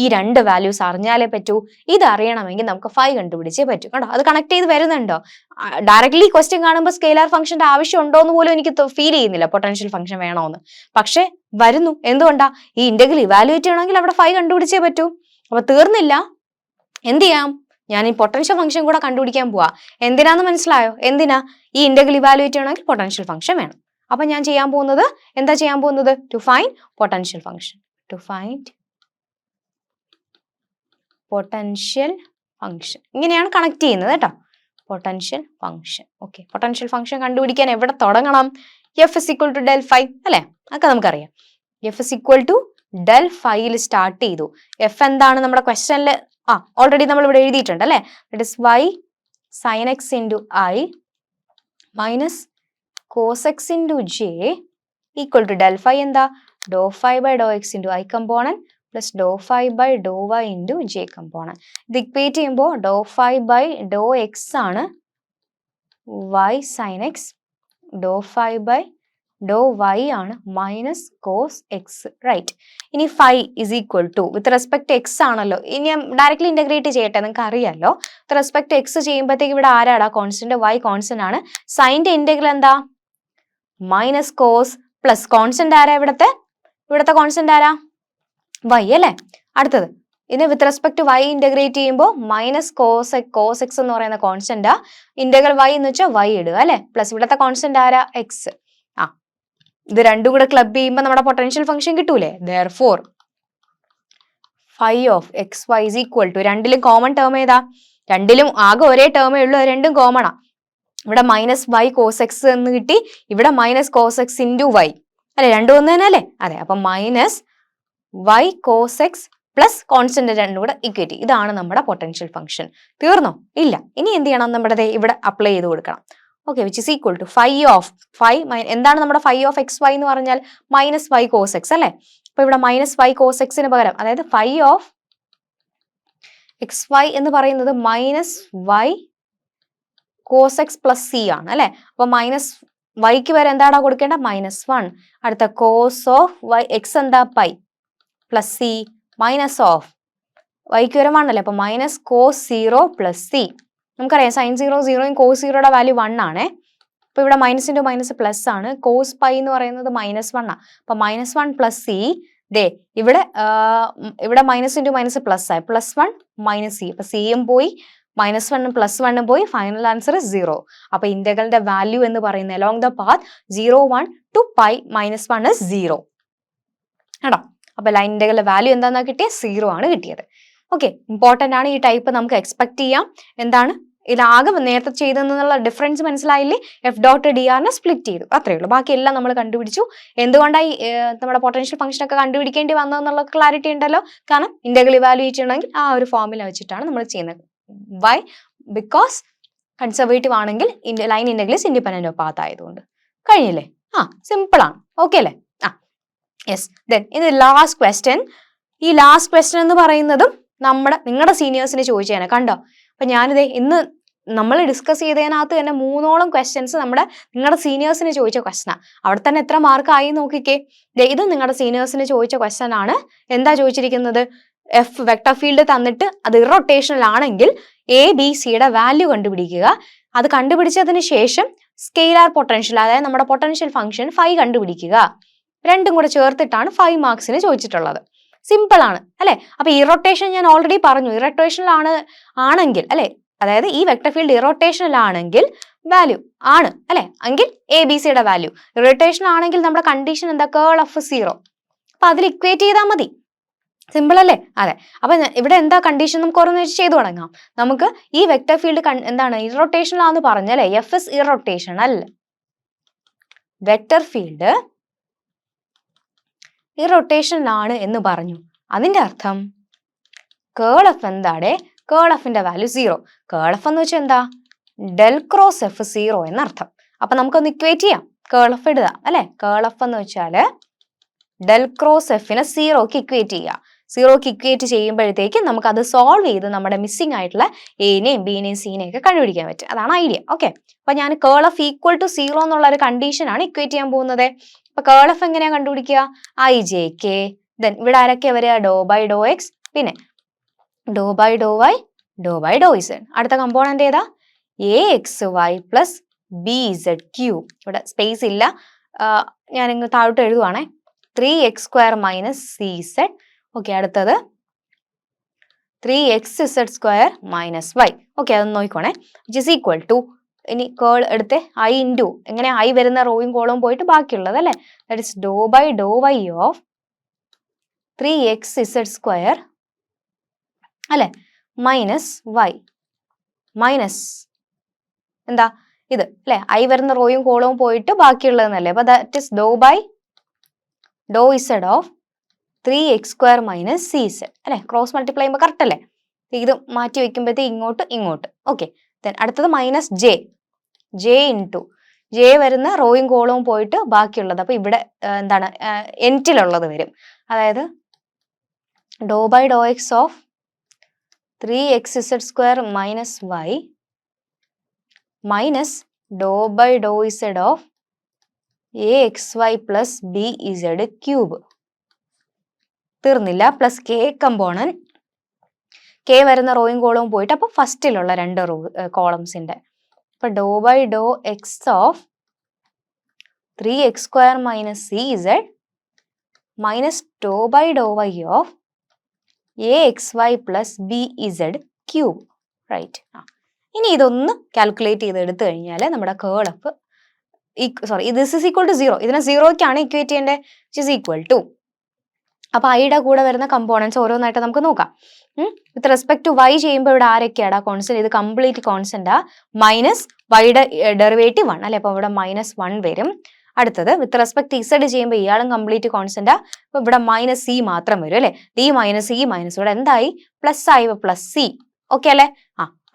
ഈ 2 വാല്യൂസ് അറിഞ്ഞാലേ പറ്റൂ. ഇത് അറിയണമെങ്കിൽ നമുക്ക് 5 കണ്ടുപിടിച്ചേ പറ്റൂ. കണ്ടോ? അത് കണക്ട് ചെയ്ത് വരുന്നുണ്ടോ? ഡയറക്ട്ലി ക്വസ്റ്റ്യൻ കാണുമ്പോൾ സ്കെയിലാർ ഫംഗ്ഷന്റെ ആവശ്യം ഉണ്ടോ എന്ന് പോലും എനിക്ക് ഫീൽ ചെയ്യുന്നില്ല. പൊട്ടൻഷ്യൽ ഫംഗ്ഷൻ വേണോന്ന്. പക്ഷെ വരുന്നു. എന്തുകൊണ്ടാ? ഈ ഇന്റഗ്രൽ ഇവാലുവേറ്റ് ചെയ്യണമെങ്കിൽ അവിടെ 5 കണ്ടുപിടിച്ചേ പറ്റൂ. അപ്പൊ തീർന്നില്ല. എന്ത് ചെയ്യാം? ഞാൻ ഈ പൊട്ടൻഷ്യൽ ഫംഗ്ഷൻ കൂടെ കണ്ടുപിടിക്കാൻ പോവാ. എന്തിനാന്ന് മനസ്സിലായോ? എന്തിനാ? ഈ ഇന്റഗ്രൽ ഇവാലുവേറ്റ് ചെയ്യണമെങ്കിൽ പൊട്ടൻഷ്യൽ ഫംഗ്ഷൻ വേണം. അപ്പൊ ഞാൻ ചെയ്യാൻ പോകുന്നത് എന്താ? ചെയ്യാൻ പോകുന്നത് to find potential function. To find potential function. ഇങ്ങനെയാണ് കണക്ട് ചെയ്യുന്നത് കേട്ടോ. Potential function. Okay, potential function കണ്ടുപിടിക്കാൻ എവിടെ തുടങ്ങണം? F is equal to del phi അല്ലെ. അതൊക്കെ നമുക്കറിയാം. F is equal to del ഫൈയിൽ സ്റ്റാർട്ട് ചെയ്തു. എഫ് എന്താണ് നമ്മുടെ ക്വസ്റ്റനിൽ ഓൾറെഡി നമ്മൾ ഇവിടെ എഴുതിയിട്ടുണ്ട് അല്ലെ. That is y sin x into I minus cos x into j equal to del phi എന്താ dou phi by dou x into I component plus dou phi by dou y into j component. ഇത് equate ചെയ്യുമ്പോൾ dou phi by dou x ആണ് y sin x, dou phi by dou y ആണ് minus cos X, right. ഇനി phi is equal to with respect X ആണല്ലോ. ഇനി ഞാൻ directly integrate ചെയ്യട്ടെ, നിങ്ങൾക്ക് അറിയാലോ. വിത്ത് റെസ്പെക്ട് എക്സ് ചെയ്യുമ്പോഴത്തേക്ക് ഇവിടെ ആരാടാ കോൺസ്റ്റന്റ്, y കോൺസ്റ്റന്റ് ആണ്. സൈൻ്റെ ഇന്റഗ്രൽ എന്താ മൈനസ് കോസ് പ്ലസ് കോൺസ്റ്റന്റ് ആരാ ഇവിടത്തെ കോൺസ്റ്റന്റ് ആരാ y അല്ലേ. അടുത്തത് ഇനി വിത്ത് റെസ്പെക്ട് y ഇന്റഗ്രേറ്റ് ചെയ്യുമ്പോൾ മൈനസ് കോസ് എക്സ് എന്ന് പറയുന്ന കോൺസ്റ്റന്റ്, ഇന്റഗ്രൽ y എന്ന് വെച്ചാൽ y ഇടുക അല്ലെ, പ്ലസ് ഇവിടത്തെ കോൺസ്റ്റന്റ് ആരാ എക്സ്. ഇത് രണ്ടും കൂടെ ക്ലബ് ചെയ്യുമ്പോൾ നമ്മുടെ പൊട്ടൻഷ്യൽ ഫംഗ്ഷൻ കിട്ടൂലേ. therefore phi of xy is equal to, രണ്ടിലും കോമൺ ടേം ഏതാ, രണ്ടിലും ആകെ ഒരേ ടേമേ ഉള്ളൂ, രണ്ടും കോമൺ ആ. ഇവിടെ മൈനസ് y കോസ് എക്സ് എന്ന് കിട്ടി, ഇവിടെ minus cos X into Y അല്ലെ, രണ്ടും ഒന്ന് തന്നെ അല്ലേ. അതെ, അപ്പൊ minus y cos X plus constant രണ്ടും കൂടെ ഇക്വേറ്റ്. ഇതാണ് നമ്മുടെ പൊട്ടൻഷ്യൽ ഫംഗ്ഷൻ. തീർന്നോ? ഇല്ല. ഇനി എന്ത് ചെയ്യണം, നമ്മുടെ ഇവിടെ അപ്ലൈ ചെയ്ത് കൊടുക്കണം. Okay, which is equal to എന്താണ് നമ്മുടെ ഫൈ ഓഫ് എക്സ് വൈ എന്ന് പറഞ്ഞാൽ മൈനസ് വൈ കോസ് എക്സ് അല്ലെ. അപ്പൊ ഇവിടെ മൈനസ് വൈ കോസ് എക്സിന് പകരം, അതായത് ഫൈ ഓഫ് എക്സ് വൈ എന്ന് പറയുന്നത് minus Y cos X plus C ആണ് അല്ലെ. അപ്പൊ മൈനസ് വൈക്ക് വരെ എന്താടാ കൊടുക്കേണ്ട, -1. അടുത്ത കോസ് ഓഫ് വൈ എക്സ് എന്താ pi plus C minus of വൈക്ക് വരെ 1 അല്ലേ. അപ്പൊ മൈനസ് കോസ് 0 പ്ലസ് സി. നമുക്കറിയാം സൈൻ 0 0യും കോസ് 0യുടെ വാല്യൂ 1 ആണേ. അപ്പൊ ഇവിടെ മൈനസ് ഇൻറ്റു മൈനസ് പ്ലസ് ആണ്. കോസ് പൈ എന്ന് പറയുന്നത് -1 ആണ്. അപ്പൊ -1 പ്ലസ് സി. ദേ ഇവിടെ മൈനസ് ഇൻറ്റു മൈനസ് പ്ലസ് ആയി, +1 മൈനസ് സി. അപ്പൊ സിയും പോയി, -1 +1 പോയി, ഫൈനൽ ആൻസർ 0. അപ്പൊ ഇന്റഗ്രലിന്റെ വാല്യൂ എന്ന് പറയുന്നത് along the path 0 1 to π -1 is 0 കേട്ടോ. അപ്പൊ ലൈൻ ഇന്റഗ്രലിന്റെ വാല്യൂ എന്താണെന്നാ കിട്ടിയത്, 0 ആണ് കിട്ടിയത്. ഓക്കെ, ഇമ്പോർട്ടന്റ് ആണ്. ഈ ടൈപ്പ് നമുക്ക് എക്സ്പെക്ട് ചെയ്യാം. എന്താണ് ഇതാകെ നേരത്തെ ചെയ്തെന്നുള്ള ഡിഫറൻസ് മനസ്സിലായില്ലേ. എഫ് ഡോട്ട് ഡി ആറിനെ സ്പ്ലിറ്റ് ചെയ്തു, അത്രയേ ഉള്ളൂ. ബാക്കിയെല്ലാം നമ്മൾ കണ്ടുപിടിച്ചു. എന്തുകൊണ്ടായി നമ്മുടെ പൊട്ടൻഷ്യൽ ഫംഗ്ഷൻ ഒക്കെ കണ്ടുപിടിക്കേണ്ടി വന്നതെന്നുള്ള ക്ലാരിറ്റി ഉണ്ടല്ലോ. കാരണം ഇന്റഗ്രൽ ഇവാലുവേറ്റ് ചെയ്യണമെങ്കിൽ ആ ഒരു ഫോർമുല വെച്ചിട്ടാണ് നമ്മൾ ചെയ്യുന്നത്. വൈ? ബിക്കോസ് കൺസർവേറ്റീവ് ആണെങ്കിൽ line integral is independent of path ആയതുകൊണ്ട്. കഴിഞ്ഞില്ലേ? സിമ്പിൾ ആണ്. ഓക്കെ അല്ലേ? യെസ്. ദെൻ ഇത് ലാസ്റ്റ് ക്വസ്റ്റ്യൻ. ഈ ലാസ്റ്റ് ക്വസ്റ്റ്യൻ എന്ന് പറയുന്നതും നിങ്ങളുടെ സീനിയേഴ്സിന് ചോദിച്ചേനെ കണ്ടോ. അപ്പൊ ഞാനിതേ ഇന്ന് നമ്മൾ ഡിസ്കസ് ചെയ്തതിനകത്ത് തന്നെ 3ഓളം ക്വസ്റ്റ്യൻസ് നിങ്ങളുടെ സീനിയേഴ്സിന് ചോദിച്ച ക്വസ്റ്റ്യനാ. അവിടെ തന്നെ എത്ര മാർക്ക് ആയി നോക്കിക്കേ. ഇത് നിങ്ങളുടെ സീനിയേഴ്സിന് ചോദിച്ച ക്വസ്റ്റ്യൻ ആണ്. എന്താ ചോദിച്ചിരിക്കുന്നത്, എഫ് വെക്ടർ ഫീൽഡ് തന്നിട്ട് അത് ഇറൊട്ടേഷണൽ ആണെങ്കിൽ എ ബി സിയുടെ വാല്യൂ കണ്ടുപിടിക്കുക. അത് കണ്ടുപിടിച്ചതിന് ശേഷം സ്കെയിലാർ പൊട്ടൻഷ്യൽ, അതായത് നമ്മുടെ പൊട്ടൻഷ്യൽ ഫംഗ്ഷൻ ഫൈ കണ്ടുപിടിക്കുക. രണ്ടും കൂടെ ചേർത്തിട്ടാണ് 5 മാർക്സിന് ചോദിച്ചിട്ടുള്ളത്. സിമ്പിൾ ആണ് അല്ലെ. അപ്പൊ ഇറൊട്ടേഷൻ ഞാൻ ഓൾറെഡി പറഞ്ഞു, ഇറൊട്ടേഷണൽ ആണെങ്കിൽ അല്ലെ, അതായത് ഈ വെക്ടർ ഫീൽഡ് ഇറൊട്ടേഷണൽ ആണെങ്കിൽ വാല്യൂ ആണ് അല്ലെ, എങ്കിൽ എ ബി സിയുടെ വാല്യൂ. ഇറൊട്ടേഷണൽ ആണെങ്കിൽ നമ്മുടെ കണ്ടീഷൻ എന്താ, കേൾ ഓഫ് 0. അപ്പൊ അതിൽ ഇക്വേറ്റ് ചെയ്താൽ മതി. സിമ്പിൾ അല്ലേ? അതെ. അപ്പൊ ഇവിടെ എന്താ കണ്ടീഷൻ, നമുക്ക് ഓരോന്ന് വെച്ച് ചെയ്തു തുടങ്ങാം. നമുക്ക് ഈ വെക്ടർ ഫീൽഡ് എന്താണ് ഇറൊട്ടേഷണൽ ആണെന്ന് പറഞ്ഞല്ലേ, F is irrotational. Vector field irrotational ആണ് എന്ന് പറഞ്ഞു. അതിന്റെ അർത്ഥം കേൾ എഫ് എന്താടെ, കേൾ എഫിന്റെ വാല്യൂ 0. കേൾ എഫ് എന്ന് വെച്ചാൽ എന്താ, ഡെൽ ക്രോസ് എഫ് 0 എന്നർത്ഥം. അപ്പൊ നമുക്കൊന്ന് ഇക്വേറ്റ് ചെയ്യാം. കേൾ എഫ് ഇടുക അല്ലെ. കേൾ എഫ് എന്ന് വെച്ചാല് ഡെൽ ക്രോസ് എഫിനെ 0ക്ക് ഇക്വേറ്റ് ചെയ്യുക. 0ക്ക് ഇക്വേറ്റ് ചെയ്യുമ്പോഴത്തേക്ക് നമുക്ക് അത് സോൾവ് ചെയ്ത് നമ്മുടെ മിസ്സിംഗ് ആയിട്ടുള്ള എനെയും ബിനെയും സിനെയും ഒക്കെ കണ്ടുപിടിക്കാൻ പറ്റും. അതാണ് ഐഡിയ. ഓക്കെ, അപ്പൊ ഞാൻ കേൾ എഫ് ഈക്വൽ ടു 0 എന്നുള്ള ഒരു കണ്ടീഷനാണ് ഇക്വേറ്റ് ചെയ്യാൻ പോകുന്നത്. അപ്പൊ കേൾ എഫ് എങ്ങനെയാ കണ്ടുപിടിക്കുക, ഐ ജെ കെ. ദെൻ ഇവിടെ ആരൊക്കെ വരിക, ഡോ ബൈ ഡോ എക്സ്, പിന്നെ dou by Dr y, dou by Dr z. അടുത്ത കമ്പോണന്റ് ഏതാ, a x Y plus b z cube. ഇവിടെ സ്പേസ് ഇല്ല, ഞാൻ ഇങ്ങ് താഴോട്ട് എഴുതുവാണേ. 3x² minus C z. Okay, അടുത്തത് 3x(z² മൈനസ് വൈ. ഓക്കെ, അതൊന്ന് നോക്കിക്കോണേ. വിച്ച് ഇസ് ഈക്വൽ ടു, ഇനി കേൾ എടുത്ത് ഐ ഇൻറ്റു, എങ്ങനെ ഐ വരുന്ന റോയും കോളവും പോയിട്ട് ബാക്കിയുള്ളത് അല്ലെ, that is Dr by Dr Y of 3x(z²) അല്ലെ മൈനസ് വൈ മൈനസ് എന്താ ഇത് അല്ലെ, ഐ വരുന്ന റോയും കോളവും പോയിട്ട് ബാക്കിയുള്ളതെന്നല്ലേ. അപ്പൊ that is Dr by Dr Z of 3x² minus C Z അല്ലെ, ക്രോസ് മൾട്ടിപ്ലൈ ചെയ്യുമ്പോൾ കറക്റ്റ് അല്ലേ? ഇത് മാറ്റി വെക്കുമ്പോഴത്തേ ഇങ്ങോട്ട്. ഓക്കെ, ദെൻ അടുത്തത് മൈനസ് ജെ ഇൻറ്റു ജെ വരുന്ന റോയും കോളവും പോയിട്ട് ബാക്കിയുള്ളത്, അപ്പൊ ഇവിടെ എന്താണ് എൻറ്റിലുള്ളത് വരും. അതായത് dou by Dr X of 3x² minus y minus dou by Dr Z of axy plus b z cube. തീർന്നില്ല. പ്ലസ് കെ കമ്പോണന്റ്, കെ വരുന്ന റോയും കോളവും പോയിട്ട് അപ്പൊ ഫസ്റ്റിലുള്ള രണ്ട് കോളംസിന്റെ. അപ്പൊ dou by Dr X of 3x² minus C z minus dou by Dr Y of axy plus b z cube. Right. ഇനി ഇതൊന്ന് കാൽക്കുലേറ്റ് ചെയ്ത് എടുത്തു കഴിഞ്ഞാൽ നമ്മുടെ curl f this is equal to 0. ഇതിനെ 0ക്കാണ് ഇക്വേറ്റ് ചെയ്യേണ്ടത്, വിച്ച് ഇസ് ഈക്വൽ ടു. അപ്പൊ ഐയുടെ കൂടെ വരുന്ന കമ്പോണൻസ് ഓരോന്നായിട്ട് നമുക്ക് നോക്കാം. വിത്ത് റെസ്പെക്ട് ടു വൈ ചെയ്യുമ്പോൾ ഇവിടെ ആരൊക്കെയാടാ കോൺസ്റ്റന്റ്? ഇത് കംപ്ലീറ്റ് കോൺസ്റ്റന്റാ. മൈനസ് വൈയുടെ ഡെറിവേറ്റീവ് 1 അല്ലെ, അപ്പൊ ഇവിടെ -1 വരും. അടുത്തത് വിത്ത് റെസ്പെക്ട് ഇസഡ് ചെയ്യുമ്പോൾ ഇയാളും കംപ്ലീറ്റ് കോൺസ്റ്റന്റാ, അപ്പൊ ഇവിടെ മൈനസ് സി മാത്രം വരും അല്ലെ. ഈ മൈനസ് ഇവിടെ എന്തായി? പ്ലസ് ആയി, പ്ലസ് സി. ഓക്കെ അല്ലെ?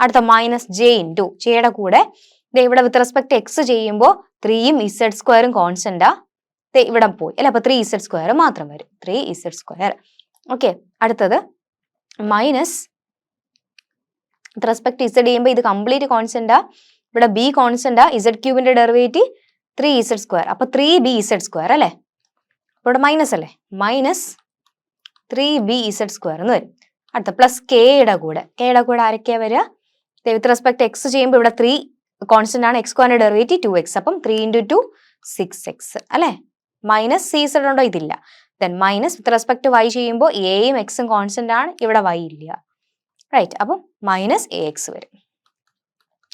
അടുത്ത മൈനസ് ജെ ഇൻറ്റു ജെയുടെ കൂടെ ഇവിടെ വിത്ത് റെസ്പെക്ട് എക്സ് ചെയ്യുമ്പോൾ 3ഉം z² കോൺസ്റ്റന്റാ, ഇവിടെ പോയി അല്ലെ, അപ്പൊ 3z² മാത്രം വരും, 3z². ഓക്കെ, അടുത്തത് മൈനസ് വിത്ത് റെസ്പെക്ട് ഇസഡ് ചെയ്യുമ്പോൾ ഇത് കംപ്ലീറ്റ് കോൺസ്റ്റന്റാ, ഇവിടെ ബി കോൺസ്റ്റന്റാ, z³ ഡെറിവേറ്റീവ് 3z², അപ്പൊ 3bz² അല്ലെ, അപ്പൊ ഇവിടെ മൈനസ് അല്ലേ, മൈനസ് 3bz² എന്ന് വരും. അടുത്ത പ്ലസ് കെയുടെ കൂടെ ആരൊക്കെയാ വരിക? വിത്ത് റെസ്പെക്ട് എക്സ് ചെയ്യുമ്പോൾ ഇവിടെ 3 കോൺസ്റ്റന്റ് ആണ്, x² ഡെറിവേറ്റീവ് 2x, അപ്പം 3 × 2 6x അല്ലെ. മൈനസ് സി ഇസഡ് ഉണ്ടോ? ഇതില്ല. Then minus with respect Y ചെയ്യുമ്പോൾ എയും എക്സും കോൺസ്റ്റന്റ് ആണ്, ഇവിടെ വൈ ഇല്ല. റൈറ്റ്, അപ്പം മൈനസ് ax വരും.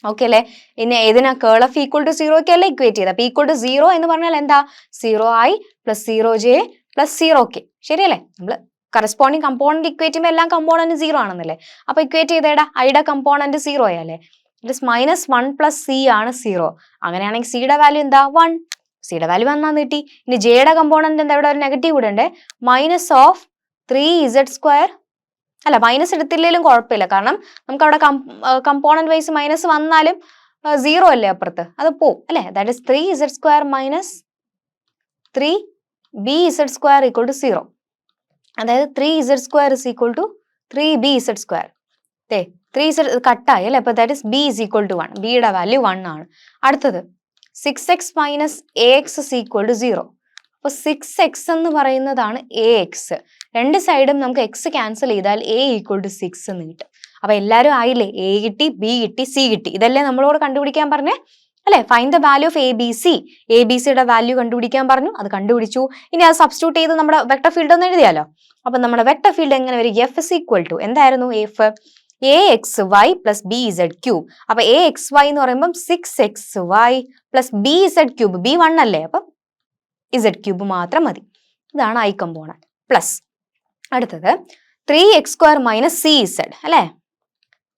ഓക്കെ അല്ലെ. ഇനി ഏതിനാ കേൾ ഓഫ് ഈക്വൽ ടു 0 അല്ലേ ഇക്വേറ്റ് ചെയ്ത്? അപ്പൊ ഈക്വൽ ടു 0 എന്ന് പറഞ്ഞാൽ എന്താ? 0i plus 0j plus 0k. ശരിയല്ലേ? നമ്മള് കറസ്പോണ്ടിങ് കമ്പോണന്റ് ഇക്വേറ്റ് ചെയ്യുമ്പോൾ എല്ലാം കമ്പോണന്റ് 0 ആണെന്നല്ലേ. അപ്പൊ ഇക്വേറ്റ് ചെയ്തേടാ ഐയുടെ കമ്പോണന്റ് 0 ആയല്ലേ. -1 പ്ലസ് സി ആണ് 0. അങ്ങനെയാണെങ്കിൽ സിയുടെ വാല്യൂ എന്താ? 1. സിയുടെ വാല്യൂ 1 കിട്ടി. ഇനി ജെയുടെ കമ്പോണന്റ് എന്താ? ഇവിടെ ഒരു നെഗറ്റീവ് കൂടെ ഉണ്ട്, മൈനസ് ഓഫ് 3z² അല്ല, മൈനസ് എടുത്തില്ലെങ്കിലും കുഴപ്പമില്ല, കാരണം നമുക്ക് അവിടെ കമ്പോണന്റ് വൈസ് മൈനസ് വന്നാലും 0 അല്ലേ അപ്പുറത്ത്, അത് പോവും അല്ലെ. That is 3z² minus 3bz² equal to 0. അതായത് 3z² is equal to 3bz². 3z കട്ടായി അല്ലെ, അപ്പൊ that is b is equal to 1. ബിയുടെ വാല്യൂ 1 ആണ്. അടുത്തത് 6x minus ax is equal to 0. അപ്പൊ 6x എന്ന് പറയുന്നതാണ് ax. രണ്ട് സൈഡും നമുക്ക് x ക്യാൻസൽ ചെയ്താൽ a ഈക്വൽ ടു 6 എന്ന് കിട്ടും. അപ്പൊ എല്ലാവരും ആയില്ലേ, a കിട്ടി, b കിട്ടി, c കിട്ടി. ഇതല്ലേ നമ്മളോട് കണ്ടുപിടിക്കാൻ പറഞ്ഞേ അല്ലെ? Find the value of A B സിയുടെ വാല്യൂ കണ്ടുപിടിക്കാൻ പറഞ്ഞു, അത് കണ്ടുപിടിച്ചു. ഇനി അത് സബ്സ്റ്റിറ്റ്യൂട്ട് ചെയ്ത് നമ്മുടെ വെക്ടർ ഫീൽഡ് ഒന്ന് എഴുതിയാലോ. അപ്പൊ നമ്മുടെ വെക്ടർ ഫീൽഡ് എങ്ങനെ വരും? f ഇസ് ഈക്വൽ ടു എന്തായിരുന്നു? F axy plus bz³. അപ്പൊ axy എന്ന് പറയുമ്പോൾ 6xy പ്ലസ് bz³ b 1 അല്ലേ, അപ്പൊ z³ മാത്രം മതി. ഇതാണ് ഐ കമ്പോണന്റ്. പ്ലസ് അടുത്തത് 3x² മൈനസ് സി ഇസഡ് അല്ലെ,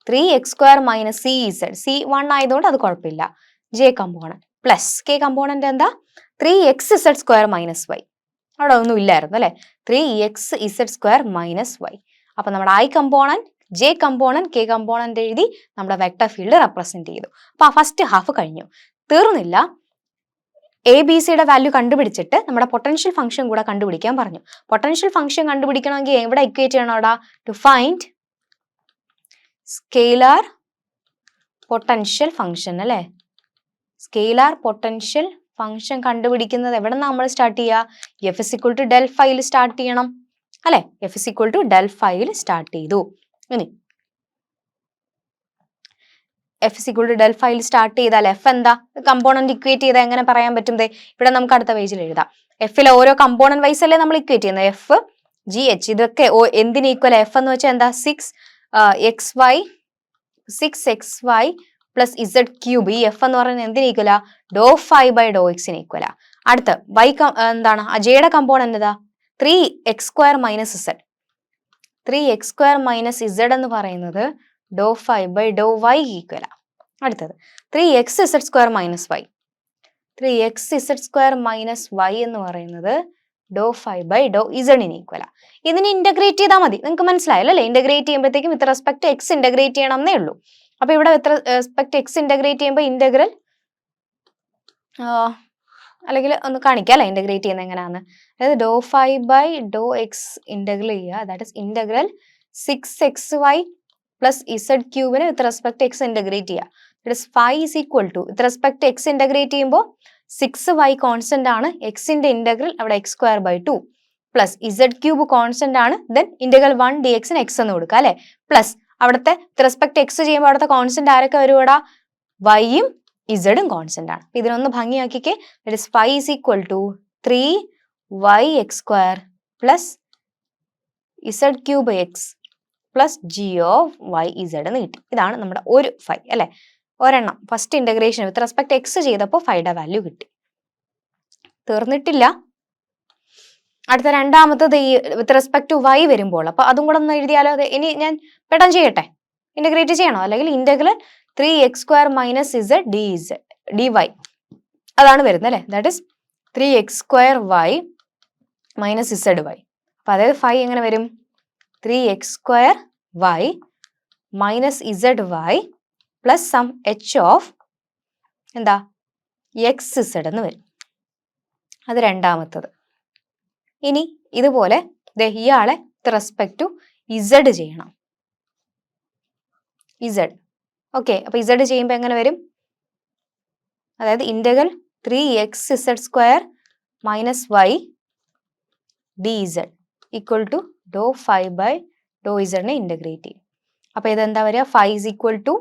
3x² minus C Z, c 1 ആയതുകൊണ്ട് അത് കുഴപ്പമില്ല. J component plus k component എന്താ? 3xz² minus Y. അവിടെ ഒന്നും ഇല്ലായിരുന്നു അല്ലെ, 3xz² മൈനസ് വൈ. അപ്പൊ നമ്മുടെ I component, J component, K component എഴുതി നമ്മുടെ വെക്ടർ ഫീൽഡ് റെപ്രസെന്റ് ചെയ്തു. അപ്പൊ ഫസ്റ്റ് ഹാഫ് കഴിഞ്ഞു. തീർന്നില്ല. എ ബി സിയുടെ വാല്യൂ കണ്ടുപിടിച്ചിട്ട് നമ്മുടെ പൊട്ടൻഷ്യൽ ഫംഗ്ഷൻ കൂടെ കണ്ടുപിടിക്കാൻ പറഞ്ഞു. പൊട്ടൻഷ്യൽ ഫംഗ്ഷൻ കണ്ടുപിടിക്കണമെങ്കിൽ എവിടെ ഇക്വേറ്റ് ചെയ്യണം? അവിടെ to find scalar potential function അല്ലെ. സ്കെയിലാർ പൊട്ടൻഷ്യൽ ഫംഗ്ഷൻ കണ്ടുപിടിക്കുന്നത് എവിടെ നിന്ന് നമ്മൾ സ്റ്റാർട്ട് ചെയ്യുക? F is equal to del ഫൈയിൽ സ്റ്റാർട്ട് ചെയ്യണം അല്ലെ. F is equal to del ഫൈയിൽ സ്റ്റാർട്ട് ചെയ്തു. ഇനി f is equal to del ഫൈയിൽ സ്റ്റാർട്ട് ചെയ്താൽ എഫ് എന്താ? കമ്പോണന്റ് ഇക്വേറ്റ് ചെയ്താൽ എങ്ങനെ പറയാൻ പറ്റും? ഇവിടെ നമുക്ക് അടുത്ത പേജിൽ എഴുതാം. എഫിലെ ഓരോ കമ്പോണന്റ് വൈസ് അല്ലേ നമ്മൾ ഇക്വേറ്റ് ചെയ്യുന്നത്. എഫ് ജി എച്ച് ഇതൊക്കെ എന്തിന് ഈക്വൽ? എഫ് എന്ന് വെച്ചാൽ എന്താ? 6xy പ്ലസ് z³ ഈ എഫ് എന്ന് പറയുന്നത് എന്തിന് ഈക്വലാ? ഡോ ഫൈ ബൈ ഡോ എക്സിന് ഈക്വലാ. അടുത്ത് വൈ എന്താണ്? ജെയുടെ കമ്പോണന്റ് എന്താ? 3x² minus z. 3x² minus z എന്ന് പറയുന്നത് ഡോ ഫൈ ബൈ ഡോ വൈ ഈക്വലാ. അടുത്തത് 3xz² minus Y. 3xz² minus Y എന്ന് പറയുന്നത് ഡോ ഫൈ ബൈ ഡോ ഇസഡിന് ഈക്വലാ. ഇതിന് ഇന്റഗ്രേറ്റ് ചെയ്താൽ മതി. നിങ്ങൾക്ക് മനസ്സിലായല്ലോ അല്ലേ? ഇന്റഗ്രേറ്റ് ചെയ്യുമ്പോഴത്തേക്കും വിത്ത് റെസ്പെക്ട് എക്സ് ഇന്റഗ്രേറ്റ് ചെയ്യണം എന്നേ ഉള്ളൂ. അപ്പൊ ഇവിടെ വിത്ത് റെസ്പെക്ട് എക്സ് ഇന്റഗ്രേറ്റ് ചെയ്യുമ്പോൾ ഇന്റഗ്രൽ അല്ലെങ്കിൽ ഒന്ന് കാണിക്കാം അല്ലെ ഇന്റഗ്രേറ്റ് ചെയ്യുന്നത് എങ്ങനെയാന്ന്. അതായത് dou phi by Dr x integral ചെയ്യുക. That is integral 6xy plus z ക്യൂബിന് വിത്ത് റെസ്പെക്ട് എക്സ് ഇന്റഗ്രേറ്റ് ചെയ്യുക. That is phi is equal to with respect X integrate ചെയ്യുമ്പോൾ 6y കോൺസ്റ്റന്റ് ആണ്, എക്സിന്റെ ഇന്റഗ്രൽ അവിടെ x square by 2 plus z cube constant ആണ്, then integral 1 dx ന് x എന്ന് കൊടുക്കുക അല്ലെ. പ്ലസ് അവിടുത്തെ വിത്ത് റെസ്പെക്ട് എക്സ് ചെയ്യുമ്പോൾ അവിടുത്തെ കോൺസ്റ്റന്റ് ആരൊക്കെ വരുവാടാ? വൈയും ഇസഡും കോൺസ്റ്റന്റ് ആണ്. ഇതിനൊന്ന് ഭംഗിയാക്കിക്കേ. That is phi is equal to 3y(x square plus z cube x plus G of Y z എന്ന് കിട്ടി. ഇതാണ് നമ്മുടെ ഒരു ഫൈ അല്ലെ. ഒരെണ്ണം first integration with respect x ചെയ്തപ്പോൾ ഫൈയുടെ വാല്യൂ കിട്ടി. തീർന്നിട്ടില്ല. അടുത്ത രണ്ടാമത്തത് ഈ വിത്ത് റെസ്പെക്ട് ടു വൈ വരുമ്പോൾ, അപ്പൊ അതും കൂടെ ഒന്ന് എഴുതിയാലോ? ഇനി ഞാൻ പെട്ടെന്ന് ചെയ്യട്ടെ. ഇന്റഗ്രേറ്റ് ചെയ്യണോ? അല്ലെങ്കിൽ integral 3x square minus Z dy അതാണ് വരുന്നത് അല്ലെ. That is 3x square Y minus Z Y. അപ്പൊ അതായത് ഫൈ എങ്ങനെ വരും? 3x square Y minus Z Y plus some H of എന്താ എക്സ് ഇസഡ് എന്ന് വരും. അത് രണ്ടാമത്തത്. ഇനി ഇതുപോലെ ഇയാളെ റെസ്പെക്ട് ടു ഇസഡ് ചെയ്യണം. Z okay. അപ്പൊ ഇസഡ് ചെയ്യുമ്പോൾ എങ്ങനെ വരും? അതായത് integral 3x Z square minus Y D Z equal to do phi by do ഇസഡിനെ ഇന്റഗ്രേറ്റ് ചെയ്യും. അപ്പൊ ഇതെന്താ വരിക? Phi is equal to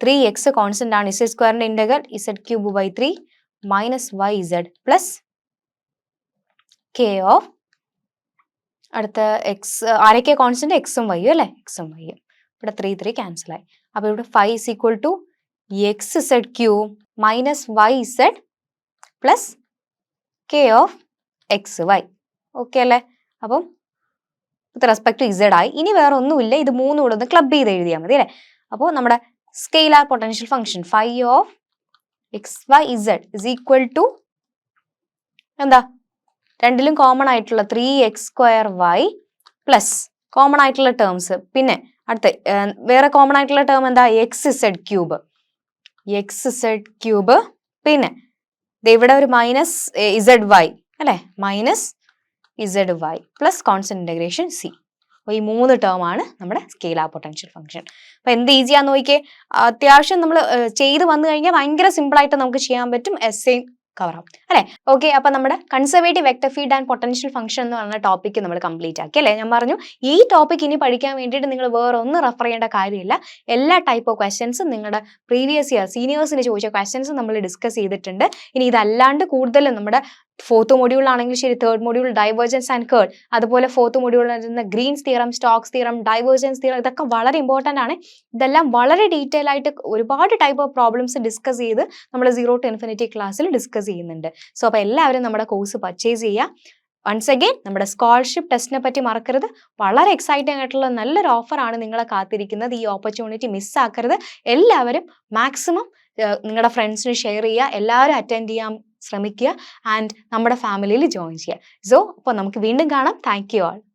3x constant ആണ്, ഇസഡ് സ്ക്വയറിന്റെ integral Z cube by 3 minus Y Z plus K of അടുത്ത X ആരൊക്കെ constant? എക്സും വൈയും അല്ലെ. എക്സും വൈയും ഇവിടെ 3 ക്യാൻസൽ ആയി. അപ്പൊ ഇവിടെ phi is equal to X Z cube minus Y Z plus K of X Y. Okay അല്ലേ? അപ്പം വിത്ത് റെസ്പെക്ട് ടു ഇസഡ് ആയി. ഇനി വേറെ ഒന്നുമില്ല. ഇത് മൂന്നും കൂടെ ഒന്ന് ക്ലബ് ചെയ്ത് എഴുതിയാൽ മതി അല്ലെ. അപ്പോൾ നമ്മുടെ scalar potential function phi of X Y Z is equal to എന്താ? രണ്ടിലും കോമൺ ആയിട്ടുള്ള 3x square Y plus common ആയിട്ടുള്ള ടേംസ്. പിന്നെ അടുത്ത വേറെ കോമൺ ആയിട്ടുള്ള ടേം എന്താ? X Z cube. X Z cube പിന്നെ ഇവിടെ ഒരു മൈനസ് ഇസഡ് വൈ അല്ലെ. Minus Z Y plus constant integration C. അപ്പൊ ഈ 3 ടേം ആണ് നമ്മുടെ സ്കെയിലാർ പൊട്ടൻഷ്യൽ ഫംഗ്ഷൻ. അപ്പൊ എന്ത് ഈസിയാന്ന് നോക്കിയേ. അത്യാവശ്യം നമ്മൾ ചെയ്ത് വന്നു കഴിഞ്ഞാൽ ഭയങ്കര സിമ്പിൾ ആയിട്ട് നമുക്ക് ചെയ്യാൻ പറ്റും. എസ്സേയും കവറാം അല്ലെ. ഓക്കെ. അപ്പൊ നമ്മുടെ conservative vector field and potential function എന്ന് പറഞ്ഞ ടോപ്പിക്ക് നമ്മൾ കംപ്ലീറ്റ് ആക്കി അല്ലെ. ഞാൻ പറഞ്ഞു ഈ ടോപ്പിക് ഇനി പഠിക്കാൻ വേണ്ടിയിട്ട് നിങ്ങൾ വേറെ ഒന്നും റെഫർ ചെയ്യേണ്ട കാര്യമില്ല. എല്ലാ ടൈപ്പ് ഓഫ് ക്വസ്റ്റ്യൻസും നിങ്ങളുടെ പ്രീവിയസ് ഇയർ സീനിയേഴ്സിന് ചോദിച്ച ക്വസ്റ്റ്യൻസ് നമ്മൾ ഡിസ്കസ് ചെയ്തിട്ടുണ്ട്. ഇനി ഇതല്ലാണ്ട് കൂടുതലും നമ്മുടെ 4th മൊഡ്യൂൾ ആണെങ്കിൽ ശരി, 3rd മൊഡ്യൂൾ ഡൈവേർജൻസ് ആൻഡ് കേൾ, അതുപോലെ 4th മൊഡ്യൂളിൽ വരുന്ന Green's theorem, Stokes theorem, divergence theorem, ഇതൊക്കെ വളരെ ഇമ്പോർട്ടൻ്റ് ആണ്. ഇതെല്ലാം വളരെ ഡീറ്റെയിൽ ആയിട്ട് ഒരുപാട് ടൈപ്പ് ഓഫ് പ്രോബ്ലംസ് ഡിസ്കസ് ചെയ്ത് നമ്മൾ 0 to infinity ക്ലാസ്സിൽ ഡിസ്കസ് ചെയ്യുന്നുണ്ട്. സോ അപ്പോൾ എല്ലാവരും നമ്മുടെ കോഴ്സ് പർച്ചേസ് ചെയ്യുക. വൺസ് അഗെയിൻ നമ്മുടെ സ്കോളർഷിപ്പ് ടെസ്റ്റിനെ പറ്റി മറക്കരുത്. വളരെ എക്സൈറ്റിംഗ് ആയിട്ടുള്ള നല്ലൊരു ഓഫറാണ് നിങ്ങളെ കാത്തിരിക്കുന്നത്. ഈ ഓപ്പർച്യൂണിറ്റി മിസ്സാക്കരുത്. എല്ലാവരും മാക്സിമം നിങ്ങളുടെ ഫ്രണ്ട്സിന് ഷെയർ ചെയ്യുക. എല്ലാവരും അറ്റൻഡ് ചെയ്യാൻ ശ്രമിക്കുക ആൻഡ് നമ്മുടെ ഫാമിലിയിൽ ജോയിൻ ചെയ്യുക. സോ അപ്പോൾ നമുക്ക് വീണ്ടും കാണാം. Thank you all.